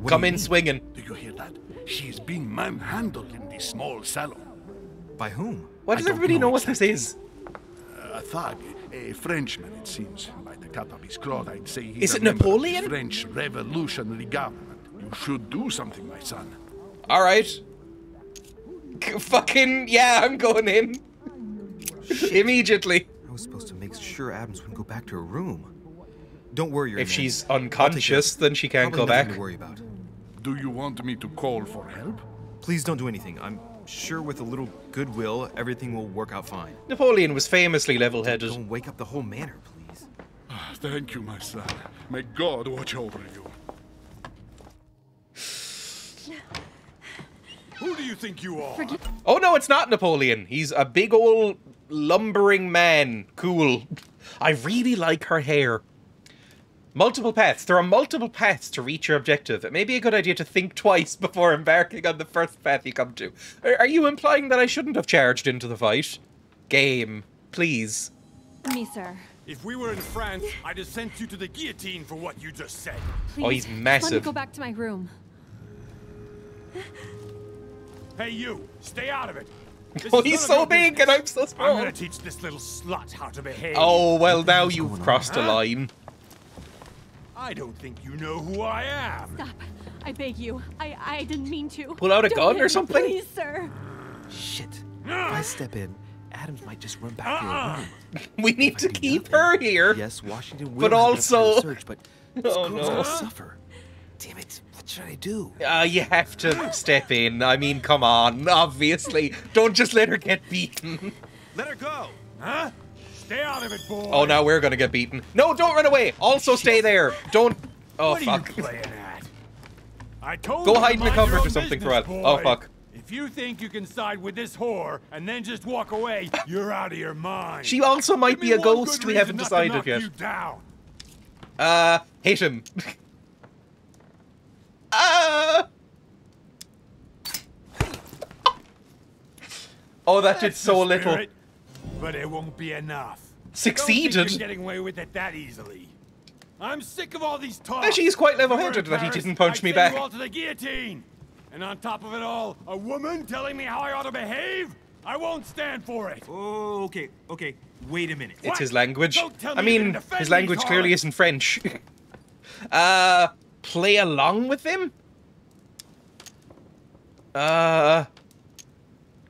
Speaker 1: Come in swinging.
Speaker 8: Do you hear that? She is being manhandled in this small salon.
Speaker 7: By whom?
Speaker 1: Why does everybody know what this is?
Speaker 8: A thug, a Frenchman, it seems. By the cut of his cloth, I'd say he's
Speaker 1: Is
Speaker 8: a
Speaker 1: it
Speaker 8: member of the
Speaker 1: Napoleon?
Speaker 8: French Revolutionary Government. You should do something, my son.
Speaker 1: All right. Fucking yeah, I'm going in. Immediately.
Speaker 7: I was supposed to make sure Adams wouldn't go back to her room. Don't worry, Your
Speaker 1: If
Speaker 7: Eminence.
Speaker 1: she's unconscious, then she can't
Speaker 7: Probably
Speaker 1: go
Speaker 7: nothing
Speaker 1: back.
Speaker 7: to worry about.
Speaker 8: Do you want me to call for help?
Speaker 7: Please don't do anything. I'm sure with a little goodwill, everything will work out fine.
Speaker 1: Napoleon was famously level-headed.
Speaker 7: Don't wake up the whole manor, please.
Speaker 8: Thank you, my son. May God watch over you.
Speaker 5: Who do you think you are?
Speaker 1: Oh no, it's not Napoleon. He's a big old lumbering man. Cool. I really like her hair. Multiple paths. There are multiple paths to reach your objective. It may be a good idea to think twice before embarking on the first path you come to. Are you implying that I shouldn't have charged into the fight? Game, please.
Speaker 14: Me, sir.
Speaker 5: If we were in France, I'd have sent you to the guillotine for what you just said.
Speaker 14: Please,
Speaker 1: Oh, he's
Speaker 14: Let me
Speaker 1: massive.
Speaker 14: go back to my room.
Speaker 5: Hey, you, stay out of it. This
Speaker 1: Oh,
Speaker 5: is
Speaker 1: he's
Speaker 5: none of
Speaker 1: so
Speaker 5: your
Speaker 1: big
Speaker 5: business.
Speaker 1: and I'm so small.
Speaker 5: I'm gonna teach this little slut how to behave.
Speaker 1: Oh, well, now you've crossed a line.
Speaker 5: I don't think you know who I am.
Speaker 14: Stop. I beg you. I didn't mean to.
Speaker 1: Pull out a
Speaker 14: Don't
Speaker 1: gun
Speaker 14: hit
Speaker 1: or
Speaker 14: me,
Speaker 1: something?
Speaker 14: Please, sir.
Speaker 7: Shit. If I step in, Adams might just run back to her room.
Speaker 1: We need to keep her here.
Speaker 7: Yes, Washington will
Speaker 1: But
Speaker 7: have an
Speaker 1: also-
Speaker 7: expert search, but this
Speaker 1: Oh,
Speaker 7: girl's
Speaker 1: no.
Speaker 7: gonna suffer. Damn it. What should I do?
Speaker 1: You have to step in. I mean, come on. Obviously. Don't just let her get beaten.
Speaker 6: Let her go.
Speaker 5: Huh? Stay out of it, boy.
Speaker 1: Oh, now we're gonna get beaten. No, don't run away. Also stay there. Don't... Oh,
Speaker 5: What
Speaker 1: fuck.
Speaker 5: are you playing at? I told
Speaker 1: Go
Speaker 5: you to
Speaker 1: hide in the
Speaker 5: mind your
Speaker 1: cupboard
Speaker 5: own
Speaker 1: or something for a
Speaker 5: business,
Speaker 1: while. Oh,
Speaker 5: boy.
Speaker 1: fuck.
Speaker 5: If you think you can side with this whore and then just walk away, you're out of your mind.
Speaker 1: She also might
Speaker 5: Give me
Speaker 1: be a
Speaker 5: one
Speaker 1: ghost.
Speaker 5: good
Speaker 1: We
Speaker 5: reason
Speaker 1: haven't
Speaker 5: not to
Speaker 1: decided
Speaker 5: knock
Speaker 1: yet.
Speaker 5: you down.
Speaker 1: Hit him. Oh, that did
Speaker 5: That's
Speaker 1: so
Speaker 5: the
Speaker 1: little.
Speaker 5: spirit, but it won't be enough.
Speaker 1: Succeeded.
Speaker 5: Don't think you're getting away with it that easily. I'm sick of all these talks.
Speaker 1: Actually, he's quite
Speaker 5: If you were
Speaker 1: level-headed
Speaker 5: in
Speaker 1: that he
Speaker 5: Paris,
Speaker 1: didn't punch
Speaker 5: I'd
Speaker 1: me
Speaker 5: send
Speaker 1: back.
Speaker 5: You all to the guillotine. And on top of it all, a woman telling me how I ought to behave? I won't stand for it.
Speaker 6: Oh, okay. Wait a minute.
Speaker 1: It's his language.
Speaker 5: Don't tell
Speaker 1: I
Speaker 5: me you're
Speaker 1: mean,
Speaker 5: gonna defend
Speaker 1: his
Speaker 5: these
Speaker 1: language clearly
Speaker 5: harlots.
Speaker 1: isn't French. Play along with him?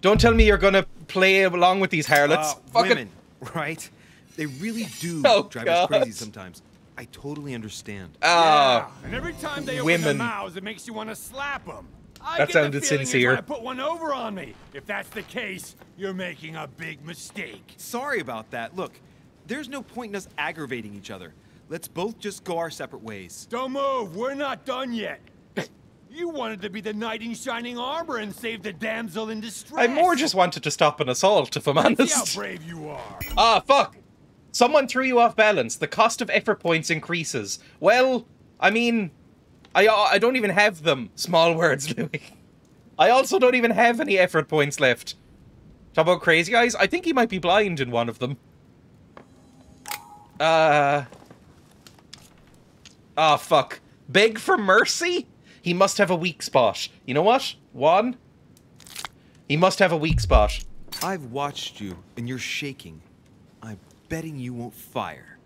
Speaker 1: Don't tell me you're gonna play along with these harlots. Fucking...
Speaker 7: Women, right? They really do
Speaker 1: Oh,
Speaker 7: drive
Speaker 1: God.
Speaker 7: us crazy sometimes. I totally understand.
Speaker 5: Yeah, and every time they open their
Speaker 1: women.
Speaker 5: mouths, it makes you want to slap them. I
Speaker 1: That
Speaker 5: get
Speaker 1: sounded
Speaker 5: the feeling
Speaker 1: sincere.
Speaker 5: You're trying to put one over on me. If that's the case, you're making a big mistake.
Speaker 7: Sorry about that. Look, there's no point in us aggravating each other. Let's both just go our separate ways.
Speaker 5: Don't move. We're not done yet. You wanted to be the knight in shining armor and save the damsel in distress.
Speaker 1: I more just wanted to stop an assault, if I'm
Speaker 5: See how
Speaker 1: honest.
Speaker 5: brave you are.
Speaker 1: Ah, fuck. Someone threw you off balance. The cost of effort points increases. Well, I mean, I don't even have them. Small words, Louis. I also don't even have any effort points left. Talk about crazy eyes? I think he might be blind in one of them. Ah, fuck. Beg for mercy? He must have a weak spot. You know what? One. He must have a weak spot.
Speaker 7: I've watched you, and you're shaking. I'm betting you won't fire.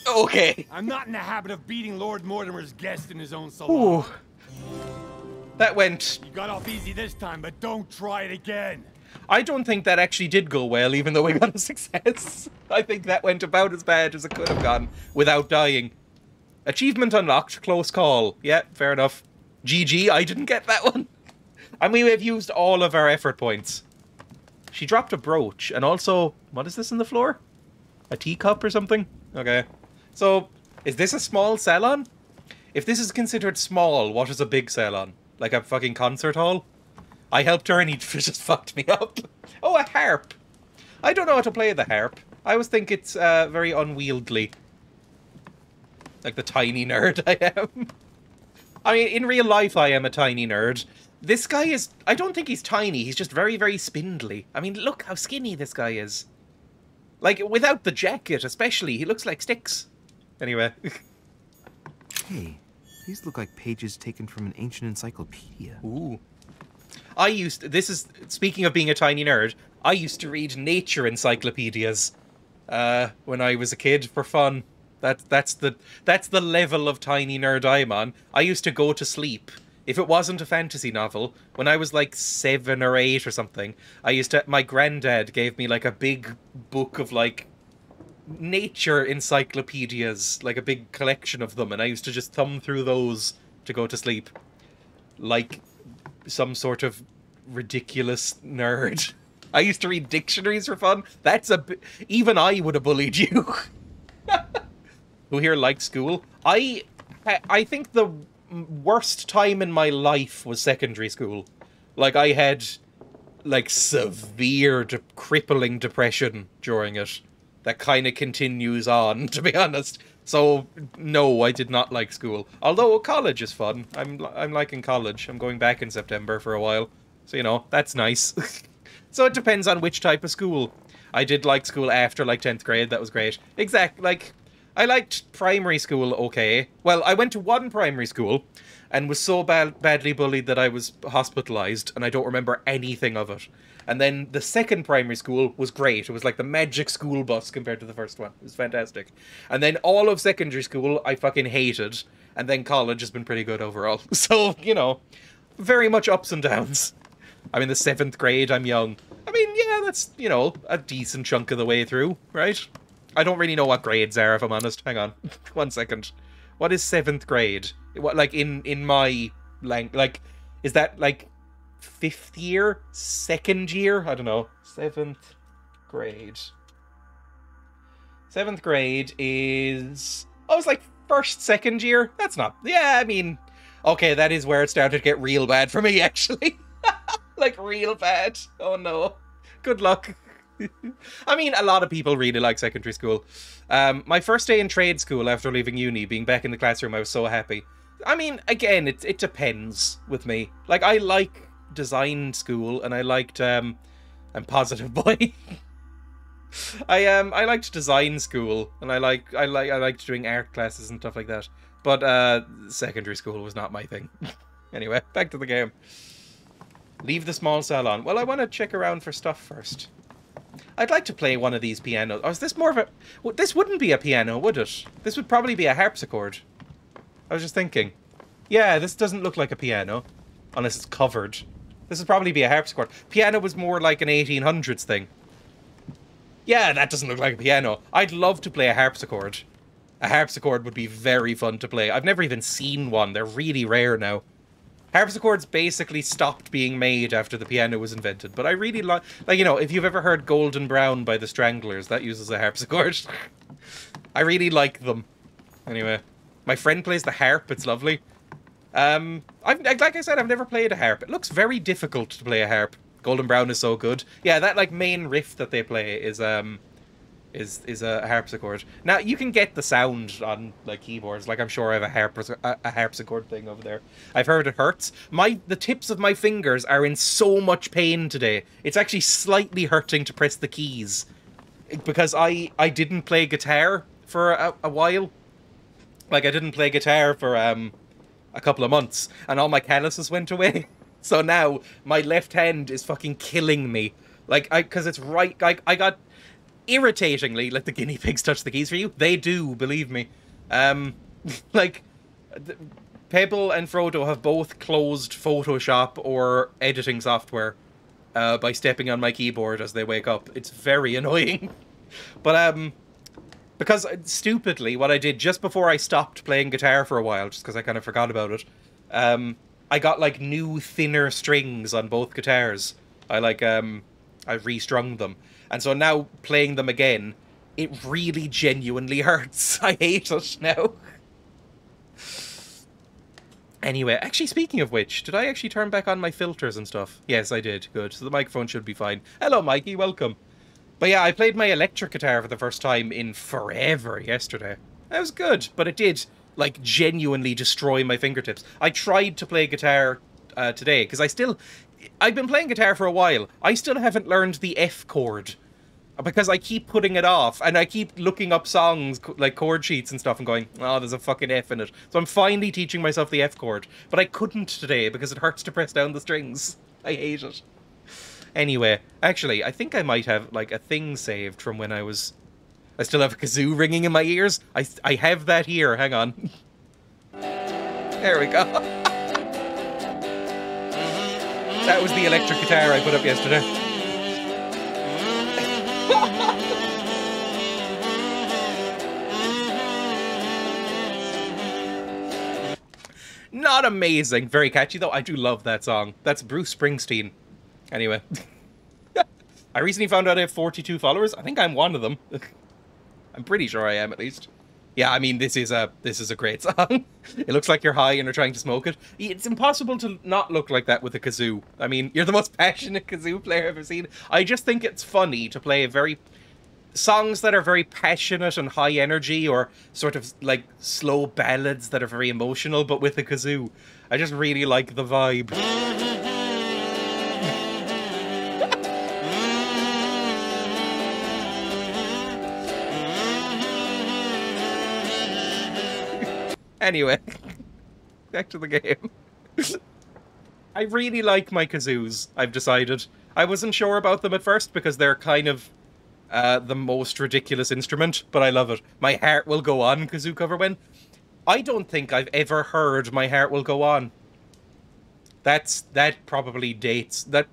Speaker 1: Okay.
Speaker 5: I'm not in the habit of beating Lord Mortimer's guest in his own salon.
Speaker 1: Ooh. That went...
Speaker 5: You got off easy this time, but don't try it again.
Speaker 1: I don't think that actually did go well, even though we got a success. I think that went about as bad as it could have gone, without dying. Achievement unlocked, close call. Yeah, fair enough. GG, I didn't get that one. And we have used all of our effort points. She dropped a brooch, and also... What is this in the floor? A teacup or something? Okay. So, is this a small salon? If this is considered small, what is a big salon? Like a fucking concert hall? I helped her and he just fucked me up. Oh, a harp. I don't know how to play the harp. I always think it's very unwieldy. Like the tiny nerd I am. I mean, in real life I am a tiny nerd. This guy is... I don't think he's tiny. He's just very, very spindly. I mean, look how skinny this guy is. Like, without the jacket, especially, he looks like sticks. Anyway.
Speaker 7: Hey, these look like pages taken from an ancient encyclopedia.
Speaker 1: Ooh. I used... This is... Speaking of being a tiny nerd, I used to read nature encyclopedias when I was a kid for fun. That's the level of tiny nerd I'm on. I used to go to sleep. If it wasn't a fantasy novel, when I was like 7 or 8 or something, my granddad gave me like a big book of like nature encyclopedias, like a big collection of them, and I used to just thumb through those to go to sleep. Like some sort of ridiculous nerd. I used to read dictionaries for fun. Even I would have bullied you. Who here liked school? I think the worst time in my life was secondary school. Like, I had like severe crippling depression during it that kind of continues on, to be honest. So no, I did not like school. Although college is fun. I'm liking college. I'm going back in September for a while. So, you know, that's nice. So it depends on which type of school. I did like school after like 10th grade. That was great. Like, I liked primary school okay. Well, I went to one primary school and was so badly bullied that I was hospitalized, and I don't remember anything of it. And then the second primary school was great. It was like the magic school bus compared to the first one. It was fantastic. And then all of secondary school I fucking hated. And then college has been pretty good overall. So, you know, very much ups and downs. I'm in the 7th grade, I'm young. I mean, yeah, that's, you know, a decent chunk of the way through, right? I don't really know what grades are, if I'm honest. Hang on. 1 second. What is 7th grade? What, like, in my... Like, is that, like, 5th year? 2nd year? I don't know. 7th grade. 7th grade is... Oh, it's like 1st, 2nd year? That's not... Yeah, I mean... Okay, that is where it started to get real bad for me, actually. Like, real bad. Oh, no. Good luck. I mean, a lot of people really like secondary school. My first day in trade school after leaving uni, being back in the classroom, I was so happy. I mean, again, it depends with me. Like, I like design school, and I liked, I'm positive boy. I liked design school, and I liked doing art classes and stuff like that. But, secondary school was not my thing. Anyway, back to the game. Leave the small cell on. Well, I want to check around for stuff first. I'd like to play one of these pianos. Oh, is this more of a... Well, this wouldn't be a piano, would it? This would probably be a harpsichord. I was just thinking. Yeah, this doesn't look like a piano. Unless it's covered. This would probably be a harpsichord. Piano was more like an 1800s thing. Yeah, that doesn't look like a piano. I'd love to play a harpsichord. A harpsichord would be very fun to play. I've never even seen one. They're really rare now. Harpsichords basically stopped being made after the piano was invented, but I really like, you know, if you've ever heard Golden Brown by the Stranglers, that uses a harpsichord. I really like them. Anyway, my friend plays the harp, it's lovely. Like I said, I've never played a harp. It looks very difficult to play a harp. Golden Brown is so good. Yeah, that, like, main riff that they play is a harpsichord. Now, you can get the sound on, like, keyboards. Like, I'm sure I have a harpsichord thing over there. I've heard it hurts. The tips of my fingers are in so much pain today. It's actually slightly hurting to press the keys. Because I didn't play guitar for a while. Like, I didn't play guitar for, a couple of months. And all my calluses went away. So now, my left hand is fucking killing me. Like, because it's right... Like, I got... Irritatingly, let the guinea pigs touch the keys for you. They do, believe me. Like, Pebble and Frodo have both closed Photoshop or editing software by stepping on my keyboard as they wake up. It's very annoying. But, because stupidly, what I did just before I stopped playing guitar for a while, just because I kind of forgot about it, I got, like, new, thinner strings on both guitars. I restrung them. And so now, playing them again, it really genuinely hurts. I hate it now. Anyway, actually, speaking of which, did I actually turn back on my filters and stuff? Yes, I did. Good. So the microphone should be fine. Hello, Mikey. Welcome. But yeah, I played my electric guitar for the first time in forever yesterday. That was good, but it did, like, genuinely destroy my fingertips. I tried to play guitar today, because I've been playing guitar for a while. I still haven't learned the F chord, because I keep putting it off, and I keep looking up songs, like chord sheets and stuff, and going, oh, there's a fucking F in it. So I'm finally teaching myself the F chord, but I couldn't today because it hurts to press down the strings. I hate it. Anyway, actually, I think I might have, like, a thing saved from when I still have a kazoo ringing in my ears. I have that here, hang on. There we go. That was the electric guitar I put up yesterday. Not amazing. Very catchy, though. I do love that song. That's Bruce Springsteen. Anyway. I recently found out I have 42 followers. I think I'm one of them. I'm pretty sure I am, at least. Yeah, I mean, this is a great song. It looks like you're high and you're trying to smoke it. It's impossible to not look like that with a kazoo. I mean, you're the most passionate kazoo player I've ever seen. I just think it's funny to play songs that are very passionate and high energy, or sort of like slow ballads that are very emotional, but with a kazoo. I just really like the vibe. Anyway, back to the game. I really like my kazoos, I've decided. I wasn't sure about them at first because they're kind of the most ridiculous instrument, but I love it. My Heart Will Go On kazoo cover win. I don't think I've ever heard My Heart Will Go On. That probably dates. That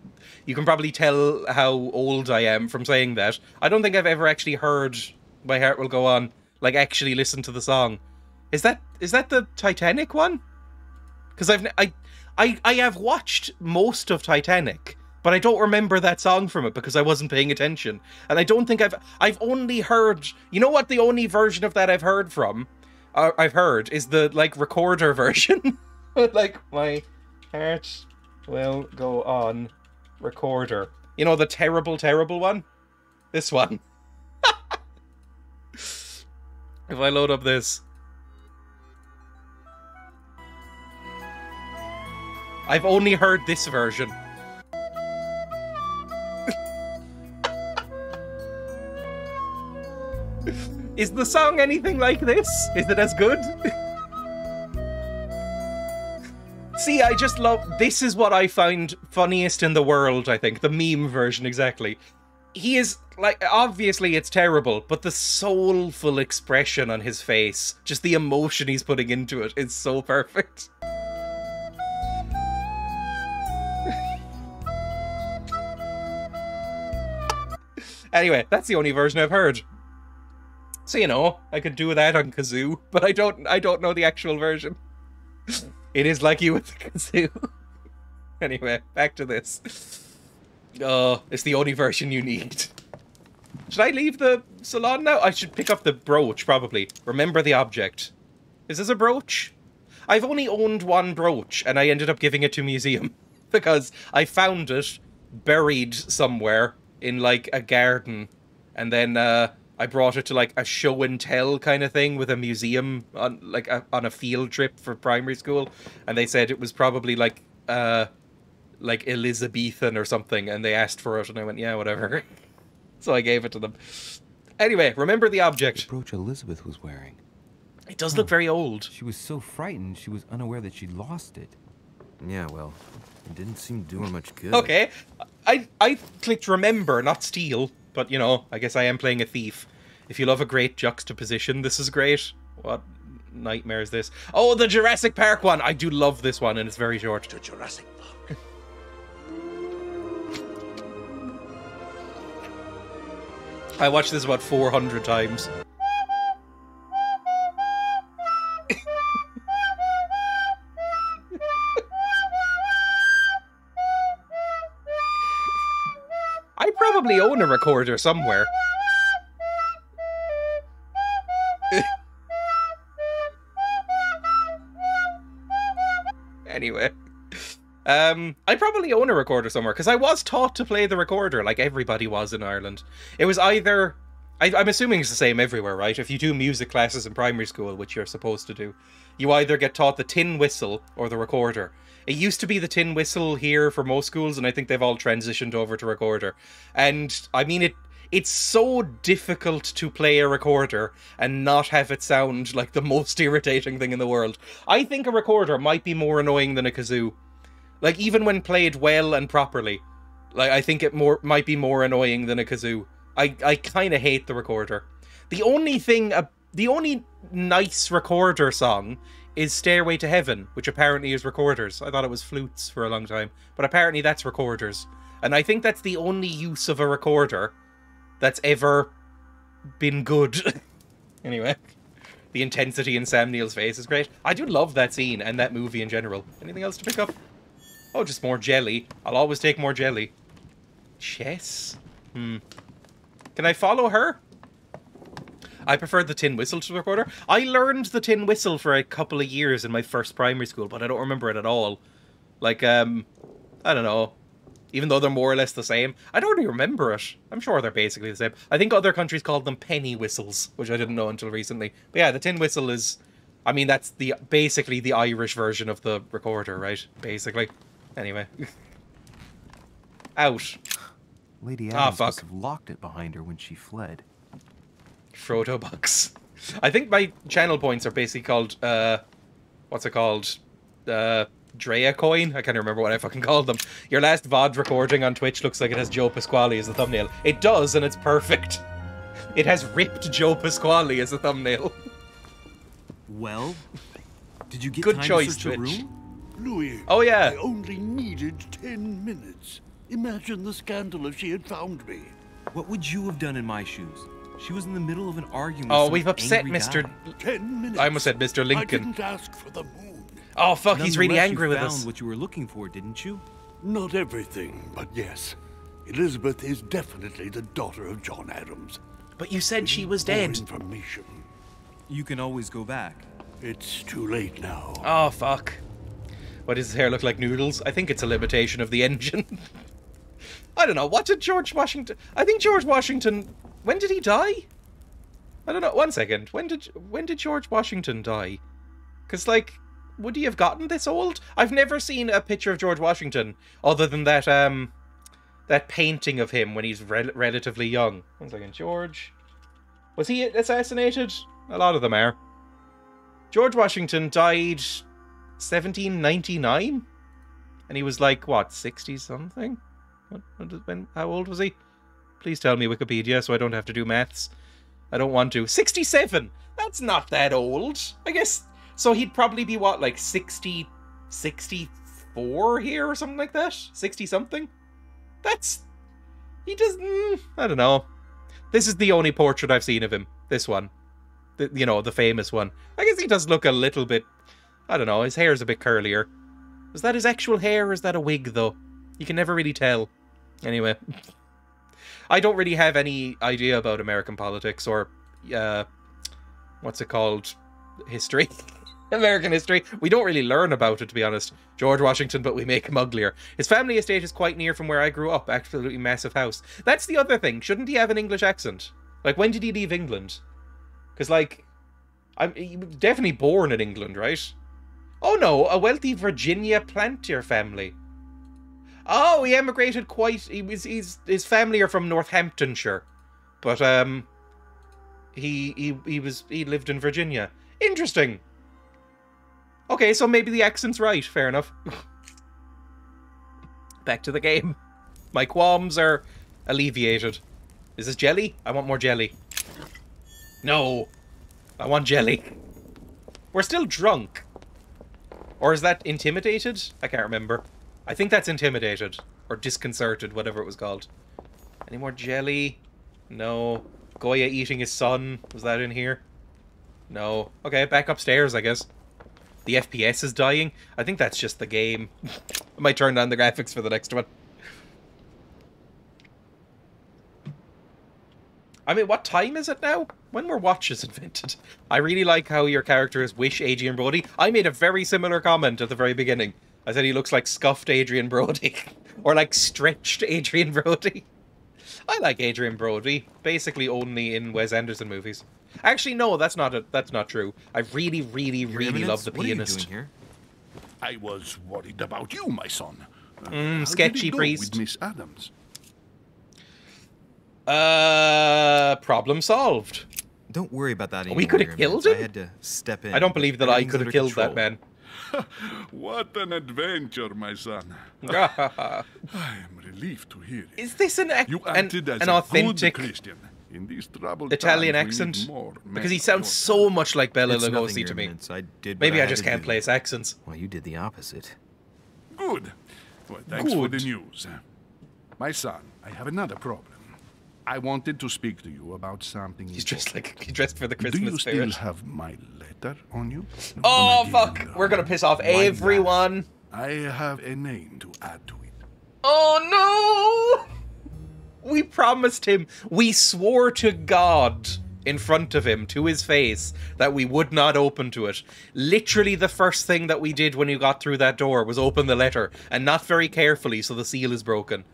Speaker 1: you can probably tell how old I am from saying that. I don't think I've ever actually heard My Heart Will Go On, like actually listened to the song. Is that the Titanic one? Because I have watched most of Titanic, but I don't remember that song from it because I wasn't paying attention. And I don't think I've only heard, you know what, the only version of that I've heard is the like recorder version. Like, My Heart Will Go On recorder. You know, the terrible one? This one. If I load up this. I've only heard this version. Is the song anything like this? Is it as good? See, I just love... This is what I find funniest in the world, I think. The meme version, exactly. He is, like, obviously it's terrible, but the soulful expression on his face, just the emotion he's putting into it, is so perfect. Anyway, that's the only version I've heard. So, you know, I could do that on kazoo, but I don't know the actual version. It is like you with the kazoo. Anyway, back to this. Oh, it's the only version you need. Should I leave the salon now? I should pick up the brooch, probably. Remember the object. Is this a brooch? I've only owned one brooch, and I ended up giving it to a museum. Because I found it buried somewhere in, like, a garden. And then, I brought it to, like, a show and tell kind of thing with a museum on, like, on a field trip for primary school. And they said it was probably, like Elizabethan or something. And they asked for it, and I went, yeah, whatever. So I gave it to them. Anyway, remember the object.
Speaker 7: The brooch Elizabeth was wearing.
Speaker 1: It does look very old.
Speaker 7: She was so frightened, she was unaware that she'd lost it. Yeah, well, it didn't seem to do her much good.
Speaker 1: Okay. I clicked remember, not steal. But, you know, I guess I am playing a thief. If you love a great juxtaposition, this is great. What nightmare is this? Oh, the Jurassic Park one! I do love this one, and it's very short.
Speaker 12: To Jurassic Park.
Speaker 1: I watched this about 400 times. I probably own a recorder somewhere. Anyway. I probably own a recorder somewhere, because I was taught to play the recorder, like everybody was in Ireland. It was either I'm assuming it's the same everywhere, right? If you do music classes in primary school, which you're supposed to do, you either get taught the tin whistle or the recorder. It used to be the tin whistle here for most schools, and I think they've all transitioned over to recorder. And, I mean, it's so difficult to play a recorder and not have it sound like the most irritating thing in the world. I think a recorder might be more annoying than a kazoo. Like, even when played well and properly. Like, I think it might be more annoying than a kazoo. I kind of hate the recorder. The only nice recorder song is Stairway to Heaven, which apparently is recorders. I thought it was flutes for a long time, but apparently that's recorders. And I think that's the only use of a recorder that's ever been good. Anyway, the intensity in Sam Neill's face is great. I do love that scene and that movie in general. Anything else to pick up? Oh, just more jelly. I'll always take more jelly. Chess? Can I follow her? I prefer the tin whistle to the recorder. I learned the tin whistle for a couple of years in my first primary school, but I don't remember it at all. Like, I don't know. Even though they're more or less the same. I don't really remember it. I'm sure they're basically the same. I think other countries called them penny whistles, which I didn't know until recently. But yeah, the tin whistle is... I mean, that's basically the Irish version of the recorder, right? Basically. Anyway. Out.
Speaker 7: Lady Adams must have locked it behind her when she fled.
Speaker 1: Frodo Bucks. I think my channel points are basically called, what's it called? Dreya coin? I can't remember what I fucking called them. Your last VOD recording on Twitch looks like it has Joe Pasquale as the thumbnail. It does, and it's perfect. It has ripped Joe Pasquale as the thumbnail.
Speaker 7: Well, did you get
Speaker 1: good
Speaker 7: time
Speaker 1: choice,
Speaker 7: to search a
Speaker 1: Twitch.
Speaker 7: room?
Speaker 11: Louis,
Speaker 1: oh yeah.
Speaker 11: I only needed 10 minutes. Imagine the scandal if she had found me.
Speaker 7: What would you have done in my shoes? She was in the middle of an argument.
Speaker 1: Oh, we've upset Mr.
Speaker 11: 10 minutes.
Speaker 1: I almost said Mr. Lincoln.
Speaker 11: I didn't ask for the moon.
Speaker 1: Oh fuck, he's really angry with us.
Speaker 7: You found what you were looking for, didn't you?
Speaker 11: Not everything, but yes. Elizabeth is definitely the daughter of John Adams.
Speaker 1: But you said she was dead.
Speaker 11: Information.
Speaker 7: You can always go back.
Speaker 11: It's too late now.
Speaker 1: Oh fuck. Why does his hair look like noodles? I think it's a limitation of the engine. I don't know. What did George Washington... I think George Washington... When did he die? I don't know. One second. When did George Washington die? Because, like, would he have gotten this old? I've never seen a picture of George Washington other than that, that painting of him when he's relatively young. One second. George... Was he assassinated? A lot of them are. George Washington died 1799? And he was like, what, 60-something? How old was he? Please tell me Wikipedia so I don't have to do maths. I don't want to. 67! That's not that old. I guess... So he'd probably be, what, like 64 here or something like that? 60-something? That's... He doesn't... I don't know. This is the only portrait I've seen of him. This one. You know, the famous one. I guess he does look a little bit... I don't know, his hair's a bit curlier. Is that his actual hair or is that a wig, though? You can never really tell. Anyway. I don't really have any idea about American politics or, what's it called? History? American history. We don't really learn about it, to be honest. George Washington, but we make him uglier. His family estate is quite near from where I grew up. Absolutely massive house. That's the other thing. Shouldn't he have an English accent? Like, when did he leave England? Because, like, he was definitely born in England, right? Oh no, a wealthy Virginia planter family. Oh, he emigrated quite... His family are from Northamptonshire. But, he lived in Virginia. Interesting. Okay, so maybe the accent's right. Fair enough. Back to the game. My qualms are alleviated. Is this jelly? I want more jelly. No. I want jelly. We're still drunk. Or is that intimidated? I can't remember. I think that's intimidated. Or disconcerted, whatever it was called. Any more jelly? No. Goya eating his son. Was that in here? No. Okay, back upstairs, I guess. The FPS is dying. I think that's just the game. I might turn down the graphics for the next one. I mean, what time is it now? When were watches invented? I really like how your character is Wish Adrian Brody. I made a very similar comment at the very beginning. I said he looks like scuffed Adrian Brody. Or like stretched Adrian Brody. I like Adrian Brody, basically only in Wes Anderson movies. Actually, no, that's not true. I really, really, really love The Pianist.
Speaker 7: What are you doing here?
Speaker 8: I was worried about you, my son.
Speaker 1: Sketchy priest.
Speaker 8: With Miss Adams?
Speaker 1: Problem solved.
Speaker 7: Don't worry about that anymore.
Speaker 1: We could have killed him?
Speaker 7: I had to step in.
Speaker 1: I don't believe that I could have killed that man.
Speaker 8: What an adventure, my son. I am relieved to hear it.
Speaker 1: Is this an
Speaker 8: good
Speaker 1: authentic
Speaker 8: Christian. In these troubled
Speaker 1: Italian
Speaker 8: times, we need
Speaker 1: accent?
Speaker 8: more
Speaker 1: Because he
Speaker 8: men
Speaker 1: sounds
Speaker 8: like
Speaker 1: so much like Bela
Speaker 7: It's nothing,
Speaker 1: Lugosi
Speaker 7: Your
Speaker 1: to me.
Speaker 7: Eminence. I did what
Speaker 1: Maybe I
Speaker 7: had
Speaker 1: just
Speaker 7: to
Speaker 1: can't
Speaker 7: do.
Speaker 1: place accents.
Speaker 7: Well, you did the opposite.
Speaker 8: Good. Well, thanks for the
Speaker 1: Good.
Speaker 8: news. My son, I have another problem. I wanted to speak to you about something.
Speaker 1: He's dressed for the
Speaker 8: Do
Speaker 1: Christmas
Speaker 8: you
Speaker 1: spirit.
Speaker 8: still have my letter on you?
Speaker 1: Oh,
Speaker 8: When I
Speaker 1: fuck.
Speaker 8: didn't,
Speaker 1: We're gonna piss off
Speaker 8: why not?
Speaker 1: everyone.
Speaker 8: I have a name to add to it.
Speaker 1: Oh, no! We promised him. We swore to God in front of him, to his face, that we would not open to it. Literally the first thing that we did when you got through that door was open the letter, and not very carefully, so the seal is broken.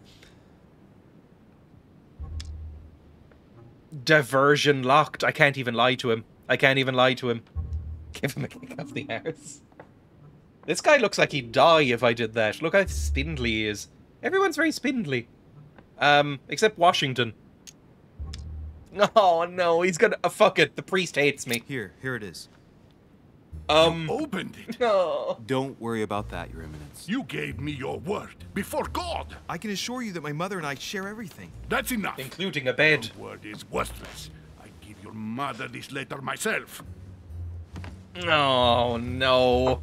Speaker 1: Diversion locked. I can't even lie to him. I can't even lie to him. Give him a kick off the arse. This guy looks like he'd die if I did that. Look how spindly he is. Everyone's very spindly. Except Washington. Oh no, he's gonna fuck it. The priest hates me.
Speaker 7: Here it is.
Speaker 8: You opened it.
Speaker 1: No.
Speaker 7: Don't worry about that, Your Eminence.
Speaker 8: You gave me your word before God.
Speaker 7: I can assure you that my mother and I share everything.
Speaker 8: That's enough.
Speaker 1: Including a bed.
Speaker 8: Your word is worthless. I give your mother this letter myself.
Speaker 1: Oh no.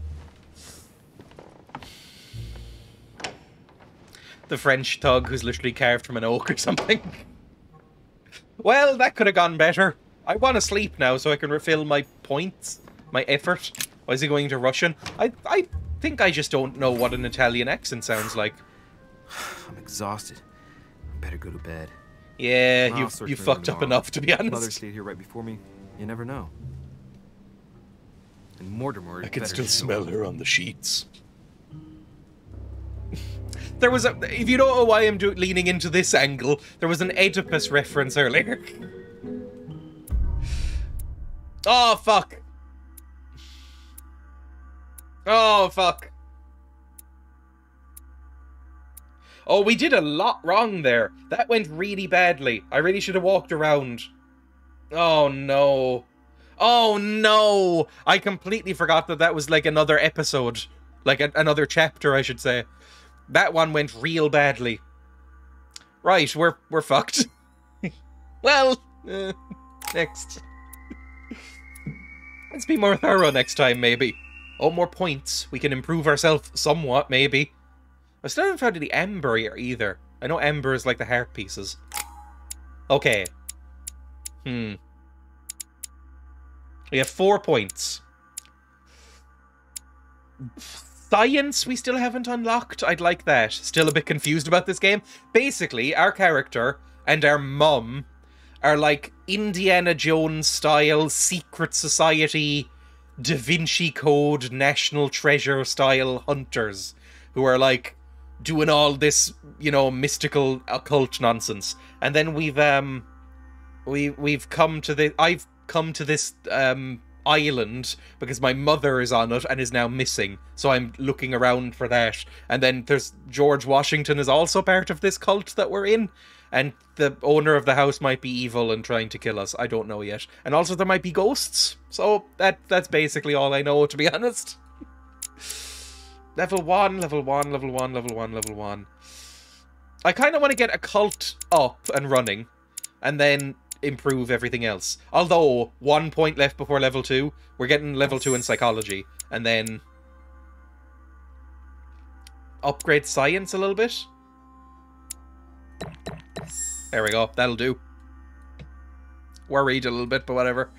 Speaker 1: The French thug who's literally carved from an oak or something. Well, that could have gone better. I want to sleep now so I can refill my points, my effort. Why is he going to Russian? I think I just don't know what an Italian accent sounds like.
Speaker 7: I'm exhausted. I better go to bed.
Speaker 1: Yeah,
Speaker 7: I'll search
Speaker 1: you
Speaker 7: the
Speaker 1: fucked
Speaker 7: room
Speaker 1: up
Speaker 7: tomorrow.
Speaker 1: enough, to be honest.
Speaker 7: Mother stayed here right before me. You never know. And Mortimer.
Speaker 1: I can
Speaker 7: better
Speaker 1: still
Speaker 7: than
Speaker 1: smell her on the sheets. There was a... If you don't know why I'm leaning into this angle, there was an Oedipus reference earlier. Oh, fuck. Oh, fuck. Oh, we did a lot wrong there. That went really badly. I really should have walked around. Oh, no. Oh, no. I completely forgot that that was like another episode. Like another chapter, I should say. That one went real badly. Right, we're fucked. Well, next. Let's be more thorough next time, maybe. Oh, more points. We can improve ourselves somewhat, maybe. I still haven't found any ember here either. I know ember is like the heart pieces. Okay. We have 4 points. Science we still haven't unlocked. I'd like that. Still a bit confused about this game. Basically, our character and our mum are like Indiana Jones style secret society, Da Vinci Code, National Treasure style hunters who are like doing all this, you know, mystical occult nonsense. And then we've come to the I've come to this island because my mother is on it and is now missing, so I'm looking around for that. And then there's George Washington is also part of this cult that we're in, and the owner of the house might be evil and trying to kill us. I don't know yet. And also there might be ghosts. So that's basically all I know, to be honest. Level 1, level 1, level 1, level 1, level 1. I kind of want to get a cult up and running and then improve everything else. Although, 1 point left before level 2. We're getting level 2 in psychology. And then upgrade science a little bit. There we go. That'll do. Worried a little bit, but whatever.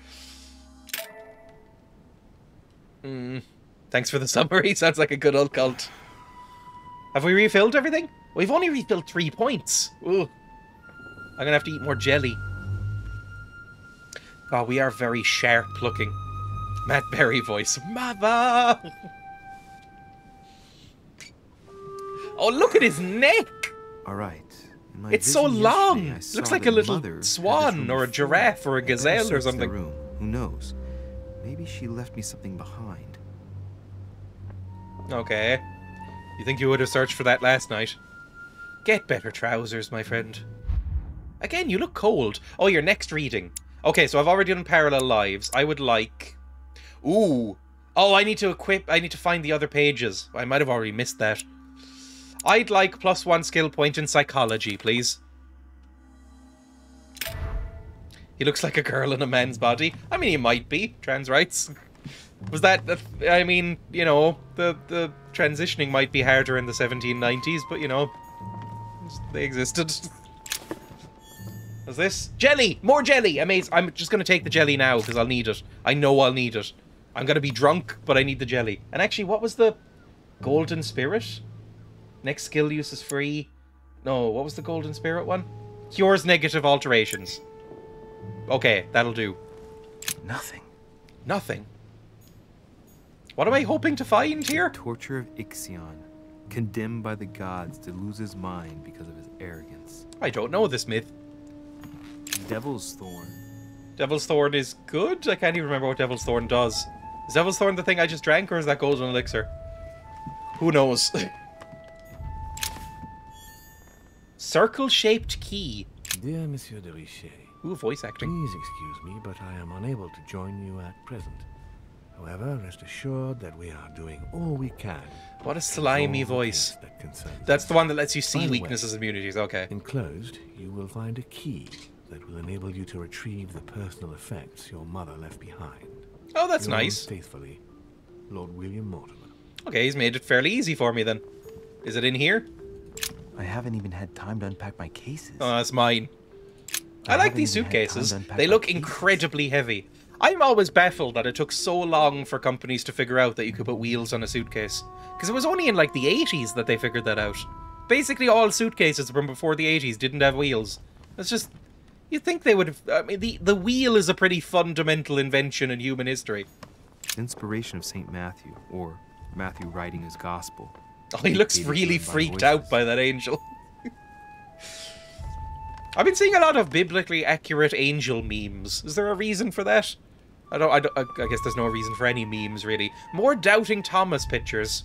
Speaker 1: Thanks for the summary. Sounds like a good old cult. Have we refilled everything? We've only refilled 3 points. Ooh. I'm gonna have to eat more jelly. God, we are very sharp looking. Matt Berry voice. Mother! Oh, look at his neck!
Speaker 7: All right. my
Speaker 1: It's so
Speaker 7: vision
Speaker 1: long.
Speaker 7: yesterday, I
Speaker 1: It looks
Speaker 7: saw
Speaker 1: like a
Speaker 7: that
Speaker 1: little
Speaker 7: Mother had this
Speaker 1: swan
Speaker 7: room
Speaker 1: or a
Speaker 7: before.
Speaker 1: giraffe or a
Speaker 7: It
Speaker 1: gazelle or
Speaker 7: suits the
Speaker 1: something.
Speaker 7: room. Who knows? Maybe she left me something behind.
Speaker 1: Okay. You think you would have searched for that last night? Get better trousers, my friend. Again, you look cold. Oh, your next reading. Okay, so I've already done Parallel Lives. I would like... Ooh. Oh, I need to find the other pages. I might have already missed that. I'd like +1 skill point in psychology, please. He looks like a girl in a man's body. I mean, he might be. Trans rights. Was that... I mean, you know, the transitioning might be harder in the 1790s, but, you know, they existed. What's this? Jelly! More jelly! Amazing. I'm just going to take the jelly now, because I'll need it. I know I'll need it. I'm going to be drunk, but I need the jelly. And actually, what was the Golden Spirit? Next skill use is free. No, what was the Golden Spirit one? Cures negative alterations. Okay, that'll do.
Speaker 7: Nothing.
Speaker 1: Nothing? What am I hoping to find here?
Speaker 7: Torture of Ixion, condemned by the gods to lose his mind because of his arrogance.
Speaker 1: I don't know this myth.
Speaker 7: Devil's Thorn.
Speaker 1: Devil's Thorn is good? I can't even remember what Devil's Thorn does. Is Devil's Thorn the thing I just drank, or is that golden elixir? Who knows? Circle-shaped key.
Speaker 10: Dear Monsieur de Richet.
Speaker 1: Ooh, voice acting.
Speaker 10: Please excuse me, but I am unable to join you at present. However, rest assured that we are doing all we can.
Speaker 1: What a slimy voice.
Speaker 10: That
Speaker 1: That's the one that lets you see
Speaker 10: By the way,
Speaker 1: weaknesses and immunities, okay.
Speaker 10: Enclosed, you will find a key that will enable you to retrieve the personal effects your mother left behind.
Speaker 1: Oh, that's
Speaker 10: Yours
Speaker 1: nice.
Speaker 10: Faithfully, Lord William Mortimer.
Speaker 1: Okay, he's made it fairly easy for me then. Is it in here?
Speaker 7: I haven't even had time to unpack my cases.
Speaker 1: Oh, that's mine. I like these suitcases. They look incredibly heavy. I'm always baffled that it took so long for companies to figure out that you could put wheels on a suitcase. Because it was only in like the 80s that they figured that out. Basically all suitcases from before the 80s didn't have wheels. It's just... You'd think they would have... I mean, the wheel is a pretty fundamental invention in human history.
Speaker 7: Inspiration of St. Matthew, or Matthew writing his gospel.
Speaker 1: Oh, he looks really freaked out by that angel. I've been seeing a lot of biblically accurate angel memes. Is there a reason for that? I guess there's no reason for any memes, really. More Doubting Thomas pictures.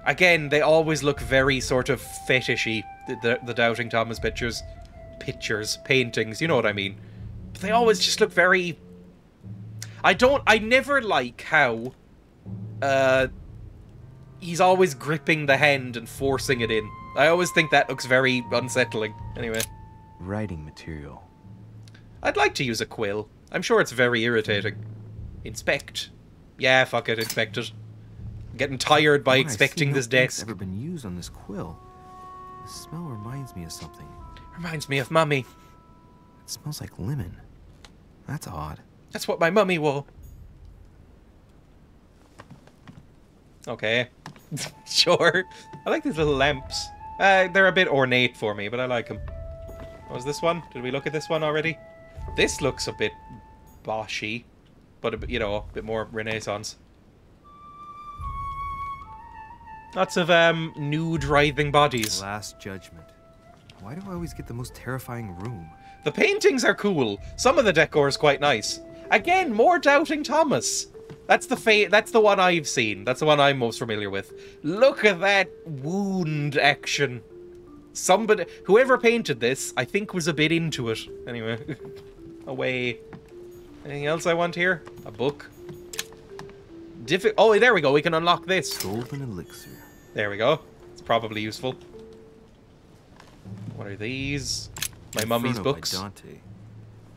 Speaker 1: Again, they always look very sort of fetishy, the Doubting Thomas pictures. Paintings, you know what I mean. But they always just look very... I never like how... he's always gripping the hand and forcing it in. I always think that looks very unsettling. Anyway.
Speaker 7: Writing material.
Speaker 1: I'd like to use a quill. I'm sure it's very irritating. Inspect. Yeah, fuck it, inspect it. I'm getting tired by inspecting this desk.
Speaker 7: Ever been used on this quill? The smell reminds me of something.
Speaker 1: Reminds me of Mummy.
Speaker 7: It smells like lemon. That's odd.
Speaker 1: That's what my mummy wore. Okay. Sure. I like these little lamps. They're a bit ornate for me, but I like them. What was this one? Did we look at this one already? This looks a bit Boshy, but a bit, you know, a bit more Renaissance. Lots of nude writhing bodies.
Speaker 7: Last Judgment. Why do I always get the most terrifying room?
Speaker 1: The paintings are cool. Some of the decor is quite nice. Again, more Doubting Thomas. That's the one I've seen. That's the one I'm most familiar with. Look at that wound action. Somebody, whoever painted this, I think was a bit into it. Anyway, away. Anything else I want here? A book. Oh, there we go. We can unlock this.
Speaker 7: Golden elixir.
Speaker 1: There we go. It's probably useful. What are these? My mummy's
Speaker 7: Inferno
Speaker 1: books.
Speaker 7: By Dante.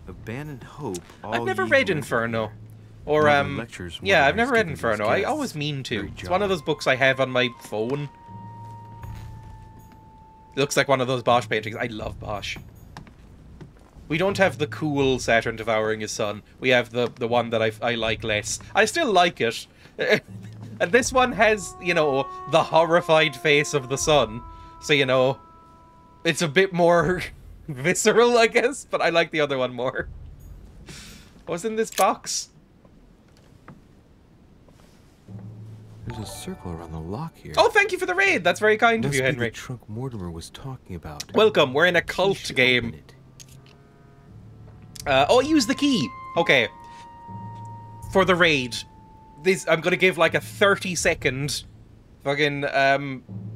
Speaker 7: Abandoned hope.
Speaker 1: I've never read Inferno. Or, yeah, I've never read Inferno. I always mean to. It's one of those books I have on my phone. It looks like one of those Bosch paintings. I love Bosch. We don't have the cool Saturn devouring his son. We have the one that I like less. I still like it. And this one has, you know, the horrified face of the son. So, you know, it's a bit more visceral, I guess. But I like the other one more. What's in this box?
Speaker 7: There's a circle around the lock here.
Speaker 1: Oh, thank you for the raid. That's very kind of you,
Speaker 7: Must be
Speaker 1: Henry.
Speaker 7: the trunk Mortimer was talking about.
Speaker 1: Welcome. We're in a cult game. Oh, use the key. Okay. For the raid, this I'm gonna give like a 30-second fucking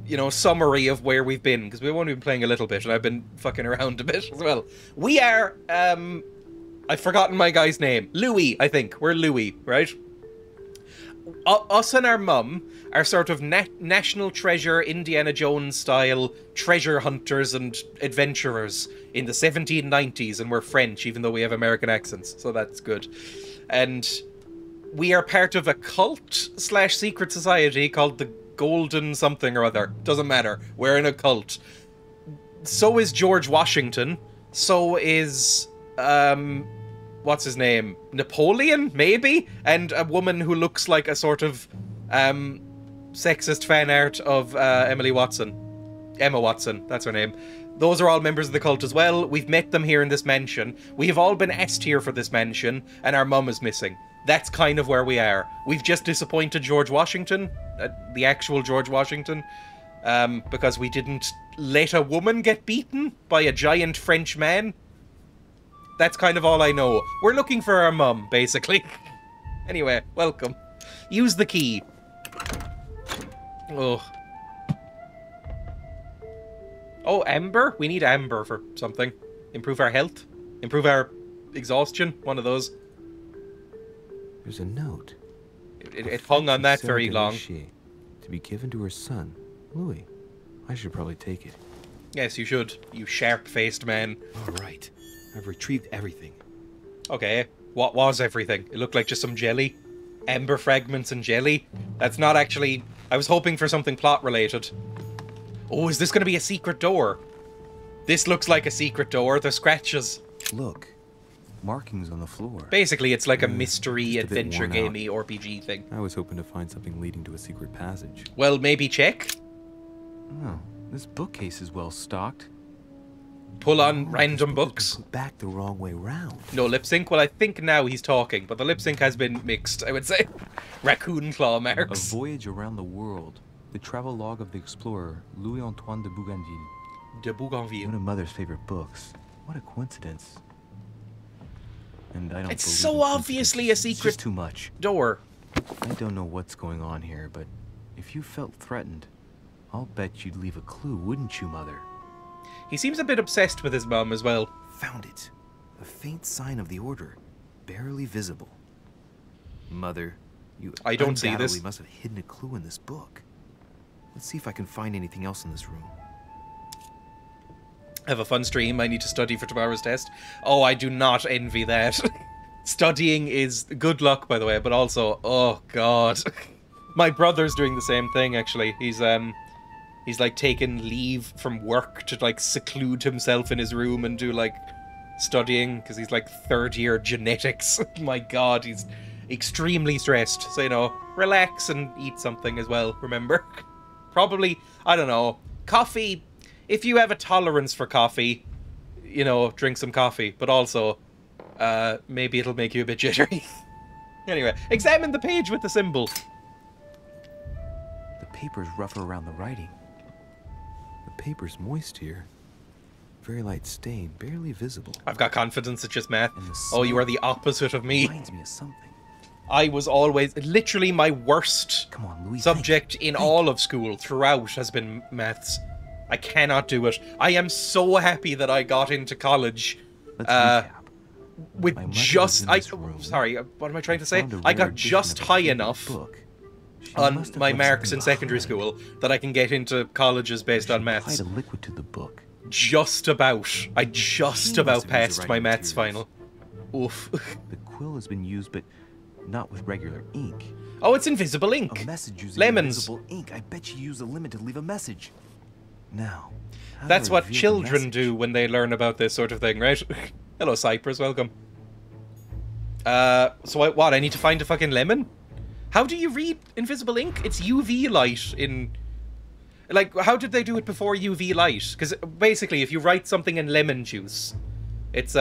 Speaker 1: you know, summary of where we've been, because we've only been playing a little bit, and I've been fucking around a bit as well. We are I've forgotten my guy's name. Louis, I think. We're Louis, right? Us and our mum are sort of National Treasure, Indiana Jones style treasure hunters and adventurers in the 1790s, and we're French, even though we have American accents, so that's good. And we are part of a cult/secret society called the Golden something or other. Doesn't matter. We're in a cult. So is George Washington. So is what's his name? Napoleon, maybe? And a woman who looks like a sort of sexist fan art of Emma Watson, that's her name. Those are all members of the cult as well. We've met them here in this mansion. We have all been asked here for this mansion, and our mum is missing. That's kind of where we are. We've just disappointed George Washington, the actual George Washington, because we didn't let a woman get beaten by a giant French man. That's kind of all I know. We're looking for our mum, basically. Anyway, welcome. Use the key. Oh. Oh, amber? We need amber for something. Improve our health? Improve our exhaustion? One of those.
Speaker 7: There's a note.
Speaker 1: It hung on that very long.
Speaker 7: To be given to her son, Louis. I should probably take it.
Speaker 1: Yes, you should. You sharp-faced man.
Speaker 7: All right. I've retrieved everything.
Speaker 1: Okay. What was everything? It looked like just some jelly. Amber fragments and jelly. That's not actually... I was hoping for something plot-related. Oh, is this going to be a secret door? This looks like a secret door. There's scratches.
Speaker 7: Look. Markings on the floor.
Speaker 1: Basically, it's like a mystery adventure gamey RPG thing.
Speaker 7: I was hoping to find something leading to a secret passage.
Speaker 1: Well, maybe check.
Speaker 7: Oh, this bookcase is well stocked.
Speaker 1: Pull on random books.
Speaker 7: Put back the wrong way round.
Speaker 1: No lip sync. Well, I think now he's talking, but the lip sync has been mixed, I would say. Raccoon claw marks.
Speaker 7: A voyage around the world. The travel log of the explorer Louis Antoine de Bougainville.
Speaker 1: De Bougainville.
Speaker 7: One of Mother's favorite books. What a coincidence. And I don't
Speaker 1: It's so obviously a secret
Speaker 7: just too much.
Speaker 1: door.
Speaker 7: I don't know what's going on here, but if you felt threatened, I'll bet you'd leave a clue, wouldn't you, Mother?
Speaker 1: He seems a bit obsessed with his mum as well.
Speaker 7: Found it. A faint sign of the order, barely visible. Mother, you
Speaker 1: I don't see this.
Speaker 7: undoubtedly must have hidden a clue in this book. Let's see if I can find anything else in this room.
Speaker 1: Have a fun stream. I need to study for tomorrow's test. Oh, I do not envy that. Studying is good luck, by the way, but also, oh god. My brother's doing the same thing, actually. He's like taken leave from work to like seclude himself in his room and do like studying because he's like third year genetics. My god, he's extremely stressed. So, you know, relax and eat something as well, remember? Probably, I don't know, coffee. If you have a tolerance for coffee, you know, drink some coffee. But also, maybe it'll make you a bit jittery. Anyway, examine the page with the symbol.
Speaker 7: The paper's rougher around the writing. The paper's moist here. Very light stain, barely visible.
Speaker 1: I've got confidence, it's just math. Oh, you are the opposite of me.
Speaker 7: Reminds me of something.
Speaker 1: I was always, literally my worst subject in all of school throughout has been maths. I cannot do it. I am so happy that I got into college with just... sorry, what am I trying to say? I got just high enough on my marks in secondary school that I can get into colleges based on maths.
Speaker 7: Applied a liquid to the book.
Speaker 1: Just about. I just about passed my maths final. Oof.
Speaker 7: The quill has been used, but not with regular ink.
Speaker 1: Oh, it's invisible ink.
Speaker 7: A message using
Speaker 1: Lemons.
Speaker 7: invisible ink. I bet you use a lemon to leave a message. Now,
Speaker 1: that's what children do when they learn about this sort of thing, right? Hello, Cypress. Welcome. So what? I need to find a fucking lemon? How do you read invisible ink? It's UV light in... Like, how did they do it before UV light? Because basically, if you write something in lemon juice, it's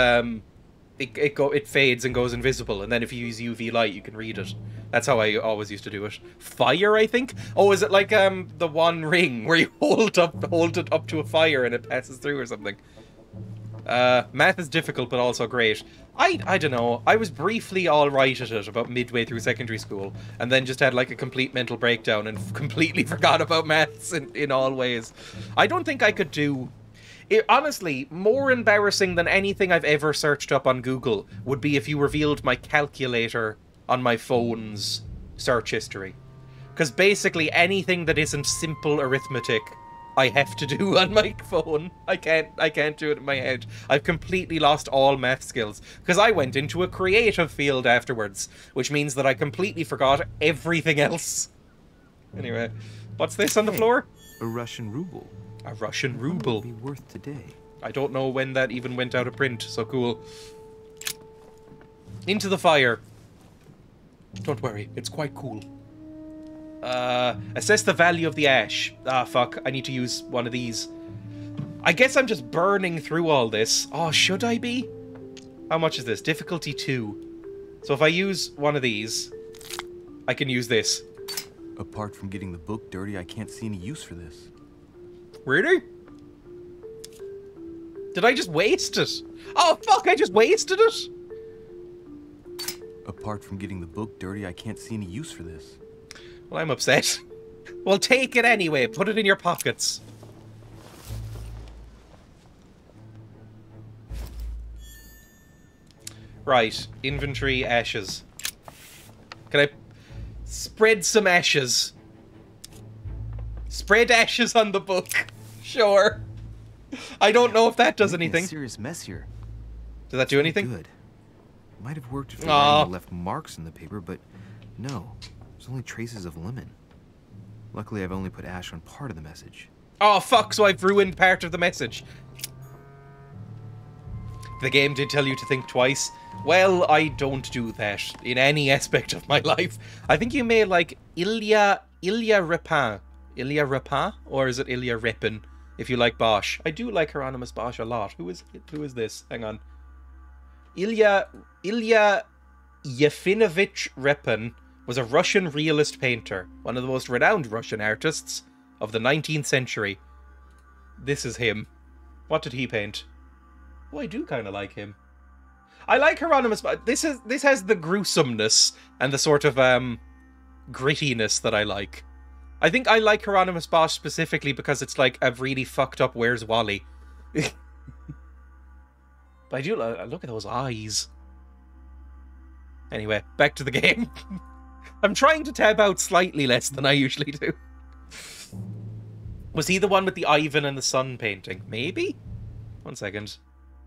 Speaker 1: it fades and goes invisible, and then if you use UV light, you can read it. That's how I always used to do it. Fire, I think? Oh, is it like the One Ring, where you hold it up to a fire and it passes through or something? Math is difficult, but also great. I don't know. I was briefly alright at it about midway through secondary school, and then just had like a complete mental breakdown and completely forgot about maths in all ways. I don't think I could do... honestly, more embarrassing than anything I've ever searched up on Google would be if you revealed my calculator on my phone's search history. Because basically anything that isn't simple arithmetic, I have to do on my phone. I can't do it in my head. I've completely lost all math skills. Because I went into a creative field afterwards, which means that I completely forgot everything else. Anyway, what's this on the floor?
Speaker 7: A Russian ruble.
Speaker 1: A Russian ruble.
Speaker 7: What would it be worth today?
Speaker 1: I don't know when that even went out of print, so cool. Into the fire. Don't worry, it's quite cool. Assess the value of the ash. Ah, fuck, I need to use one of these. I guess I'm just burning through all this. Oh, should I be? How much is this? Difficulty 2. So if I use one of these, I can use this.
Speaker 7: Apart from getting the book dirty, I can't see any use for this.
Speaker 1: Really? Did I just waste it? Oh, fuck, I just wasted it?
Speaker 7: Apart from getting the book dirty, I can't see any use for this.
Speaker 1: Well, I'm upset. Well, take it anyway. Put it in your pockets. Right. Inventory ashes. Can I spread some ashes? Spread ashes on the book. Sure. I don't know if that does anything.
Speaker 7: A serious mess here.
Speaker 1: Does that do anything?
Speaker 7: Good. Might have worked if the writing left marks in the paper, but no. There's only traces of lemon. Luckily, I've only put ash on part of the message.
Speaker 1: Oh, fuck, so I've ruined part of the message. The game did tell you to think twice. Well, I don't do that in any aspect of my life. I think you may like Ilya Repin. Ilya Repin? Or is it Ilya Repin, if you like Bosch? I do like Hieronymus Bosch a lot. Who is this? Hang on. Ilya Yefinovich Repin was a Russian realist painter, one of the most renowned Russian artists of the 19th century. This is him. What did he paint? Oh, I do kind of like him. I like Hieronymus, but this has the gruesomeness and the sort of grittiness that I like. I think I like Hieronymus Bosch specifically because it's like a really fucked up Where's Wally. But I do look at those eyes. Anyway, back to the game. I'm trying to tab out slightly less than I usually do. Was he the one with the Ivan and the sun painting? Maybe? 1 second.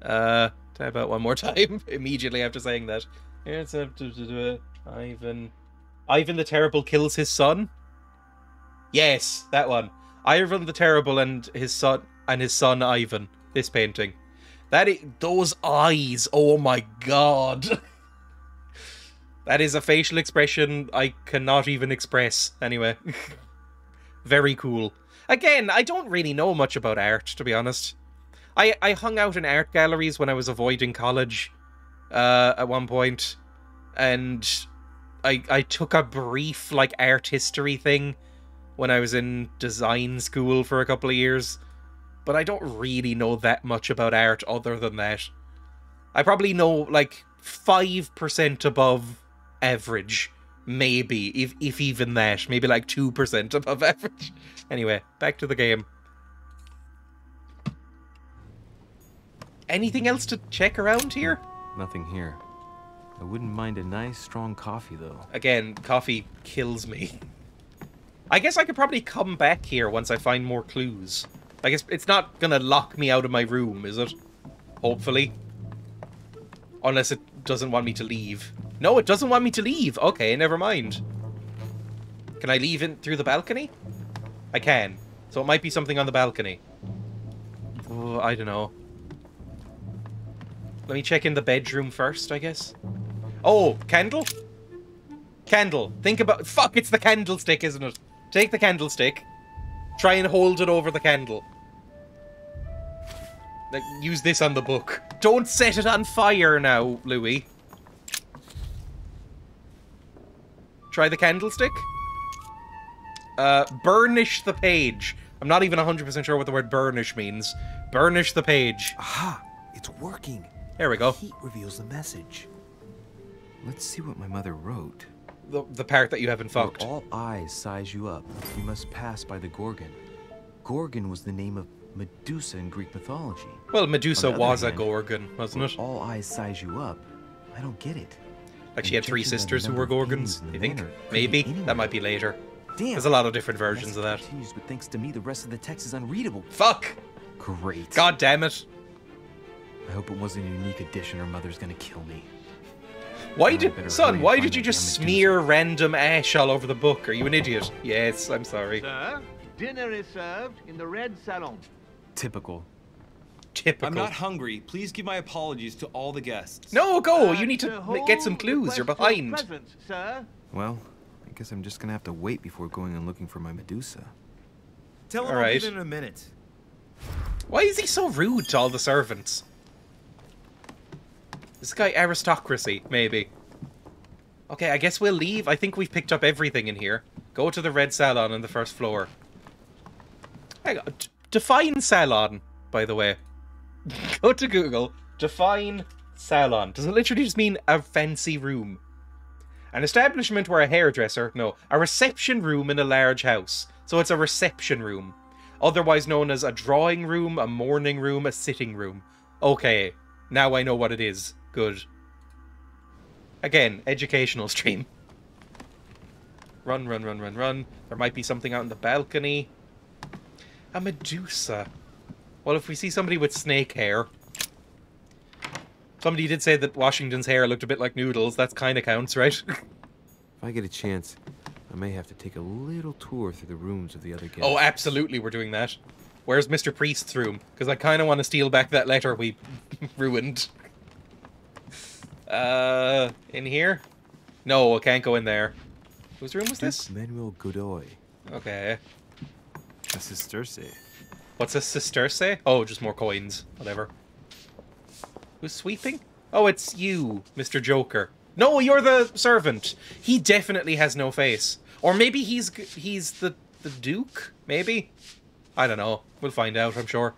Speaker 1: Tab out one more time immediately after saying that. Here's Ivan. Ivan the Terrible kills his son? Yes, that one. Ivan the Terrible and his son Ivan. This painting. Those eyes, oh my god. That is a facial expression I cannot even express. Anyway. Very cool. Again, I don't really know much about art, to be honest. I hung out in art galleries when I was avoiding college at one point, and I took a brief like art history thing when I was in design school for a couple of years, but I don't really know that much about art other than that. I probably know like 5% above average, maybe, if even that, maybe like 2% above average. Anyway, back to the game. Anything else to check around here?
Speaker 7: Nothing here. I wouldn't mind a nice, strong coffee, though.
Speaker 1: Again, coffee kills me. I guess I could probably come back here once I find more clues. I guess it's not gonna lock me out of my room, is it? Hopefully. Unless it doesn't want me to leave. No, it doesn't want me to leave. Okay, never mind. Can I leave in through the balcony? I can. So it might be something on the balcony. Oh, I don't know. Let me check in the bedroom first, I guess. Oh, candle? Candle. Think about... Fuck, it's the candlestick, isn't it? Take the candlestick. Try and hold it over the candle. Like, use this on the book. Don't set it on fire now, Louis. Try the candlestick. Burnish the page. I'm not even 100% sure what the word burnish means. Burnish the page.
Speaker 7: Aha! It's working.
Speaker 1: There we go.
Speaker 7: Heat reveals the message. Let's see what my mother wrote.
Speaker 1: The part that you haven't fucked.
Speaker 7: All eyes size you up. You must pass by the Gorgon. Gorgon was the name of Medusa in Greek mythology.
Speaker 1: Well, Medusa was a
Speaker 7: hand,
Speaker 1: Gorgon, wasn't it?
Speaker 7: All eyes size you up. I don't get it.
Speaker 1: Like she had 3 sisters who were Gorgons, I think. Maybe. That might be later.
Speaker 7: Damn.
Speaker 1: There's a lot of different versions of that.
Speaker 7: Continues, but thanks to me, the rest of the text is unreadable.
Speaker 1: Fuck!
Speaker 7: Great.
Speaker 1: God damn it.
Speaker 7: I hope it wasn't a unique edition or Mother's gonna kill me.
Speaker 1: Why did... Son, why did you just smear random ash all over the book? Are you an idiot? Yes, I'm sorry.
Speaker 15: Sir, dinner is served in the red salon.
Speaker 7: Typical.
Speaker 1: Typical.
Speaker 6: I'm not hungry. Please give my apologies to all the guests.
Speaker 1: No, go! You need to get some clues. You're behind.
Speaker 15: Presents, sir.
Speaker 7: Well, I guess I'm just gonna have to wait before going and looking for my Medusa.
Speaker 6: Tell him
Speaker 1: All
Speaker 6: I'll
Speaker 1: right.
Speaker 6: be there in a minute.
Speaker 1: Why is he so rude to all the servants? This guy aristocracy, maybe. Okay, I guess we'll leave. I think we've picked up everything in here. Go to the red salon on the first floor. Hang on. Define salon, by the way. Go to Google. Define salon. Does it literally just mean a fancy room? An establishment where a hairdresser... No, a reception room in a large house. So it's a reception room. Otherwise known as a drawing room, a morning room, a sitting room. Okay, now I know what it is. Good. Again, educational stream. Run, run, run, run, run. There might be something out on the balcony. A Medusa. Well, if we see somebody with snake hair... Somebody did say that Washington's hair looked a bit like noodles. That kind of counts, right?
Speaker 7: If I get a chance, I may have to take a little tour through the rooms of the other guests.
Speaker 1: Oh, absolutely, we're doing that. Where's Mr. Priest's room? Because I kind of want to steal back that letter we ruined. In here? No, I can't go in there. Whose room was this?
Speaker 7: Manuel Godoy.
Speaker 1: Okay.
Speaker 7: A sesterce.
Speaker 1: What's a sesterce? Oh, just more coins. Whatever. Who's sweeping? Oh, it's you, Mr. Joker. No, you're the servant. He definitely has no face. Or maybe he's the Duke? Maybe? I don't know. We'll find out, I'm sure.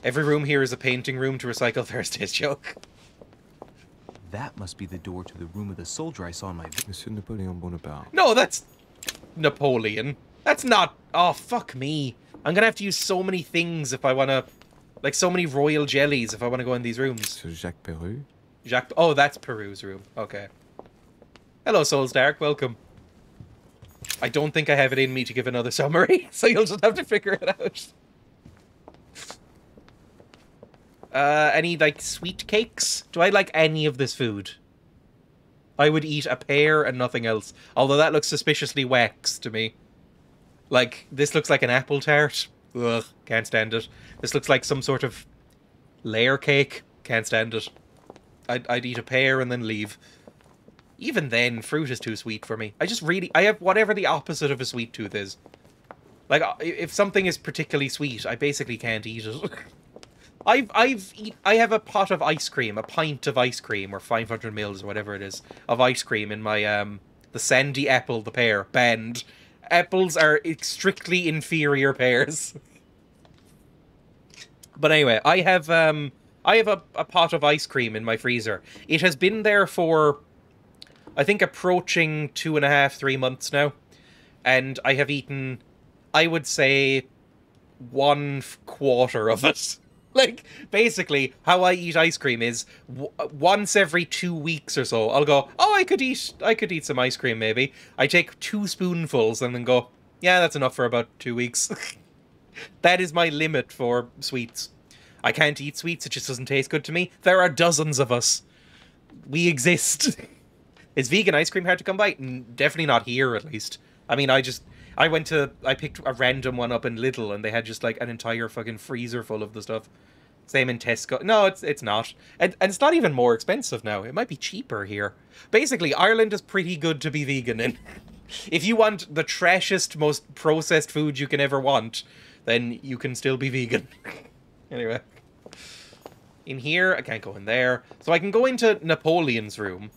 Speaker 1: Every room here is a painting room to recycle Thursday's joke.
Speaker 7: That must be the door to the room of the soldier I saw in my... Monsieur Napoleon Bonaparte.
Speaker 1: No, that's Napoleon. That's not... Oh, fuck me. I'm gonna have to use so many things if I wanna... Like, so many royal jellies if I wanna go in these rooms.
Speaker 7: So Jacques Peru?
Speaker 1: Jacques... Oh, that's Peru's room. Okay. Hello, Souls Dark. Welcome. I don't think I have it in me to give another summary, so you'll just have to figure it out. Any, like, sweet cakes? Do I like any of this food? I would eat a pear and nothing else. Although that looks suspiciously wax to me. Like, this looks like an apple tart. Ugh, can't stand it. This looks like some sort of layer cake. Can't stand it. I'd eat a pear and then leave. Even then, fruit is too sweet for me. I have whatever the opposite of a sweet tooth is. Like, if something is particularly sweet, I basically can't eat it. I have a pot of ice cream, a pint of ice cream, or 500 mils, or whatever it is, of ice cream in my, the sandy apple, the pear, band. Apples are strictly inferior pears. But anyway, I have a pot of ice cream in my freezer. It has been there for, I think, approaching 2.5, 3 months now. And I have eaten, I would say, 1/4 of it. Like, basically, how I eat ice cream is once every 2 weeks or so, I'll go, oh, I could eat some ice cream, maybe. I take 2 spoonfuls and then go, yeah, that's enough for about 2 weeks. That is my limit for sweets. I can't eat sweets, it just doesn't taste good to me. There are dozens of us. We exist. Is vegan ice cream hard to come by? Definitely not here, at least. I mean, I picked a random one up in Lidl, and they had just, like, an entire fucking freezer full of the stuff. Same in Tesco. No, it's not. And it's not even more expensive now. It might be cheaper here. Basically, Ireland is pretty good to be vegan in. If you want the trashiest, most processed food you can ever want, then you can still be vegan. Anyway. in here. I can't go in there. So I can go into Napoleon's room.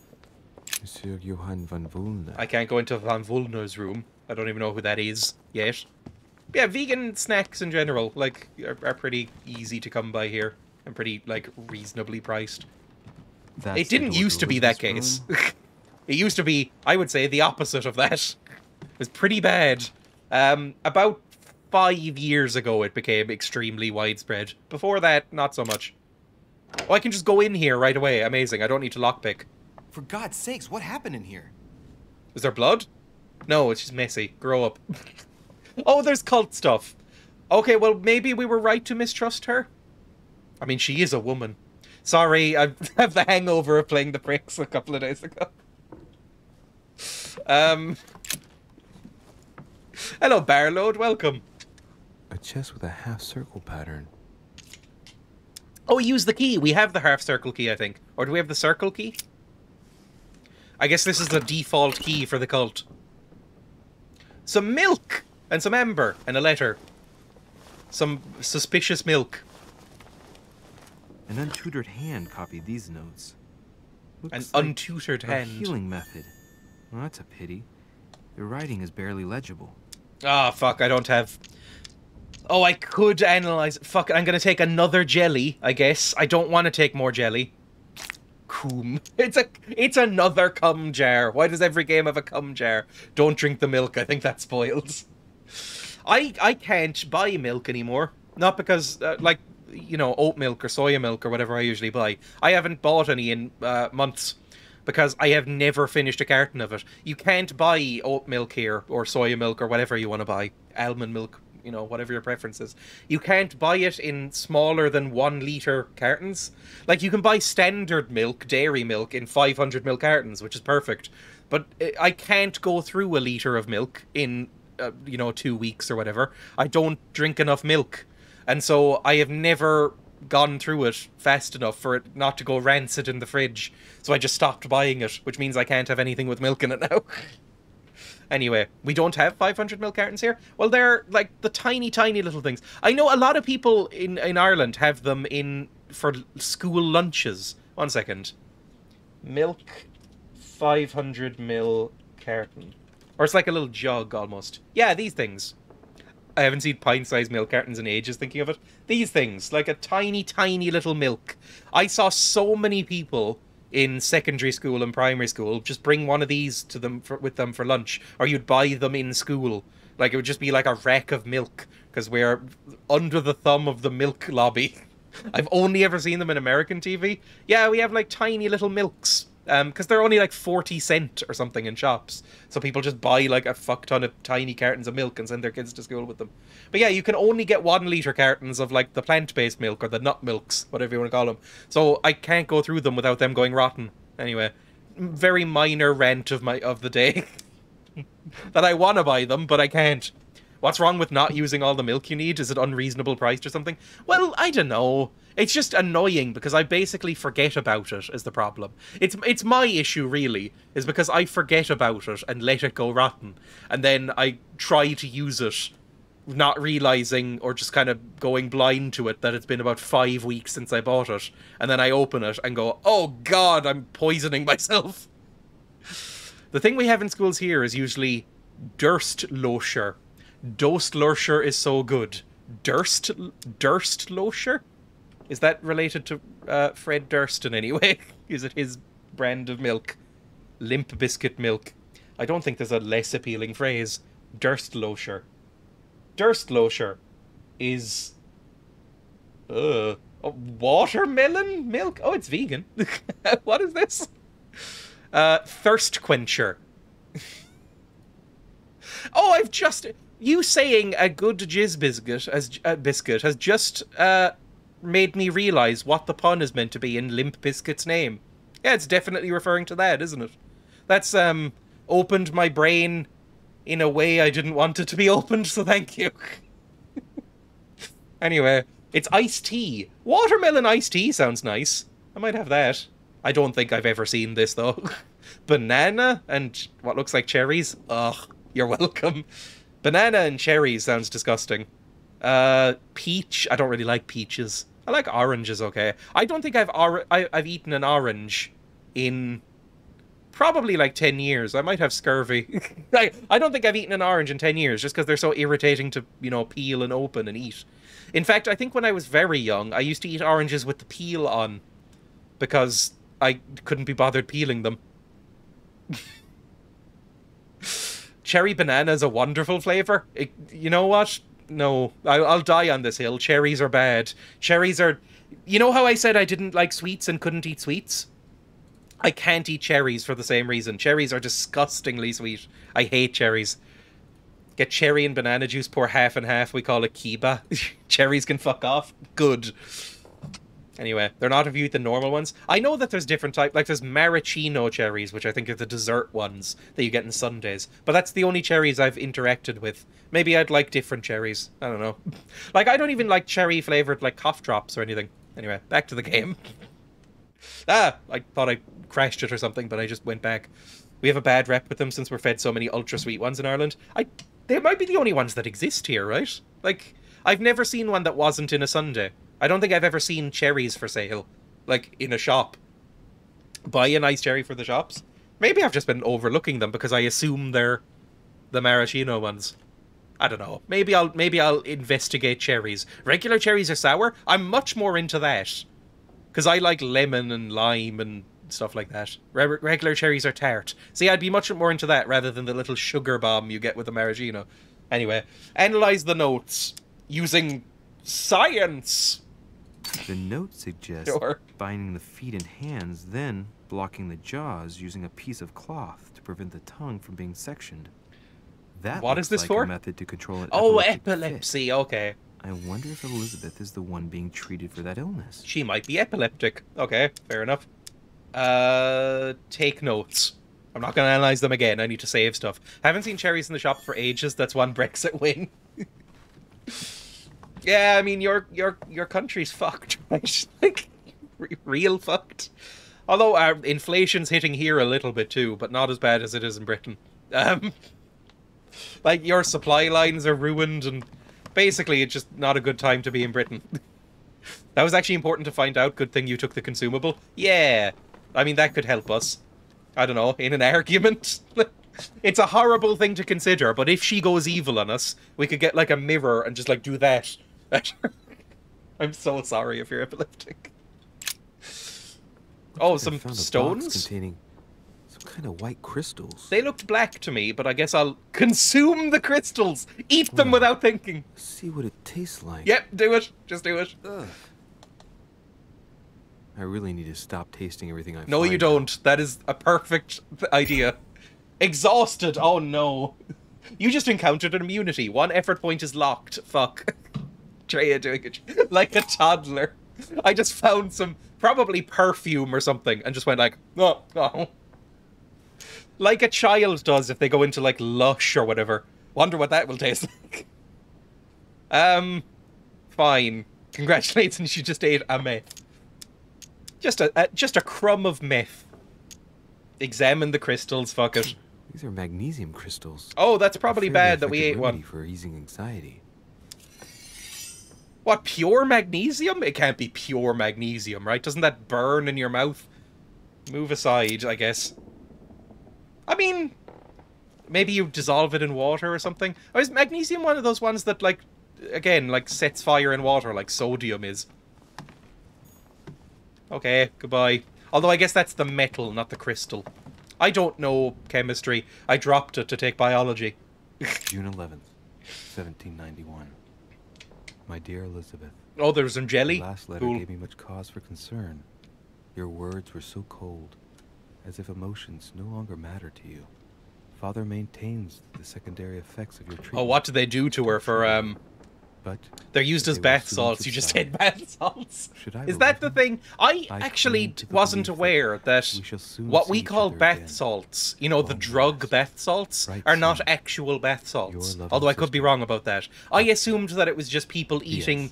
Speaker 7: Monsieur Johann van Vulne.
Speaker 1: I can't go into Van Vulner's room. I don't even know who that is yet. But yeah, vegan snacks in general, like, are pretty easy to come by here. And pretty, like, reasonably priced.
Speaker 7: That's
Speaker 1: It didn't used to be that case. It used to be, I would say, the opposite of that. It was pretty bad. About 5 years ago, it became extremely widespread. Before that, not so much. Oh, I can just go in here right away. Amazing. I don't need to lockpick.
Speaker 16: For God's sakes, what happened in here?
Speaker 1: Is there blood? No, it's just messy. Grow up. Oh, there's cult stuff. Okay, well, maybe we were right to mistrust her. I mean, she is a woman. Sorry, I have the hangover of playing the bricks a couple of days ago. Hello, Barload. Welcome.
Speaker 7: A chest with a half-circle pattern.
Speaker 1: Oh, use the key. We have the half-circle key, I think. Or do we have the circle key? I guess this is the default key for the cult. Some milk! And some amber. And a letter. Some suspicious milk.
Speaker 7: An untutored hand copied these notes.
Speaker 1: An
Speaker 7: Looks like
Speaker 1: untutored
Speaker 7: a
Speaker 1: hand.
Speaker 7: healing method. Well, that's a pity. The writing is barely legible.
Speaker 1: Ah, fuck, I don't have... Oh, I could analyze... Fuck, I'm gonna take another jelly, I guess. I don't want to take more jelly. Coom. It's another cum jar. Why does every game have a cum jar? Don't drink the milk. I think that spoils. I can't buy milk anymore. Not because, like, you know, oat milk or soya milk or whatever I usually buy. I haven't bought any in months. Because I have never finished a carton of it. You can't buy oat milk here, or soya milk, or whatever you want to buy. Almond milk, you know, whatever your preference is. You can't buy it in smaller than 1 litre cartons. Like, you can buy standard milk, dairy milk, in 500 ml cartons, which is perfect. But I can't go through a litre of milk in, you know, 2 weeks or whatever. I don't drink enough milk. And so I have never gone through it fast enough for it not to go rancid in the fridge. So I just stopped buying it, which means I can't have anything with milk in it now. Anyway, we don't have 500 ml cartons here. Well, they're like the tiny, tiny little things. I know a lot of people in Ireland have them in for school lunches. 1 second. Milk 500 ml carton. Or it's like a little jug almost. Yeah, these things. I haven't seen pint-sized milk cartons in ages thinking of it. These things, like a tiny, tiny little milk. I saw so many people in secondary school and primary school just bring one of these to them with them for lunch. Or you'd buy them in school. Like, it would just be like a rack of milk. Because we're under the thumb of the milk lobby. I've only ever seen them in American TV. Yeah, we have like tiny little milks. Because they're only like 40 cents or something in shops. So people just buy like a fuck ton of tiny cartons of milk and send their kids to school with them. But yeah, you can only get 1 litre cartons of like the plant-based milk or the nut milks, whatever you want to call them. So I can't go through them without them going rotten. Anyway, very minor rant of the day. That I want to buy them, but I can't. What's wrong with not using all the milk you need? Is it unreasonable priced or something? Well, I don't know. It's just annoying because I basically forget about it is the problem. It's my issue, really, is because I forget about it and let it go rotten. And then I try to use it, not realising or just kind of going blind to it that it's been about 5 weeks since I bought it. And then I open it and go, oh God, I'm poisoning myself. The thing we have in schools here is usually Durstlosher. Dostlosher is so good. Durstlosher? Is that related to Fred Durst in any way? Is it his brand of milk? Limp biscuit milk. I don't think there's a less appealing phrase. Durstlosher. Durstlosher is... watermelon milk? Oh, it's vegan. What is this? Thirst quencher. Oh, I've just... You saying a good jizz biscuit has just made me realise what the pun is meant to be in Limp Bizkit's name. Yeah, it's definitely referring to that, isn't it? That's opened my brain in a way I didn't want it to be opened, so thank you. Anyway, it's iced tea. Watermelon iced tea sounds nice. I might have that. I don't think I've ever seen this, though. Banana and what looks like cherries? Ugh, you're welcome. Banana and cherries sounds disgusting. Peach. I don't really like peaches. I like oranges, okay. I don't think I've eaten an orange in probably like 10 years. I might have scurvy. I don't think I've eaten an orange in 10 years just because they're so irritating to, you know, peel and open and eat. In fact, I think when I was very young, I used to eat oranges with the peel on because I couldn't be bothered peeling them. Cherry banana is a wonderful flavor. You know what? No, I'll die on this hill. Cherries are bad. Cherries are... You know how I said I didn't like sweets and couldn't eat sweets? I can't eat cherries for the same reason. Cherries are disgustingly sweet. I hate cherries. Get cherry and banana juice, pour half and half. We call it kiba. Cherries can fuck off. Good. Anyway, they're not if you eat the normal ones. I know that there's different types. Like, there's maraschino cherries, which I think are the dessert ones that you get in sundaes. But that's the only cherries I've interacted with. Maybe I'd like different cherries. I don't know. Like, I don't even like cherry-flavored, like, cough drops or anything. Anyway, back to the game. I thought I crashed it or something, but I just went back. We have a bad rep with them since we're fed so many ultra-sweet ones in Ireland. They might be the only ones that exist here, right? Like, I've never seen one that wasn't in a sundae. I don't think I've ever seen cherries for sale, like, in a shop. Buy a nice cherry for the shops. Maybe I've just been overlooking them because I assume they're the maraschino ones. I don't know. Maybe I'll investigate cherries. Regular cherries are sour. I'm much more into that. Because I like lemon and lime and stuff like that. Regular cherries are tart. See, I'd be much more into that rather than the little sugar bomb you get with the maraschino. Anyway, analyze the notes using science.
Speaker 7: The note suggests binding the feet and hands, then blocking the jaws using a piece of cloth to prevent the tongue from being sectioned. That
Speaker 1: what is this
Speaker 7: like
Speaker 1: for?
Speaker 7: A method to control an
Speaker 1: epilepsy. Okay.
Speaker 7: I wonder if Elizabeth is the one being treated for that illness.
Speaker 1: She might be epileptic. Okay, fair enough. Take notes. I'm not going to analyze them again. I need to save stuff. I haven't seen cherries in the shop for ages. That's one Brexit win. Yeah, I mean, your country's fucked, right? Like, real fucked. Although inflation's hitting here a little bit too, but not as bad as it is in Britain. Like, your supply lines are ruined, and basically it's just not a good time to be in Britain. That was actually important to find out. Good thing you took the consumable. Yeah. I mean, that could help us. I don't know, in an argument. It's a horrible thing to consider, but if she goes evil on us, we could get, like, a mirror and just, like, do that. I'm so sorry if you're epileptic. Oh, some stones?
Speaker 7: Containing some kind of white crystals.
Speaker 1: They looked black to me, but I guess I'll consume the crystals. Eat them without thinking.
Speaker 7: See what it tastes like.
Speaker 1: Yep, do it. Just do it.
Speaker 7: Ugh. I really need to stop tasting everything I find.
Speaker 1: No, you don't. That is a perfect idea. Exhausted. Oh, no. You just encountered an immunity. 1 effort point is locked. Fuck. Dreya doing it like a toddler. I just found some, probably perfume or something, and just went like, oh, oh. Like a child does if they go into, like, Lush or whatever. Wonder what that will taste like. Fine. Congratulations, you just ate a meth. Just a crumb of meth. Examine the crystals, fuck it.
Speaker 7: These are magnesium crystals.
Speaker 1: Oh, that's probably bad that we ate one.
Speaker 7: For easing anxiety.
Speaker 1: What, pure magnesium? It can't be pure magnesium, right? Doesn't that burn in your mouth? Move aside, I guess. I mean, maybe you dissolve it in water or something. Or is magnesium one of those ones that, like, again, like, sets fire in water like sodium is? Okay, goodbye. Although I guess that's the metal, not the crystal. I don't know chemistry. I dropped it to take biology.
Speaker 7: June 11th, 1791. My dear Elizabeth.
Speaker 1: Oh, there's some jelly?
Speaker 7: The last letter gave me much cause for concern. Your words were so cold, as if emotions no longer matter to you. Father maintains the secondary effects of your treatment.
Speaker 1: Oh, what did they do to her for,
Speaker 7: But
Speaker 1: they're used as bath salts. You just said bath salts. Is that the thing? I actually wasn't aware that what we call bath salts, you know, the drug bath salts, are not actual bath salts. Although I could be wrong about that. I assumed that it was just people eating,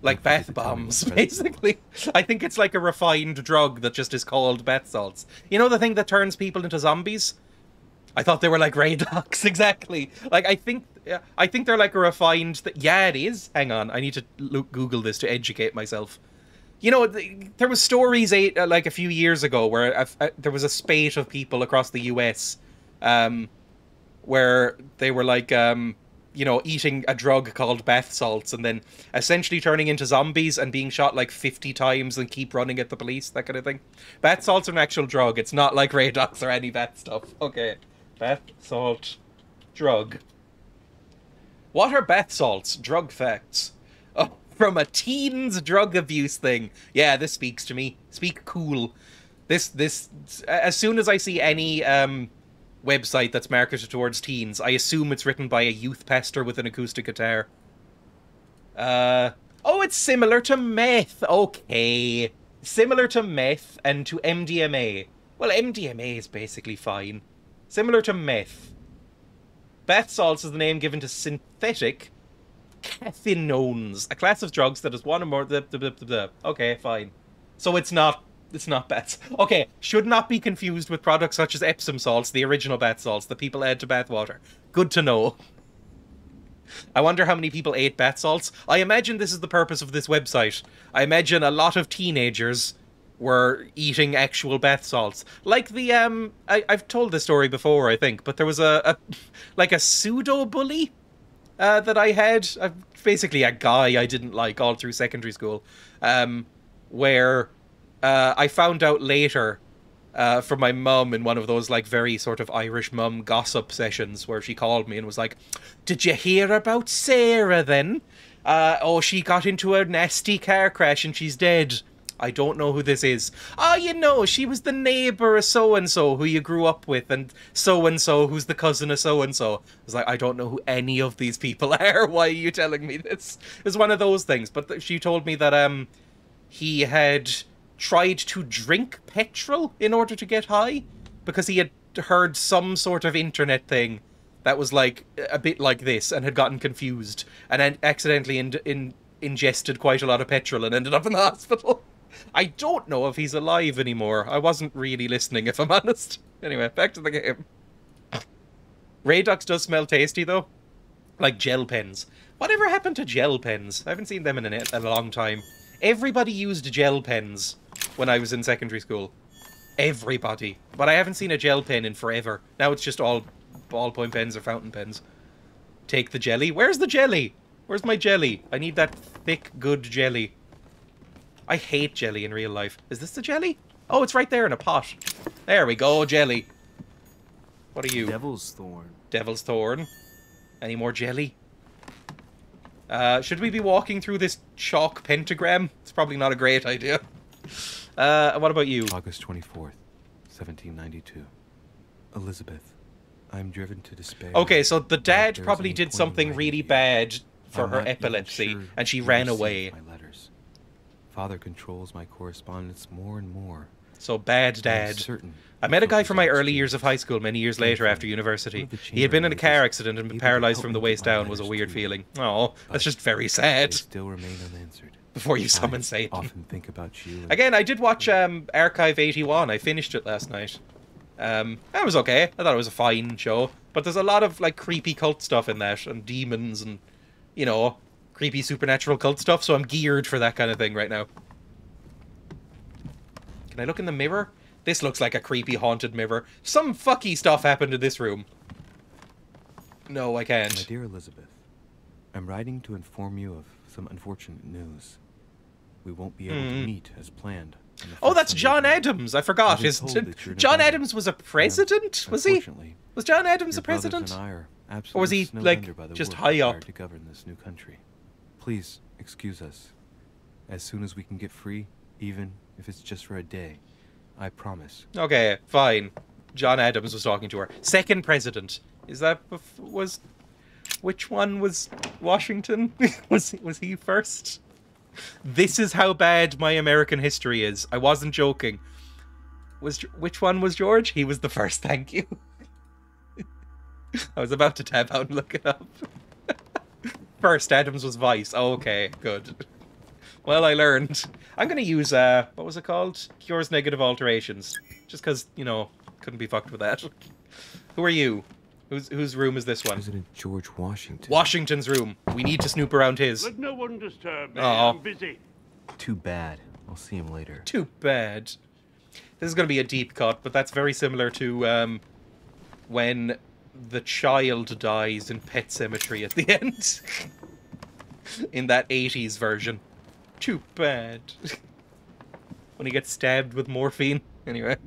Speaker 1: like, bath bombs, basically. I think it's like a refined drug that just is called bath salts. You know the thing that turns people into zombies? I thought they were like Radox, exactly. Like, I think Yeah, I think they're like a refined... Yeah, it is. Hang on, I need to Google this to educate myself. You know, there was stories like a few years ago where there was a spate of people across the US where they were like, you know, eating a drug called bath salts and then essentially turning into zombies and being shot like 50 times and keep running at the police, that kind of thing. Bath salts are an actual drug. It's not like Radox or any that stuff. Okay, bath salt drug. What are bath salts? Drug facts. Oh, from a teens drug abuse thing. Yeah, this speaks to me. Speak cool. This, as soon as I see any website that's marketed towards teens, I assume it's written by a youth pastor with an acoustic guitar. Oh, it's similar to meth. Okay. Similar to meth and to MDMA. Well, MDMA is basically fine. Similar to meth. Bath salts is the name given to synthetic cathinones, a class of drugs that is one or more... Okay, fine. So it's not bath. Okay, should not be confused with products such as Epsom salts, the original bath salts that people add to bath water. Good to know. I wonder how many people ate bath salts. I imagine this is the purpose of this website. I imagine a lot of teenagers were eating actual bath salts. Like the, I've told this story before, I think, but there was a pseudo-bully that I had. Basically a guy I didn't like all through secondary school, where I found out later from my mum in one of those like very sort of Irish mum gossip sessions where she called me and was like, "Did you hear about Sarah then? Oh, she got into a nasty car crash and she's dead." I don't know who this is. Oh, you know, she was the neighbour of so-and-so who you grew up with, and so-and-so who's the cousin of so-and-so. I was like, I don't know who any of these people are. Why are you telling me this? It was one of those things. But she told me that he had tried to drink petrol in order to get high because he had heard some sort of internet thing that was like a bit like this and had gotten confused and then accidentally ingested quite a lot of petrol and ended up in the hospital. I don't know if he's alive anymore. I wasn't really listening, if I'm honest. Anyway, back to the game. Radox does smell tasty, though. Like gel pens. Whatever happened to gel pens? I haven't seen them in a long time. Everybody used gel pens when I was in secondary school. Everybody. But I haven't seen a gel pen in forever. Now it's just all ballpoint pens or fountain pens. Take the jelly. Where's the jelly? Where's my jelly? I need that thick, good jelly. I hate jelly in real life. Is this the jelly? Oh, it's right there in a pot. There we go, jelly. What are you?
Speaker 7: Devil's Thorn.
Speaker 1: Devil's Thorn. Any more jelly? Should we be walking through this chalk pentagram? It's probably not a great idea. What about you?
Speaker 7: August 24th, 1792. Elizabeth, I'm driven to despair.
Speaker 1: Okay, so the dad probably did something really bad for her epilepsy, and she ran away.
Speaker 7: My letters. Father controls my correspondence more and more.
Speaker 1: So bad dad. I met a guy from my early years of high school many years later after university. He had been in a car accident and been paralyzed from the waist down. It was a weird feeling. Oh, that's just very sad.
Speaker 7: They still remain unanswered.
Speaker 1: Before you summon Satan.
Speaker 7: I often think about you.
Speaker 1: Again, I did watch Archive 81. I finished it last night. That was okay. I thought it was a fine show. But there's a lot of like creepy cult stuff in that, and demons and, you know, creepy supernatural cult stuff, so I'm geared for that kind of thing right now. Can I look in the mirror? This looks like a creepy haunted mirror. Some fucky stuff happened in this room. No, I can't.
Speaker 7: My dear Elizabeth, I'm writing to inform you of some unfortunate news. We won't be able to meet as planned.
Speaker 1: Oh, that's John Adams. I forgot. John Adams was a president? Was he? Was John Adams a president? Or was he, like, just high up?
Speaker 7: To govern this new country. Please, excuse us. As soon as we can get free, even if it's just for a day, I promise.
Speaker 1: Okay, fine. John Adams was talking to her. Second president. Is that... Which one was Washington? was he first? This is how bad my American history is. I wasn't joking. Which one was George? He was the first, thank you. I was about to tab out and look it up. First, Adams was vice. Oh, okay, good. Well, I learned. I'm going to use, what was it called? Cures Negative Alterations. Just because, you know, couldn't be fucked with that. Who are you? Whose room is this one?
Speaker 7: President George Washington.
Speaker 1: Washington's room. We need to snoop around his.
Speaker 11: Let no one disturb me.
Speaker 1: Aw.
Speaker 11: I'm busy.
Speaker 7: Too bad. I'll see him later.
Speaker 1: Too bad. This is going to be a deep cut, but that's very similar to when the child dies in Pet Sematary at the end. In that 80s version. Too bad. When he gets stabbed with morphine. Anyway.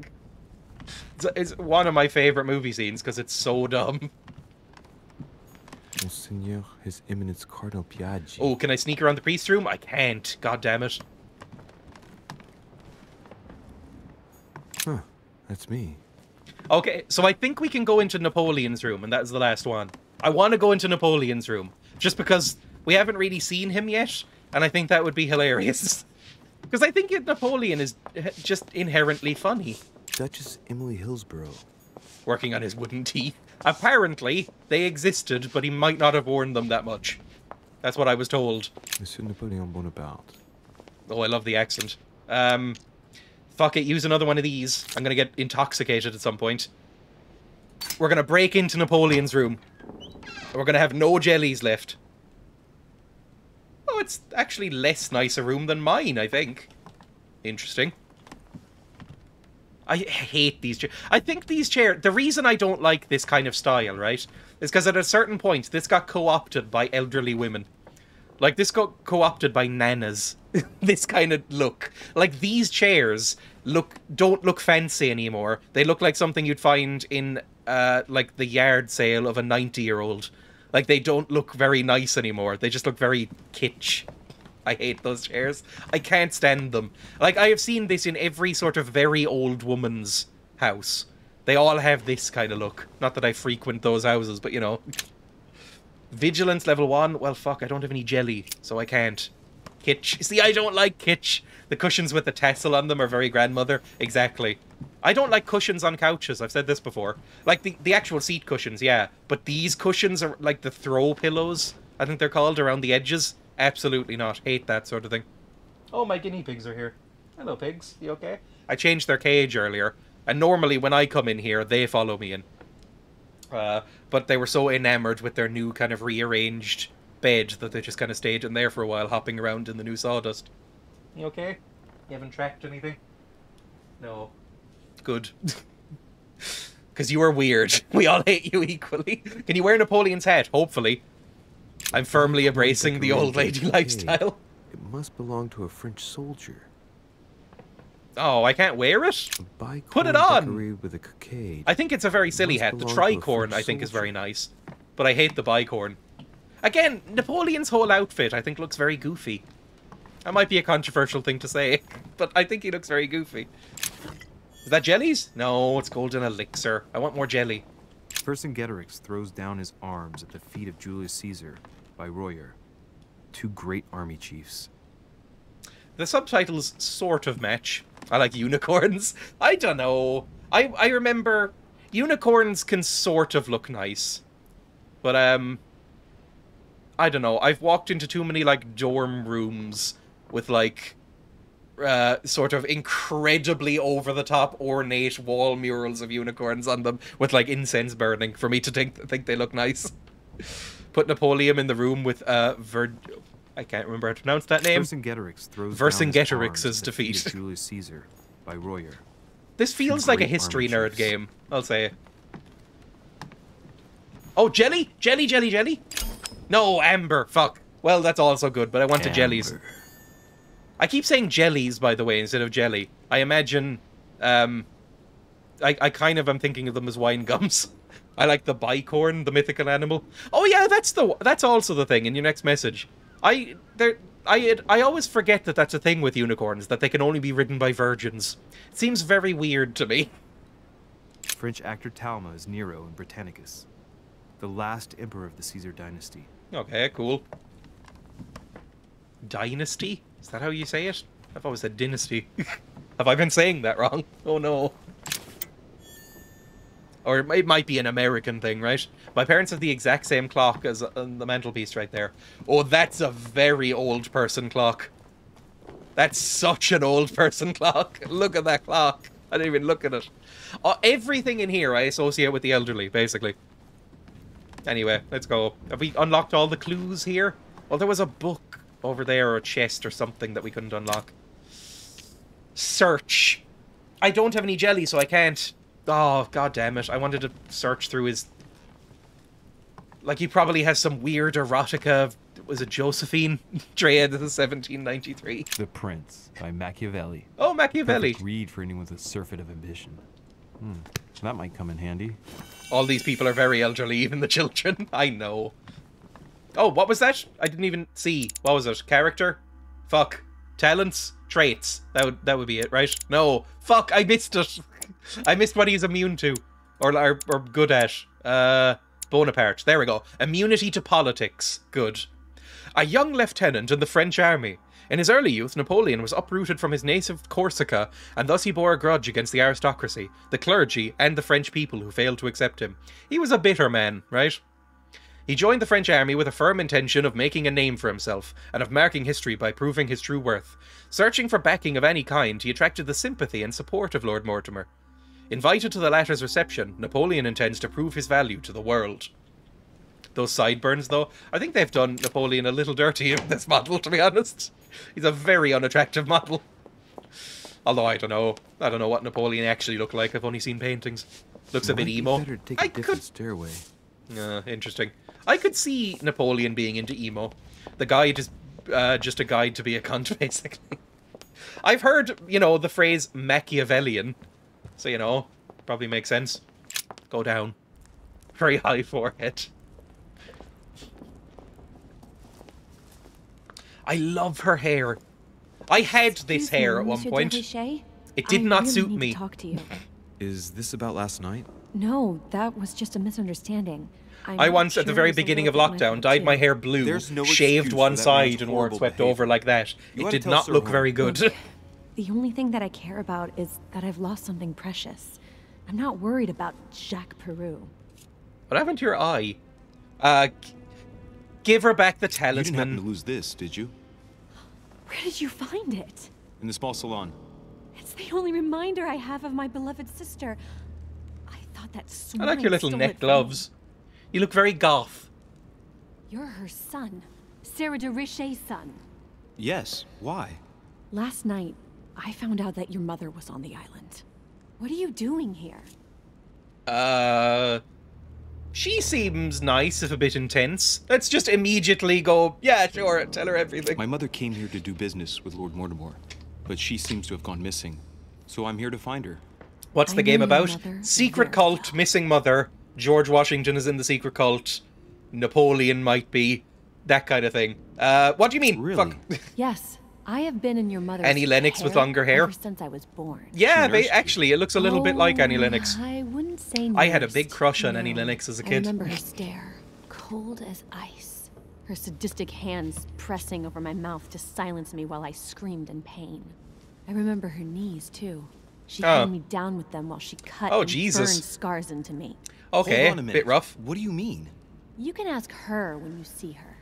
Speaker 1: It's one of my favorite movie scenes because it's so dumb.
Speaker 7: Monseigneur, His Eminence Cardinal Piaggi.
Speaker 1: Oh, can I sneak around the priest's room? I can't. God damn it.
Speaker 7: Huh. That's me.
Speaker 1: Okay, so I think we can go into Napoleon's room, and that's the last one. I want to go into Napoleon's room, just because we haven't really seen him yet, and I think that would be hilarious. Because I think Napoleon is just inherently funny.
Speaker 7: Duchess Emily Hillsborough.
Speaker 1: Working on his wooden teeth. Apparently, they existed, but he might not have worn them that much. That's what I was told.
Speaker 7: Monsieur Napoleon Bonaparte.
Speaker 1: Oh, I love the accent. Fuck it, use another one of these. I'm gonna get intoxicated at some point. We're gonna break into Napoleon's room. We're gonna have no jellies left. Oh, it's actually less nice a room than mine, I think. Interesting. I hate these chairs. I think these chairs... The reason I don't like this kind of style, right, is because at a certain point, this got co-opted by elderly women. Like, this got co-opted by nanas. This kind of look. Like, these chairs don't look fancy anymore. They look like something you'd find in, like, the yard sale of a 90-year-old. Like, they don't look very nice anymore. They just look very kitsch. I hate those chairs. I can't stand them. Like, I have seen this in every sort of very old woman's house. They all have this kind of look. Not that I frequent those houses, but, you know. Vigilance level 1. Well, fuck, I don't have any jelly, so I can't. Kitsch. See, I don't like kitsch. The cushions with the tassel on them are very grandmother. Exactly. I don't like cushions on couches. I've said this before. Like, the actual seat cushions, yeah. But these cushions are like the throw pillows, I think they're called, around the edges. Absolutely not. Hate that sort of thing. Oh, my guinea pigs are here. Hello, pigs. You okay? I changed their cage earlier. And normally when I come in here, they follow me in. But they were so enamored with their new kind of rearranged bed that they just kind of stayed in there for a while, hopping around in the new sawdust. You okay? You haven't tracked anything? No. Good. Because you are weird. We all hate you equally. Can you wear Napoleon's hat? Hopefully. I'm firmly embracing the old lady lifestyle.
Speaker 7: It must belong to a French soldier.
Speaker 1: Oh, I can't wear it? Put it on!
Speaker 7: With a cockade.
Speaker 1: I think it's a very silly hat. The tricorn, I think, is very nice. But I hate the bicorn. Again, Napoleon's whole outfit, I think, looks very goofy. That might be a controversial thing to say, but I think he looks very goofy. Is that jellies? No, it's golden elixir. I want more jelly.
Speaker 7: Vercingetorix throws down his arms at the feet of Julius Caesar by Royer. Two great army chiefs.
Speaker 1: The subtitles sort of match. I like unicorns. I don't know. I remember unicorns can sort of look nice. But, I don't know. I've walked into too many, like, dorm rooms with, like, sort of incredibly over-the-top ornate wall murals of unicorns on them with, like, incense burning for me to think they look nice. Put Napoleon in the room with, I can't remember how to pronounce that name.
Speaker 7: Vercingetorix throws
Speaker 1: Vercingetorix's defeat.
Speaker 7: Julius Caesar by Royer.
Speaker 1: This feels like a history nerd game, I'll say. Oh, jelly? Jelly, jelly, jelly? No, amber. Fuck. Well, that's also good, but I want the jellies. I keep saying jellies, by the way, instead of jelly. I imagine, I kind of am thinking of them as wine gums. I like the bicorn, the mythical animal. Oh yeah, that's also the thing in your next message. I always forget that that's a thing with unicorns, that they can only be ridden by virgins. It seems very weird to me.
Speaker 7: French actor Talma is Nero in Britannicus, the last emperor of the Caesar dynasty.
Speaker 1: Okay, cool. Dynasty? Is that how you say it? I've always said dynasty. Have I been saying that wrong? Oh no. Or it might be an American thing, right? My parents have the exact same clock as on the mantelpiece right there. Oh, that's a very old person clock. That's such an old person clock. Look at that clock. I didn't even look at it. Everything in here I associate with the elderly, basically. Anyway, let's go. Have we unlocked all the clues here? Well, there was a book over there, or a chest or something that we couldn't unlock. Search. I don't have any jelly, so I can't. Oh, god damn it. I wanted to search through his... Like, he probably has some weird erotica. Was it Josephine? Dreya, this is 1793.
Speaker 7: The Prince by Machiavelli.
Speaker 1: Oh, Machiavelli.
Speaker 7: Perfect read for anyone with a surfeit of ambition. That might come in handy.
Speaker 1: All these people are very elderly, even the children. I know. Oh, what was that? I didn't even see. What was it? Character? Fuck. Talents? Traits. That would be it, right? No. Fuck, I missed it. I missed what he's immune to. Or good at. Bonaparte. There we go. Immunity to politics. Good. A young lieutenant in the French army. In his early youth, Napoleon was uprooted from his native Corsica, and thus he bore a grudge against the aristocracy, the clergy, and the French people who failed to accept him. He was a bitter man, right? He joined the French army with a firm intention of making a name for himself, and of marking history by proving his true worth. Searching for backing of any kind, he attracted the sympathy and support of Lord Mortimer. Invited to the latter's reception, Napoleon intends to prove his value to the world. Those sideburns, though, I think they've done Napoleon a little dirty in this model, to be honest. He's a very unattractive model. Although, I don't know. I don't know what Napoleon actually looked like. I've only seen paintings. Looks a bit emo.
Speaker 7: Better take a different stairway.
Speaker 1: Interesting. I could see Napoleon being into emo. The guide is just a guide to be a cunt, basically. I've heard, you know, the phrase Machiavellian. So, you know, probably makes sense. Go down. Very high forehead. I love her hair. I had this hair at one point. It did not suit me.
Speaker 17: Talk to you.
Speaker 7: Is this about last night?
Speaker 17: No, that was just a misunderstanding.
Speaker 1: I once, at the very beginning of lockdown, dyed my hair blue, shaved one side, and wore it swept over like that. It did not look very good.
Speaker 17: Look, the only thing that I care about is that I've lost something precious. I'm not worried about Jacques Peru.
Speaker 1: What happened to your eye? Give her back the talisman.
Speaker 7: You didn't happen to lose this, did you?
Speaker 17: Where did you find it?
Speaker 7: In the small salon.
Speaker 17: It's the only reminder I have of my beloved sister. I thought that swine
Speaker 1: I like your little
Speaker 17: stole
Speaker 1: neck
Speaker 17: it from
Speaker 1: gloves. You look very goth.
Speaker 17: You're her son. Sarah de Richet's son.
Speaker 7: Yes. Why?
Speaker 17: Last night, I found out that your mother was on the island. What are you doing here?
Speaker 1: She seems nice, if a bit intense. Let's just immediately go, yeah, sure, tell her everything.
Speaker 7: My mother came here to do business with Lord Mortimer, but she seems to have gone missing. So I'm here to find her.
Speaker 1: What's the game about? Secret cult, missing mother, George Washington is in the secret cult, Napoleon might be, that kind of thing. What do you mean?
Speaker 7: Really?
Speaker 1: Fuck.
Speaker 17: Yes, I have been in your mother's
Speaker 1: Annie Lennox with longer hair?
Speaker 17: ever since I was born.
Speaker 1: Yeah, actually, it looks a little bit like Annie Lennox.
Speaker 17: I wouldn't say
Speaker 1: I had a
Speaker 17: nursed,
Speaker 1: big crush on
Speaker 17: no.
Speaker 1: Annie Lennox as a
Speaker 17: I
Speaker 1: kid.
Speaker 17: remember her stare, cold as ice. Her sadistic hands pressing over my mouth to silence me while I screamed in pain. I remember her knees, too. She held me down with them while she cut and burned scars into me.
Speaker 1: Okay,
Speaker 7: Hold on a minute.
Speaker 1: bit rough.
Speaker 7: What do you mean?
Speaker 17: You can ask her when you see her.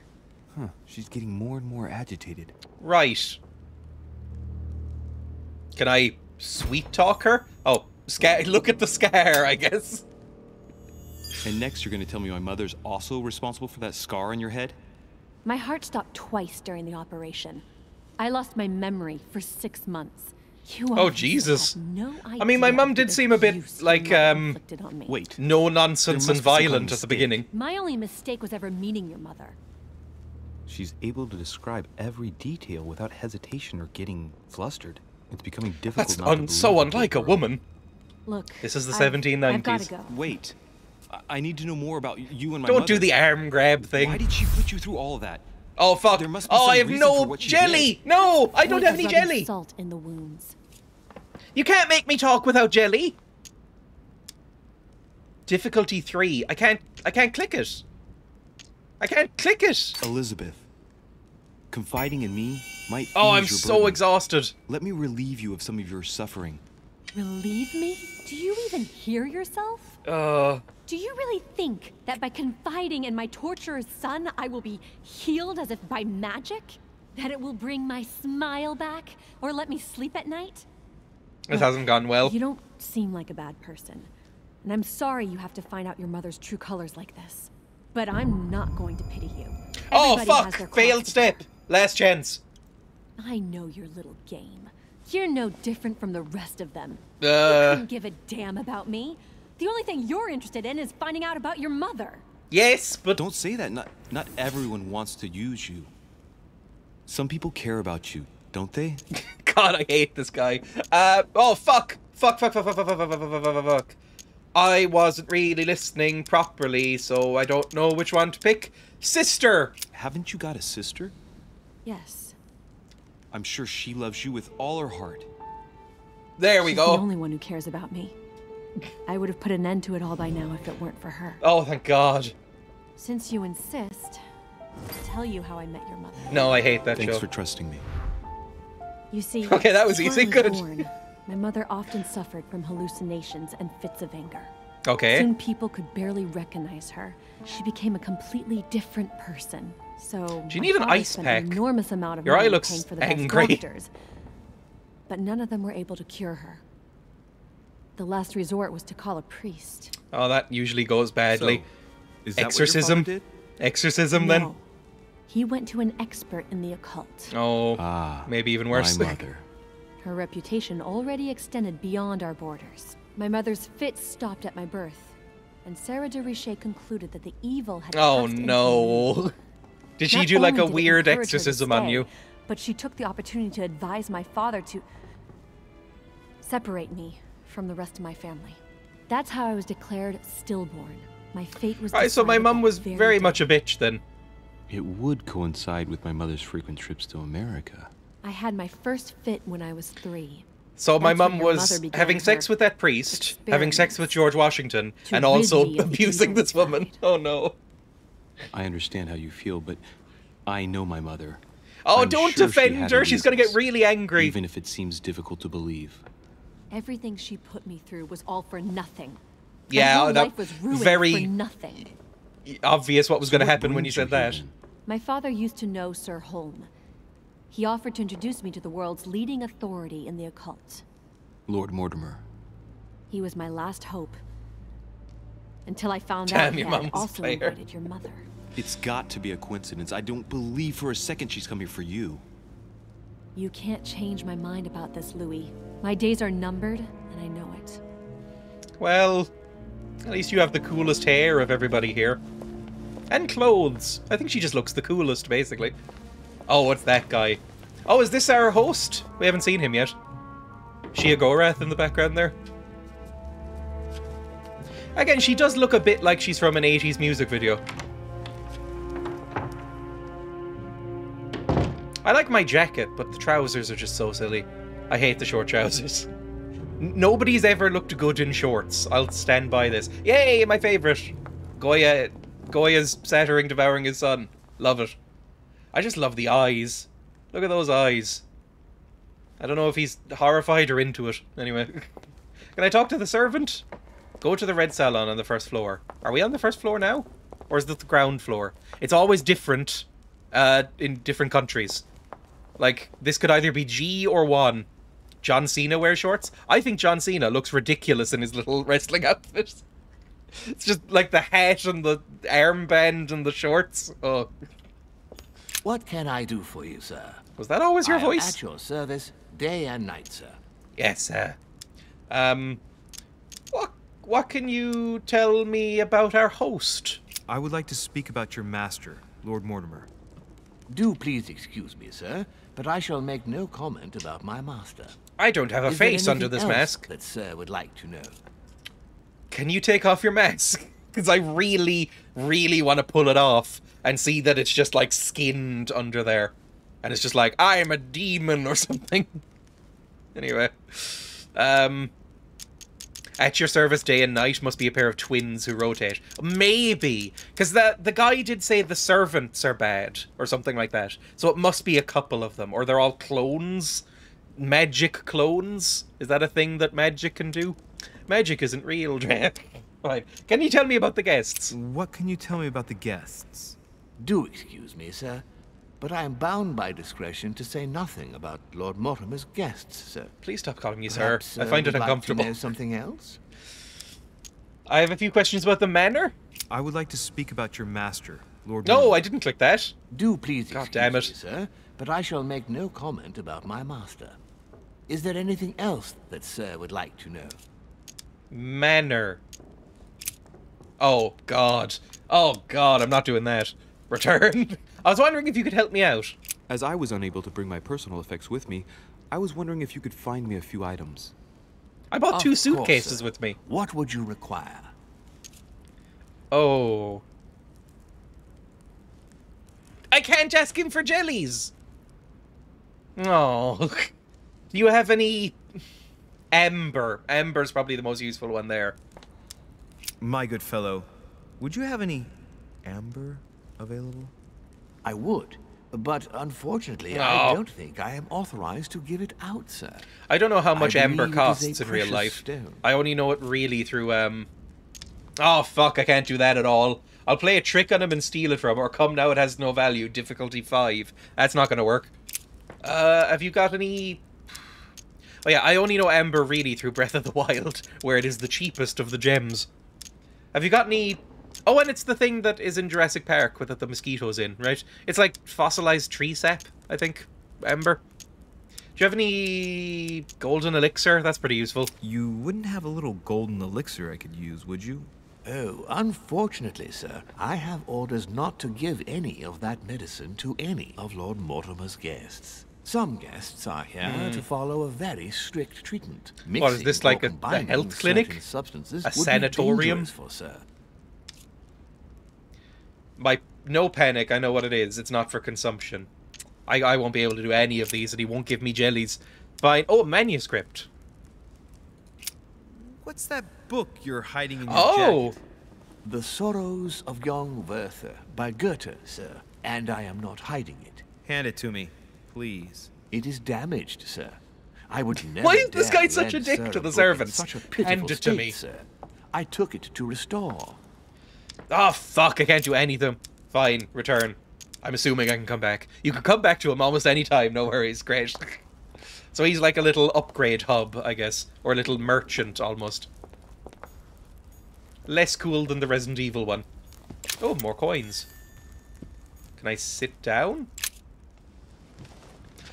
Speaker 7: Huh, she's getting more and more agitated.
Speaker 1: Right. Can I sweet talk her? Oh, look at the scar, I guess.
Speaker 7: And next you're going to tell me my mother's also responsible for that scar on your head?
Speaker 17: My heart stopped twice during the operation. I lost my memory for 6 months.
Speaker 1: Oh, Jesus.
Speaker 17: No,
Speaker 1: I mean, my mum did seem a bit like,
Speaker 7: wait.
Speaker 1: no nonsense and violent at the beginning.
Speaker 17: My only mistake was ever meeting your mother.
Speaker 7: She's able to describe every detail without hesitation or getting flustered. It's becoming difficult
Speaker 1: That's
Speaker 7: not to believe
Speaker 1: so
Speaker 7: it,
Speaker 1: unlike a
Speaker 7: girl.
Speaker 1: woman.
Speaker 17: Look,
Speaker 1: This is the
Speaker 17: I've
Speaker 1: 1790s.
Speaker 17: gotta go.
Speaker 7: Wait. I need to know more about you and my
Speaker 1: Don't
Speaker 7: mother.
Speaker 1: do the arm grab thing.
Speaker 7: Why did she put you through all of that?
Speaker 1: Oh, fuck.
Speaker 7: There must be
Speaker 1: Oh,
Speaker 7: some
Speaker 1: I have
Speaker 7: reason
Speaker 1: no
Speaker 7: for what she
Speaker 1: jelly.
Speaker 7: did.
Speaker 1: No, I don't
Speaker 17: Avoid
Speaker 1: have any
Speaker 17: rubbing
Speaker 1: jelly.
Speaker 17: Salt in the wounds.
Speaker 1: You can't make me talk without jelly. Difficulty 3. I can't click it. I can't click it.
Speaker 7: Elizabeth, confiding in me might
Speaker 1: Oh,
Speaker 7: ease
Speaker 1: I'm
Speaker 7: your
Speaker 1: so
Speaker 7: burden.
Speaker 1: exhausted.
Speaker 7: Let me relieve you of some of your suffering.
Speaker 17: Relieve me? Do you even hear yourself?
Speaker 1: Do
Speaker 17: you really think that by confiding in my torturer's son, I will be healed as if by magic? That it will bring my smile back? Or let me sleep at night?
Speaker 1: This hasn't gone well.
Speaker 17: You don't seem like a bad person. And I'm sorry you have to find out your mother's true colors like this. but I'm not going to pity you.
Speaker 1: Oh,
Speaker 17: Everybody has their
Speaker 1: fuck! Failed
Speaker 17: cross to
Speaker 1: step. Last chance.
Speaker 17: bear. I know your little game. You're no different from the rest of them. You
Speaker 1: Uh,
Speaker 17: couldn't give a damn about me. The only thing you're interested in is finding out about your mother.
Speaker 1: yes, but...
Speaker 7: Don't say that. Not everyone wants to use you. Some people care about you, don't they?
Speaker 1: God, I hate this guy. Oh, fuck. Fuck. I wasn't really listening properly, so I don't know which one to pick. Sister!
Speaker 7: Haven't you got a sister?
Speaker 17: Yes.
Speaker 7: I'm sure she loves you with all her heart.
Speaker 1: There we
Speaker 17: She's
Speaker 1: go.
Speaker 17: the only one who cares about me. I would have put an end to it all by now if it weren't for her.
Speaker 1: Oh, thank God.
Speaker 17: Since you insist, I'll tell you how I met your mother.
Speaker 1: No, I hate that
Speaker 7: Thanks
Speaker 1: show.
Speaker 7: for trusting me.
Speaker 17: You see,
Speaker 1: Okay, that was easy.
Speaker 17: before I
Speaker 1: Good.
Speaker 17: was born, my mother often suffered from hallucinations and fits of anger.
Speaker 1: Okay.
Speaker 17: Soon people could barely recognize her. She became a completely different person. So
Speaker 1: Do you
Speaker 17: my
Speaker 1: need an
Speaker 17: father
Speaker 1: ice
Speaker 17: spent
Speaker 1: pack?
Speaker 17: An enormous amount of
Speaker 1: Your eye
Speaker 17: money
Speaker 1: looks
Speaker 17: paying for the
Speaker 1: angry.
Speaker 17: best doctors, but none of them were able to cure her. The last resort was to call a priest.
Speaker 1: Oh, that usually goes badly.
Speaker 7: Is that
Speaker 1: Exorcism?
Speaker 7: what your father did?
Speaker 1: Exorcism,
Speaker 17: No.
Speaker 1: then?
Speaker 17: He went to an expert in the occult.
Speaker 1: Oh, maybe even worse.
Speaker 7: My mother.
Speaker 17: Her reputation already extended beyond our borders. My mother's fits stopped at my birth, and Sarah de Richet concluded that the evil had
Speaker 1: Oh,
Speaker 17: passed into me.
Speaker 1: no. Did she
Speaker 17: Not
Speaker 1: do like
Speaker 17: only
Speaker 1: a
Speaker 17: did it
Speaker 1: weird
Speaker 17: encourage her to
Speaker 1: exorcism on
Speaker 17: stay,
Speaker 1: you?
Speaker 17: But she took the opportunity to advise my father to separate me from the rest of my family. That's how I was declared stillborn. My fate was
Speaker 1: Alright, so my
Speaker 17: decided
Speaker 1: mum
Speaker 17: that
Speaker 1: was
Speaker 17: very
Speaker 1: very
Speaker 17: day.
Speaker 1: much a bitch then.
Speaker 7: It would coincide with my mother's frequent trips to America.
Speaker 17: I had my first fit when I was 3.
Speaker 1: So my
Speaker 17: That's when
Speaker 1: mum
Speaker 17: your
Speaker 1: was
Speaker 17: mother began
Speaker 1: having sex
Speaker 17: her
Speaker 1: with that priest, having sex with George Washington,
Speaker 17: to
Speaker 1: and also
Speaker 17: rid me of the
Speaker 1: abusing
Speaker 17: evil
Speaker 1: this woman. Oh no.
Speaker 7: I understand how you feel, but I know my mother.
Speaker 1: Oh,
Speaker 7: I'm
Speaker 1: don't
Speaker 7: sure she
Speaker 1: defend
Speaker 7: had
Speaker 1: her. She's gonna get
Speaker 7: reasons,
Speaker 1: really angry.
Speaker 7: Even if it seems difficult to believe.
Speaker 17: Everything she put me through was all for nothing.
Speaker 1: Yeah,
Speaker 17: my whole
Speaker 1: that
Speaker 17: life was ruined
Speaker 1: very
Speaker 17: for nothing.
Speaker 1: obvious what was going to
Speaker 7: what
Speaker 1: happen when you
Speaker 7: brings you
Speaker 1: said that.
Speaker 7: here, then?
Speaker 17: My father used to know Sir Holm. He offered to introduce me to the world's leading authority in the occult.
Speaker 7: Lord Mortimer.
Speaker 17: He was my last hope. Until I found
Speaker 1: Damn,
Speaker 17: out he
Speaker 1: your
Speaker 17: had
Speaker 1: mum's
Speaker 17: also
Speaker 1: player.
Speaker 17: invited your mother.
Speaker 7: It's got to be a coincidence. I don't believe for a second she's come here for you.
Speaker 17: You can't change my mind about this, Louis. My days are numbered, and I know it.
Speaker 1: Well, at least you have the coolest hair of everybody here. And clothes. I think she just looks the coolest, basically. Oh, what's that guy? Oh, is this our host? We haven't seen him yet. Shia Gorath in the background there. Again, she does look a bit like she's from an 80s music video. I like my jacket, but the trousers are just so silly. I hate the short trousers. Nobody's ever looked good in shorts. I'll stand by this. Yay, my favourite. Goya's Satyring devouring his son. Love it. I just love the eyes. Look at those eyes. I don't know if he's horrified or into it. Anyway. Can I talk to the servant? Go to the red salon on the first floor. Are we on the first floor now? Or is it the ground floor? It's always different in different countries. Like, this could either be G or 1. John Cena wears shorts? I think John Cena looks ridiculous in his little wrestling outfit. It's just like the hat and the armband and the shorts. Oh.
Speaker 10: What can I do for you, sir?
Speaker 1: Was that always your
Speaker 10: I am
Speaker 1: voice?
Speaker 10: at your service, day and night, sir.
Speaker 1: Yes, sir. What can you tell me about our host?
Speaker 7: I would like to speak about your master, Lord Mortimer.
Speaker 10: Do please excuse me, sir, but I shall make no comment about my master.
Speaker 1: I don't have a
Speaker 10: Is there
Speaker 1: face under this
Speaker 10: anything else
Speaker 1: mask.
Speaker 10: that sir would like to know?
Speaker 1: Can you take off your mask? Because I really, really want to pull it off and see that it's just like skinned under there. And it's just like, I'm a demon or something. Anyway. At your service day and night must be a pair of twins who rotate. Maybe. Because the guy did say the servants are bad. Or something like that. So it must be a couple of them. Or they're all clones. Magic clones. Is that a thing that magic can do? Magic isn't real, Dreya. Right. Can you tell me about the guests?
Speaker 7: What can you tell me about the guests?
Speaker 10: Do excuse me, sir, but I am bound by discretion to say nothing about Lord Mortimer's guests, sir.
Speaker 1: Please stop calling me
Speaker 10: Perhaps,
Speaker 1: sir. I find it
Speaker 10: would like to
Speaker 1: uncomfortable.
Speaker 10: know something else?
Speaker 1: I have a few questions about the manor.
Speaker 7: I would like to speak about your master, Lord.
Speaker 1: No, I didn't click that.
Speaker 10: Do please
Speaker 1: God
Speaker 10: excuse
Speaker 1: damn it,
Speaker 10: me, sir, but I shall make no comment about my master. Is there anything else that Sir would like to know?
Speaker 1: Manner. Oh God. Oh God, I'm not doing that. Return. I was wondering if you could help me out.
Speaker 7: As I was unable to bring my personal effects with me, I was wondering if you could find me a few items.
Speaker 1: I bought 2 suitcases
Speaker 10: course,
Speaker 1: with me.
Speaker 10: What would you require?
Speaker 1: Oh. I can't ask him for jellies. Oh. Do you have any... Amber. Amber's probably the most useful one there.
Speaker 7: My good fellow, would you have any amber available?
Speaker 10: I would, but unfortunately, I don't think I am authorized to give it out, sir.
Speaker 1: I don't know how much
Speaker 10: I
Speaker 1: amber
Speaker 10: believe it is
Speaker 1: costs
Speaker 10: a
Speaker 1: in real
Speaker 10: precious
Speaker 1: life.
Speaker 10: stone.
Speaker 1: I only know it really through, Oh, fuck, I can't do that at all. I'll play a trick on him and steal it from him, or come now it has no value, difficulty 5. That's not gonna work. Have you got any... Oh yeah, I only know amber really through Breath of the Wild, where it is the cheapest of the gems. Have you got any... Oh, and it's the thing that is in Jurassic Park with the mosquitoes in, right? It's like fossilized tree sap, I think. Amber. Do you have any golden elixir? That's pretty useful.
Speaker 7: You wouldn't have a little golden elixir I could use, would you?
Speaker 10: Oh, unfortunately, sir, I have orders not to give any of that medicine to any of Lord Mortimer's guests. Some guests are here to follow a very strict treatment.
Speaker 1: What, is this like a health clinic?
Speaker 10: Substances
Speaker 1: a sanatorium?
Speaker 10: For, sir.
Speaker 1: No panic, I know what it is. It's not for consumption. I won't be able to do any of these, and he won't give me jellies. Fine. Oh, a manuscript.
Speaker 7: What's that book you're hiding in your jacket?
Speaker 10: The Sorrows of Young Werther by Goethe, sir. And I am not hiding it.
Speaker 7: Hand it to me, please.
Speaker 10: It is damaged, sir. I would never.
Speaker 1: Why is this
Speaker 10: dare
Speaker 1: guy such a
Speaker 10: lend
Speaker 1: dick
Speaker 10: Sir
Speaker 1: to the
Speaker 10: book in
Speaker 1: servants?
Speaker 10: Such a pitiful
Speaker 1: Hand it to
Speaker 10: state,
Speaker 1: me.
Speaker 10: sir. I took it to restore.
Speaker 1: Oh, fuck, I can't do anything. Fine, return. I'm assuming I can come back. You can come back to him almost any time, no worries, great. So he's like a little upgrade hub, I guess. Or a little merchant, almost. Less cool than the Resident Evil one. Oh, more coins. Can I sit down?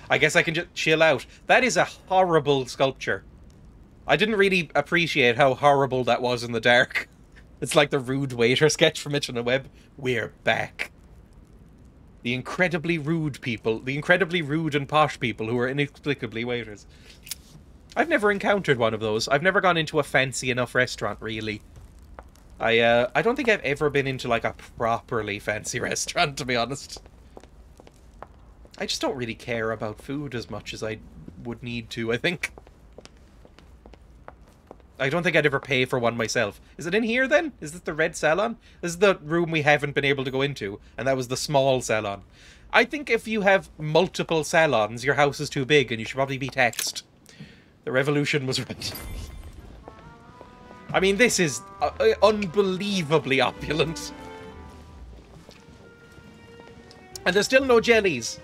Speaker 1: I guess I can just chill out. That is a horrible sculpture. I didn't really appreciate how horrible that was in the dark. It's like the rude waiter sketch from Mitch on the Web. We're back. The incredibly rude people. The incredibly rude and posh people who are inexplicably waiters. I've never encountered one of those. I've never gone into a fancy enough restaurant, really. I don't think I've ever been into, like, a properly fancy restaurant, to be honest. I just don't really care about food as much as I would need to, I think. I don't think I'd ever pay for one myself. Is it in here, then? Is this the red salon? This is the room we haven't been able to go into, and that was the small salon. I think if you have multiple salons, your house is too big, and you should probably be taxed. The revolution was right. I mean, this is unbelievably opulent. And there's still no jellies.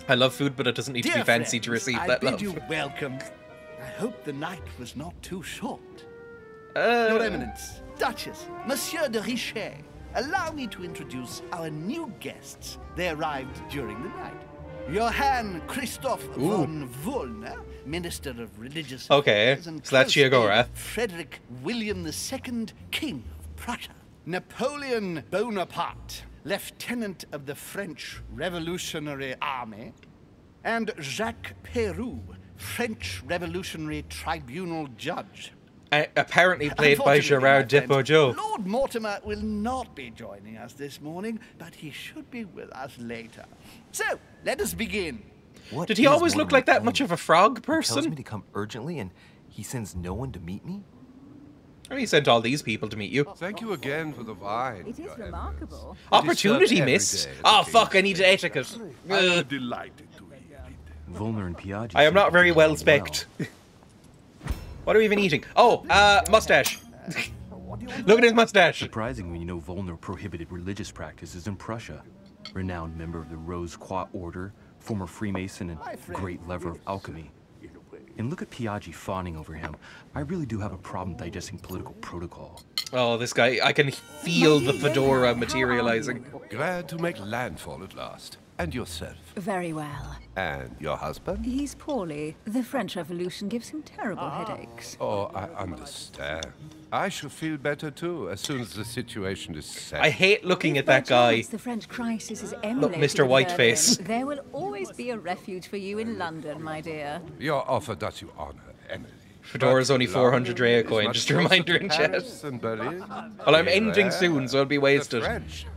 Speaker 1: I love food, but it doesn't need to be fancy to receive that love.
Speaker 12: I bid you welcome. I hope the night was not too short.
Speaker 1: Your
Speaker 12: Your Eminence, Duchess, Monsieur de Richet, allow me to introduce our new guests. They arrived during the night. Johann Christoph von Wollner, Minister of Religious Affairs, and
Speaker 1: so that's
Speaker 12: close
Speaker 1: Chiagora.
Speaker 12: aide Frederick William II, King of Prussia. Napoleon Bonaparte, Lieutenant of the French Revolutionary Army, and Jacques Peroux, French Revolutionary Tribunal Judge.
Speaker 1: Apparently played by Gerard Depardieu.
Speaker 12: Lord Mortimer will not be joining us this morning, but he should be with us later. So, let us begin.
Speaker 7: What
Speaker 1: Did he always look like that much of a frog
Speaker 7: He tells
Speaker 1: person?
Speaker 7: me to come urgently, and he sends no one to meet me?
Speaker 1: I mean, he sent all these people to meet you.
Speaker 18: Thank you again for the wine.
Speaker 9: It is remarkable.
Speaker 1: Opportunity
Speaker 18: every
Speaker 1: missed.
Speaker 18: day at the
Speaker 1: Oh,
Speaker 18: King's
Speaker 1: fuck, I need etiquette.
Speaker 8: I am delighted to hear it.
Speaker 7: Volner and Piaggi.
Speaker 1: I am
Speaker 7: seem
Speaker 1: not
Speaker 7: to
Speaker 1: very
Speaker 7: get
Speaker 1: well
Speaker 7: along
Speaker 1: specced. What are we even eating? Oh, mustache. Look at his mustache.
Speaker 7: Surprising when you know Volner prohibited religious practices in Prussia. Renowned member of the Rose Croix Order, former Freemason, and great lover of alchemy. And look at Piaggi fawning over him. I really do have a problem digesting political protocol.
Speaker 1: Oh, this guy, I can feel the fedora materializing.
Speaker 18: Glad to make landfall at last. And yourself?
Speaker 9: Very well.
Speaker 18: And your husband?
Speaker 9: He's poorly. The French Revolution gives him terrible headaches.
Speaker 18: Oh, I understand. I shall feel better too as soon as the situation is set.
Speaker 1: I hate looking at that guy.
Speaker 9: The French crisis is
Speaker 1: Look,
Speaker 9: emulated
Speaker 1: Mr.
Speaker 9: in
Speaker 1: Whiteface.
Speaker 9: Berlin. There will always be a refuge for you in London, my dear.
Speaker 18: Your offer does you honor, Emily.
Speaker 1: Fedora's only 400 Dreya coin, just a reminder in chat. Well, I'm ending soon, so it'll be wasted.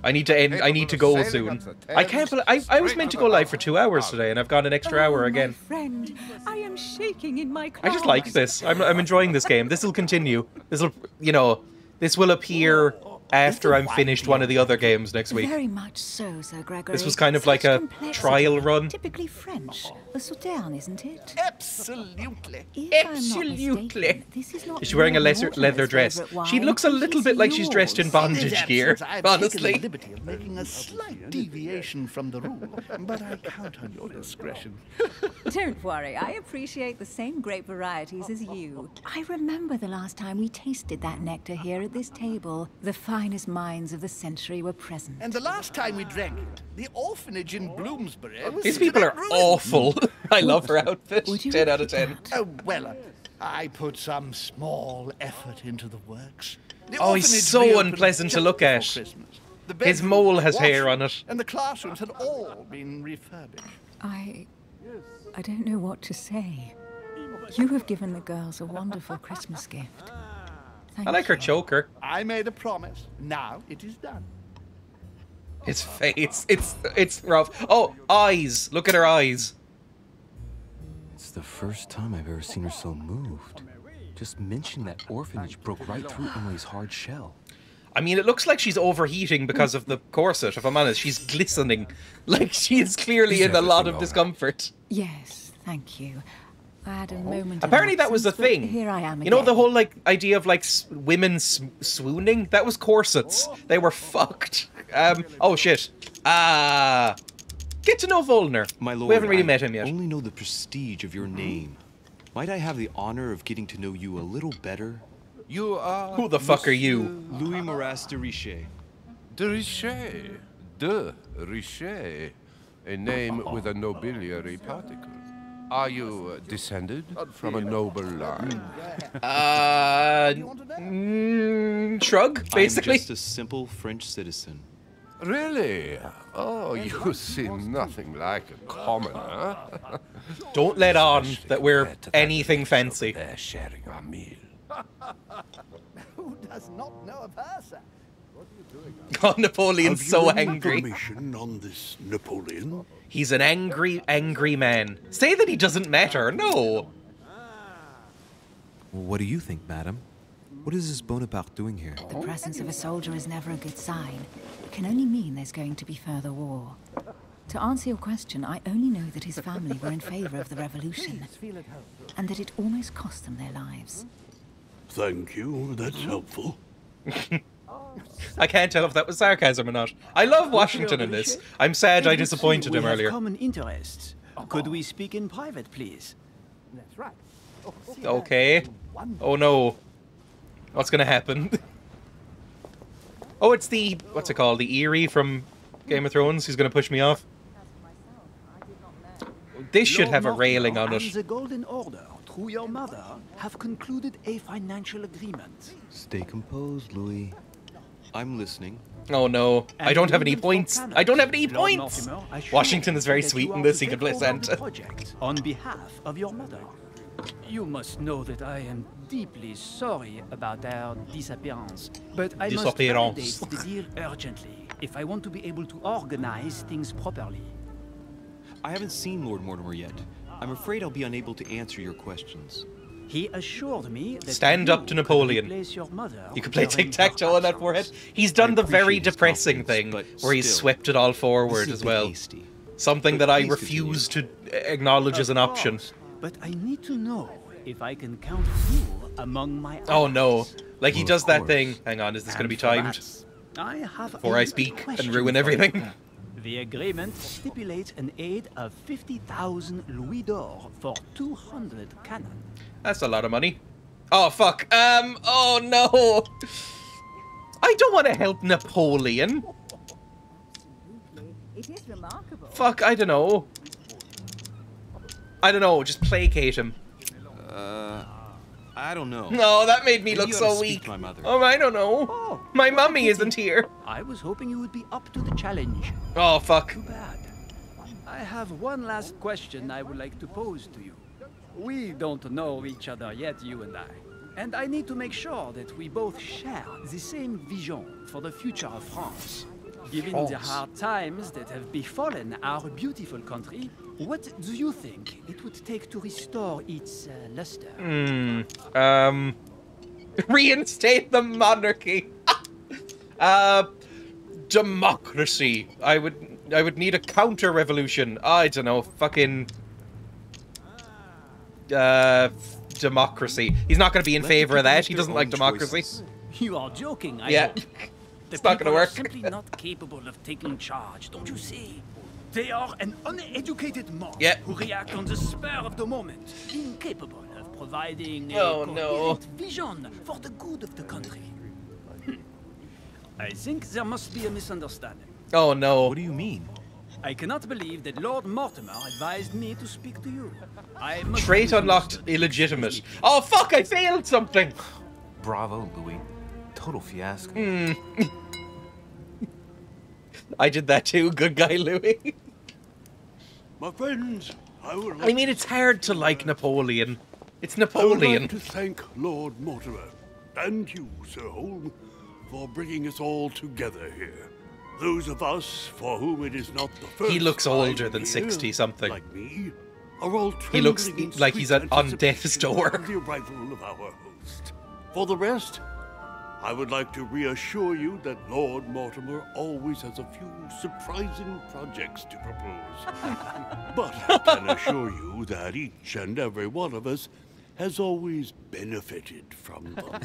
Speaker 1: I need to end. I need to go soon. I can't believe I was meant to go live for 2 hours today, and I've gone an extra hour again.
Speaker 9: Friend, I am shaking in my
Speaker 1: I just like this. I'm enjoying this game. This will continue. This will, you know, this will appear after I'm finished one of the other games next week.
Speaker 9: Very much so, Sir Gregory.
Speaker 1: This was kind of like a trial run.
Speaker 9: Typically French. A sauterne, isn't it?
Speaker 12: Absolutely.
Speaker 1: Absolutely. Is she wearing a leather dress? She looks a little bit like she's dressed in bondage gear,
Speaker 12: I've
Speaker 1: honestly.
Speaker 12: taken the liberty of making a slight deviation from the rule, but I count on your discretion.
Speaker 9: Don't worry, I appreciate the same grape varieties as you. I remember the last time we tasted that nectar here at this table. The finest minds of the century were present.
Speaker 12: And the last time we drank it, the orphanage in Bloomsbury was...
Speaker 1: These people are awful. I love her outfit. 10 out of 10.
Speaker 12: Oh, well, I put some small effort into the works. The
Speaker 1: Oh, he's
Speaker 12: orphanage
Speaker 1: so
Speaker 12: reopened
Speaker 1: unpleasant to
Speaker 12: just
Speaker 1: look at.
Speaker 12: before Christmas. The
Speaker 1: His
Speaker 12: bedrooms,
Speaker 1: mole has
Speaker 12: washroom,
Speaker 1: hair on it.
Speaker 12: And the classrooms had all been refurbished.
Speaker 9: I don't know what to say. You have given the girls a wonderful Christmas gift.
Speaker 1: I like her choker.
Speaker 12: I made a promise. Now it is done.
Speaker 1: His face. It's rough. Oh, eyes. Look at her eyes.
Speaker 7: It's the first time I've ever seen her so moved. Just mentioning that orphanage broke right through Emily's hard shell.
Speaker 1: I mean, it looks like she's overheating because of the corset, if I'm honest. She's glistening. Like, she is clearly in a lot of discomfort.
Speaker 9: Yes, thank you. I had a moment.
Speaker 1: Apparently
Speaker 9: of
Speaker 1: that was the
Speaker 9: absence, but
Speaker 1: thing.
Speaker 9: Here I am again.
Speaker 1: You know the whole, like, idea of, like, women swooning? That was corsets. They were fucked. Oh, shit. Get to know Volner.
Speaker 7: My lord,
Speaker 1: We haven't really
Speaker 7: I
Speaker 1: met him yet.
Speaker 7: only know the prestige of your name. Might I have the honor of getting to know you a little better?
Speaker 18: You are...
Speaker 1: Who the fuck are you?
Speaker 7: Louis Moras de Richet.
Speaker 18: De Richet. De Richet. A name with a nobiliary particle. Are you descended from a noble line?
Speaker 1: Shrug, basically.
Speaker 7: I'm just a simple French citizen.
Speaker 18: Really? Oh, you seem nothing like a commoner.
Speaker 1: Don't let on that we're anything fancy.
Speaker 18: They're sharing our meal.
Speaker 12: Who does not know of her, sir?
Speaker 1: Oh, Napoleon's so
Speaker 11: Have you any
Speaker 1: angry.
Speaker 11: information on this Napoleon?
Speaker 1: He's an angry, angry man. Say that he doesn't matter. No.
Speaker 7: What do you think, madam? What is this Bonaparte doing here?
Speaker 9: The presence of a soldier is never a good sign. It can only mean there's going to be further war. To answer your question, I only know that his family were in favor of the revolution, and that it almost cost them their lives.
Speaker 11: Thank you, that's helpful.
Speaker 1: I can't tell if that was sarcasm or not. I love Washington in this. I'm sad I disappointed him
Speaker 13: We have
Speaker 1: earlier.
Speaker 13: common interests. Could we speak in private, please?
Speaker 12: That's right.
Speaker 1: Okay. Oh no. What's gonna happen? Oh, it's the... What's it called? The Eerie from Game of Thrones. He's gonna push me off. This should have a railing on
Speaker 13: And
Speaker 1: it.
Speaker 13: the Golden Order, through your mother, have concluded a financial agreement.
Speaker 7: Stay composed, Louis. I'm listening.
Speaker 1: Oh no. I don't have any points. I don't have any
Speaker 13: Lord
Speaker 1: points!
Speaker 13: Mortimer, I assure
Speaker 1: Washington is very
Speaker 13: that
Speaker 1: sweet
Speaker 13: you
Speaker 1: in
Speaker 13: are
Speaker 1: this.
Speaker 13: to
Speaker 1: He can
Speaker 13: take
Speaker 1: play
Speaker 13: over the
Speaker 1: Santa.
Speaker 13: project on behalf of your mother. You must know that I am deeply sorry about our disappearance, but I must
Speaker 1: Disappearance.
Speaker 13: validate the deal urgently if I want to be able to organize things properly.
Speaker 7: I haven't seen Lord Mortimer yet. I'm afraid I'll be unable to answer your questions.
Speaker 13: He assured me that
Speaker 1: Stand
Speaker 13: you
Speaker 1: up to
Speaker 13: could
Speaker 1: Napoleon.
Speaker 13: replace your mother
Speaker 1: You can play
Speaker 13: during
Speaker 1: tic-tac-toe on that forehead. He's done the very
Speaker 7: appreciate his
Speaker 1: depressing
Speaker 7: confidence,
Speaker 1: thing
Speaker 7: but
Speaker 1: where he's
Speaker 7: still,
Speaker 1: swept it all
Speaker 7: this
Speaker 1: forward
Speaker 7: is
Speaker 1: as
Speaker 7: a bit
Speaker 1: well.
Speaker 7: hasty.
Speaker 1: Something that
Speaker 7: But
Speaker 1: I
Speaker 7: please
Speaker 1: refuse to acknowledge as an
Speaker 13: Of
Speaker 1: option.
Speaker 13: course, but I need to know if I can count you among my
Speaker 1: Oh
Speaker 13: allies.
Speaker 1: no. Like he
Speaker 7: Well,
Speaker 1: does
Speaker 7: of
Speaker 1: that
Speaker 7: course.
Speaker 1: thing. Hang on, is this going to be
Speaker 13: And for
Speaker 1: timed?
Speaker 13: that, I have
Speaker 1: Before
Speaker 13: a
Speaker 1: I speak and
Speaker 13: question
Speaker 1: ruin
Speaker 13: for
Speaker 1: everything.
Speaker 13: you. The agreement stipulates an aid of 50,000 louis d'or for 200 cannon.
Speaker 1: That's a lot of money. Oh, fuck. Oh, no. I don't want to help Napoleon.
Speaker 9: It is remarkable.
Speaker 1: Fuck, I don't know. I don't know, just placate him.
Speaker 7: I don't know.
Speaker 1: No, that made me
Speaker 7: Maybe
Speaker 1: look
Speaker 7: you ought
Speaker 1: so
Speaker 7: to speak
Speaker 1: weak.
Speaker 7: to my mother.
Speaker 1: Oh, I don't know. My mummy isn't here.
Speaker 13: I was hoping you would be up to the challenge.
Speaker 1: Oh, fuck.
Speaker 13: Too bad. I have one last question I would like to pose to you. We don't know each other yet, you and I. And I need to make sure that we both share the same vision for the future of France. Given the hard times that have befallen our beautiful country, what do you think it would take to restore its luster?
Speaker 1: Reinstate the monarchy. Democracy. I would need a counter-revolution. I don't know, fucking... democracy. He's not going to be in favor of that. He doesn't like democracy.
Speaker 13: You are joking, I
Speaker 1: Yeah.
Speaker 13: hope.
Speaker 1: It's not going to work.
Speaker 13: Are simply not capable of taking charge, don't you see? They are an uneducated mob who react on the spur of the moment, incapable of providing a coherent vision for the good of the country. I think there must be a misunderstanding.
Speaker 1: Oh no.
Speaker 7: What do you mean?
Speaker 13: I cannot believe that Lord Mortimer advised me to speak to you. I must
Speaker 1: Trait unlocked illegitimate. Oh fuck, I failed something!
Speaker 7: Bravo, Louis. Total fiasco.
Speaker 1: I did that too, good guy Louis.
Speaker 11: My friends, I
Speaker 1: mean, it's hard to like Napoleon. It's
Speaker 11: I would
Speaker 1: Napoleon.
Speaker 11: like to thank Lord Mortimer and you, Sir Holm, for bringing us all together here. Those of us for whom it is not the first
Speaker 1: He looks
Speaker 11: time
Speaker 1: older than
Speaker 11: here,
Speaker 1: 60 something.
Speaker 11: like me, are all
Speaker 1: He looks
Speaker 11: trembling in
Speaker 1: like he's
Speaker 11: sweet
Speaker 1: on death's
Speaker 11: anticipation
Speaker 1: door.
Speaker 11: of the arrival of our host. For the rest, I would like to reassure you that Lord Mortimer always has a few surprising projects to propose. But I can assure you that each and every one of us has always benefited from them.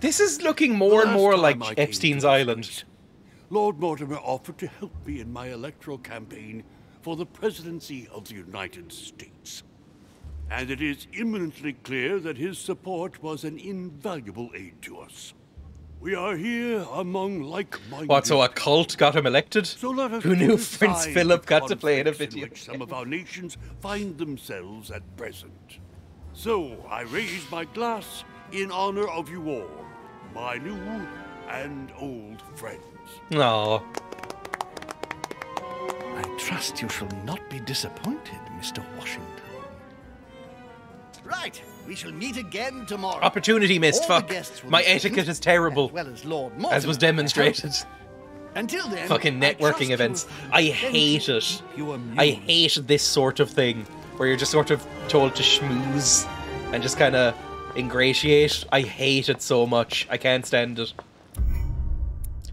Speaker 1: This is looking more and more like
Speaker 11: Last time I came
Speaker 1: Epstein's
Speaker 11: to this
Speaker 1: Island.
Speaker 11: place, Lord Mortimer offered to help me in my electoral campaign for the presidency of the United States. And it is imminently clear that his support was an invaluable aid to us. We are here among like-minded...
Speaker 1: What, so a cult got him elected?
Speaker 11: So let us
Speaker 1: Who knew
Speaker 11: put
Speaker 1: Prince
Speaker 11: aside
Speaker 1: Philip
Speaker 11: the
Speaker 1: got to play in a
Speaker 11: conflicts
Speaker 1: video
Speaker 11: which some of our nations find themselves at present. So I raise my glass in honor of you all, my new and old friends.
Speaker 1: No.
Speaker 12: I trust you shall not be disappointed, Mr. Washington. Right, we shall meet again tomorrow.
Speaker 1: Opportunity missed,
Speaker 12: All the
Speaker 1: fuck.
Speaker 12: guests will
Speaker 1: My
Speaker 12: be
Speaker 1: etiquette
Speaker 12: present,
Speaker 1: is terrible.
Speaker 12: as well as Lord
Speaker 1: As
Speaker 12: Mortimer,
Speaker 1: was
Speaker 12: I
Speaker 1: demonstrated.
Speaker 12: hope. Until then,
Speaker 1: Fucking
Speaker 12: I trust
Speaker 1: networking
Speaker 12: you
Speaker 1: events.
Speaker 12: will find
Speaker 1: I
Speaker 12: plenty
Speaker 1: hate
Speaker 12: to
Speaker 1: it.
Speaker 12: keep you amused.
Speaker 1: I hate this sort of thing, where you're just sort of told to schmooze and just kind of ingratiate. I hate it so much. I can't stand it.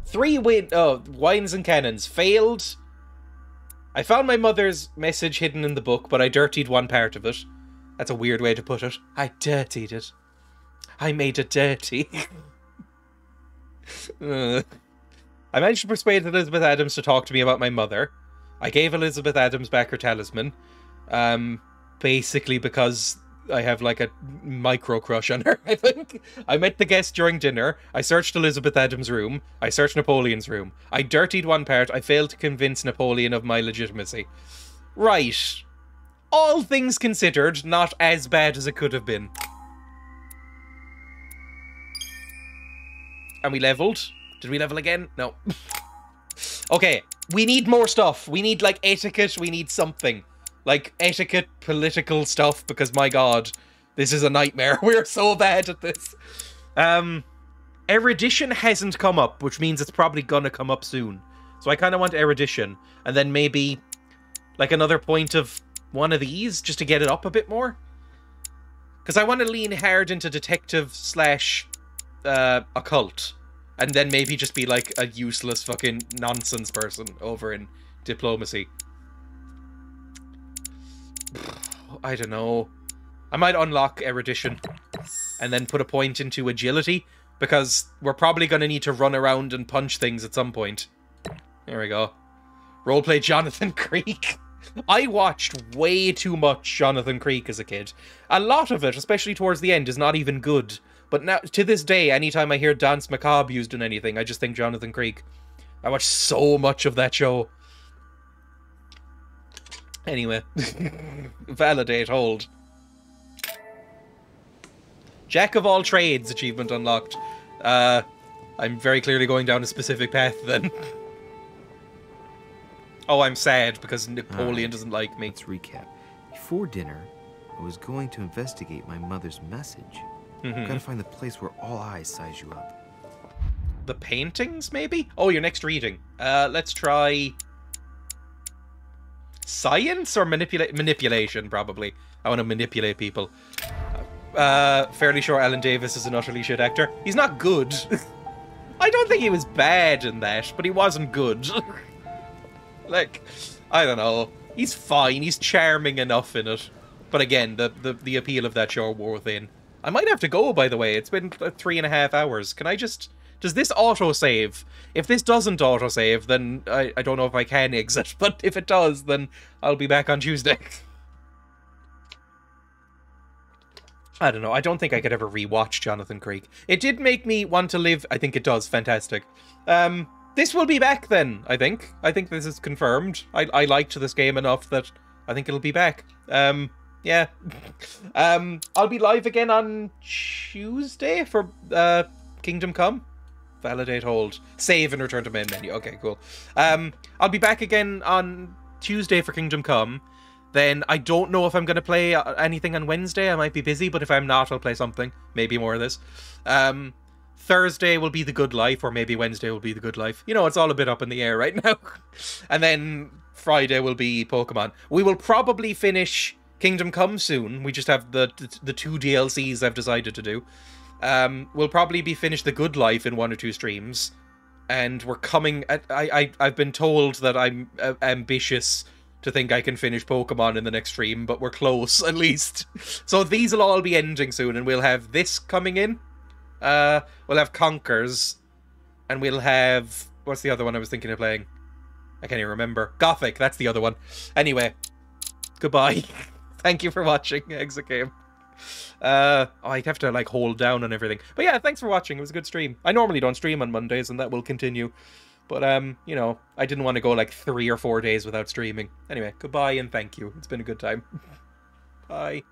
Speaker 1: 3 wines and cannons. Failed. I found my mother's message hidden in the book, but I dirtied one part of it. That's a weird way to put it. I dirtied it. I made it dirty. I managed to persuade Elizabeth Adams to talk to me about my mother. I gave Elizabeth Adams back her talisman. Basically because I have like a micro crush on her, I think. I met the guest during dinner. I searched Elizabeth Adams' room. I searched Napoleon's room. I dirtied one part. I failed to convince Napoleon of my legitimacy. Right. All things considered, not as bad as it could have been. And we leveled. Did we level again? No. Okay, we need more stuff. We need, like, etiquette. We need something. Like, etiquette, political stuff, because, my god, this is a nightmare. We're so bad at this. Erudition hasn't come up, which means it's probably gonna come up soon. So I kind of want erudition. And then maybe, like, another point of one of these, just to get it up a bit more. Because I want to lean hard into detective / occult. And then maybe just be like a useless fucking nonsense person over in diplomacy. I don't know. I might unlock erudition and then put a point into agility, because we're probably going to need to run around and punch things at some point. There we go. Roleplay Jonathan Creek. I watched way too much Jonathan Creek as a kid. A lot of it, especially towards the end, is not even good. But now, to this day, anytime I hear Dance Macabre used in anything, I just think Jonathan Creek. I watched so much of that show. Anyway. Validate, hold. Jack of all trades achievement unlocked. I'm very clearly going down a specific path then. Oh, I'm sad because Napoleon doesn't like me.
Speaker 7: Let's recap. Before dinner, I was going to investigate my mother's message. Gotta find the place where all eyes size you up.
Speaker 1: The paintings, maybe? Oh, your next reading. Let's try... Science or manipulation, probably. I want to manipulate people. Fairly sure Alan Davis is an utterly shit actor. He's not good. I don't think he was bad in that, but he wasn't good. Like, I don't know. He's fine. He's charming enough in it. But again, the appeal of that show wore thin. I might have to go, by the way. It's been 3.5 hours. Can I just... Does this auto-save? If this doesn't auto-save, then I don't know if I can exit. But if it does, then I'll be back on Tuesday. I don't know. I don't think I could ever rewatch Jonathan Creek. It did make me want to live... I think it does. Fantastic. This will be back then, I think. I think this is confirmed. I liked this game enough that I think it'll be back. Yeah. I'll be live again on Tuesday for Kingdom Come. Validate, hold. Save and return to main menu. Okay, cool. I'll be back again on Tuesday for Kingdom Come. Then I don't know if I'm going to play anything on Wednesday. I might be busy, but if I'm not, I'll play something. Maybe more of this. Thursday will be The Good Life, or maybe Wednesday will be The Good Life. You know, it's all a bit up in the air right now. And then Friday will be Pokemon. We will probably finish Kingdom Come soon. We just have the 2 DLCs I've decided to do. We'll probably be finished The Good Life in 1 or 2 streams. And we're coming... I've been told that I'm ambitious to think I can finish Pokemon in the next stream, but we're close, at least. So these will all be ending soon, and we'll have this coming in. We'll have Conkers, and we'll have... What's the other one I was thinking of playing? I can't even remember. Gothic, that's the other one. Anyway, goodbye. Thank you for watching, Exit Game. I'd have to, like, hold down on everything. But yeah, thanks for watching. It was a good stream. I normally don't stream on Mondays, and that will continue. But, you know, I didn't want to go, like, 3 or 4 days without streaming. Anyway, goodbye and thank you. It's been a good time. Bye.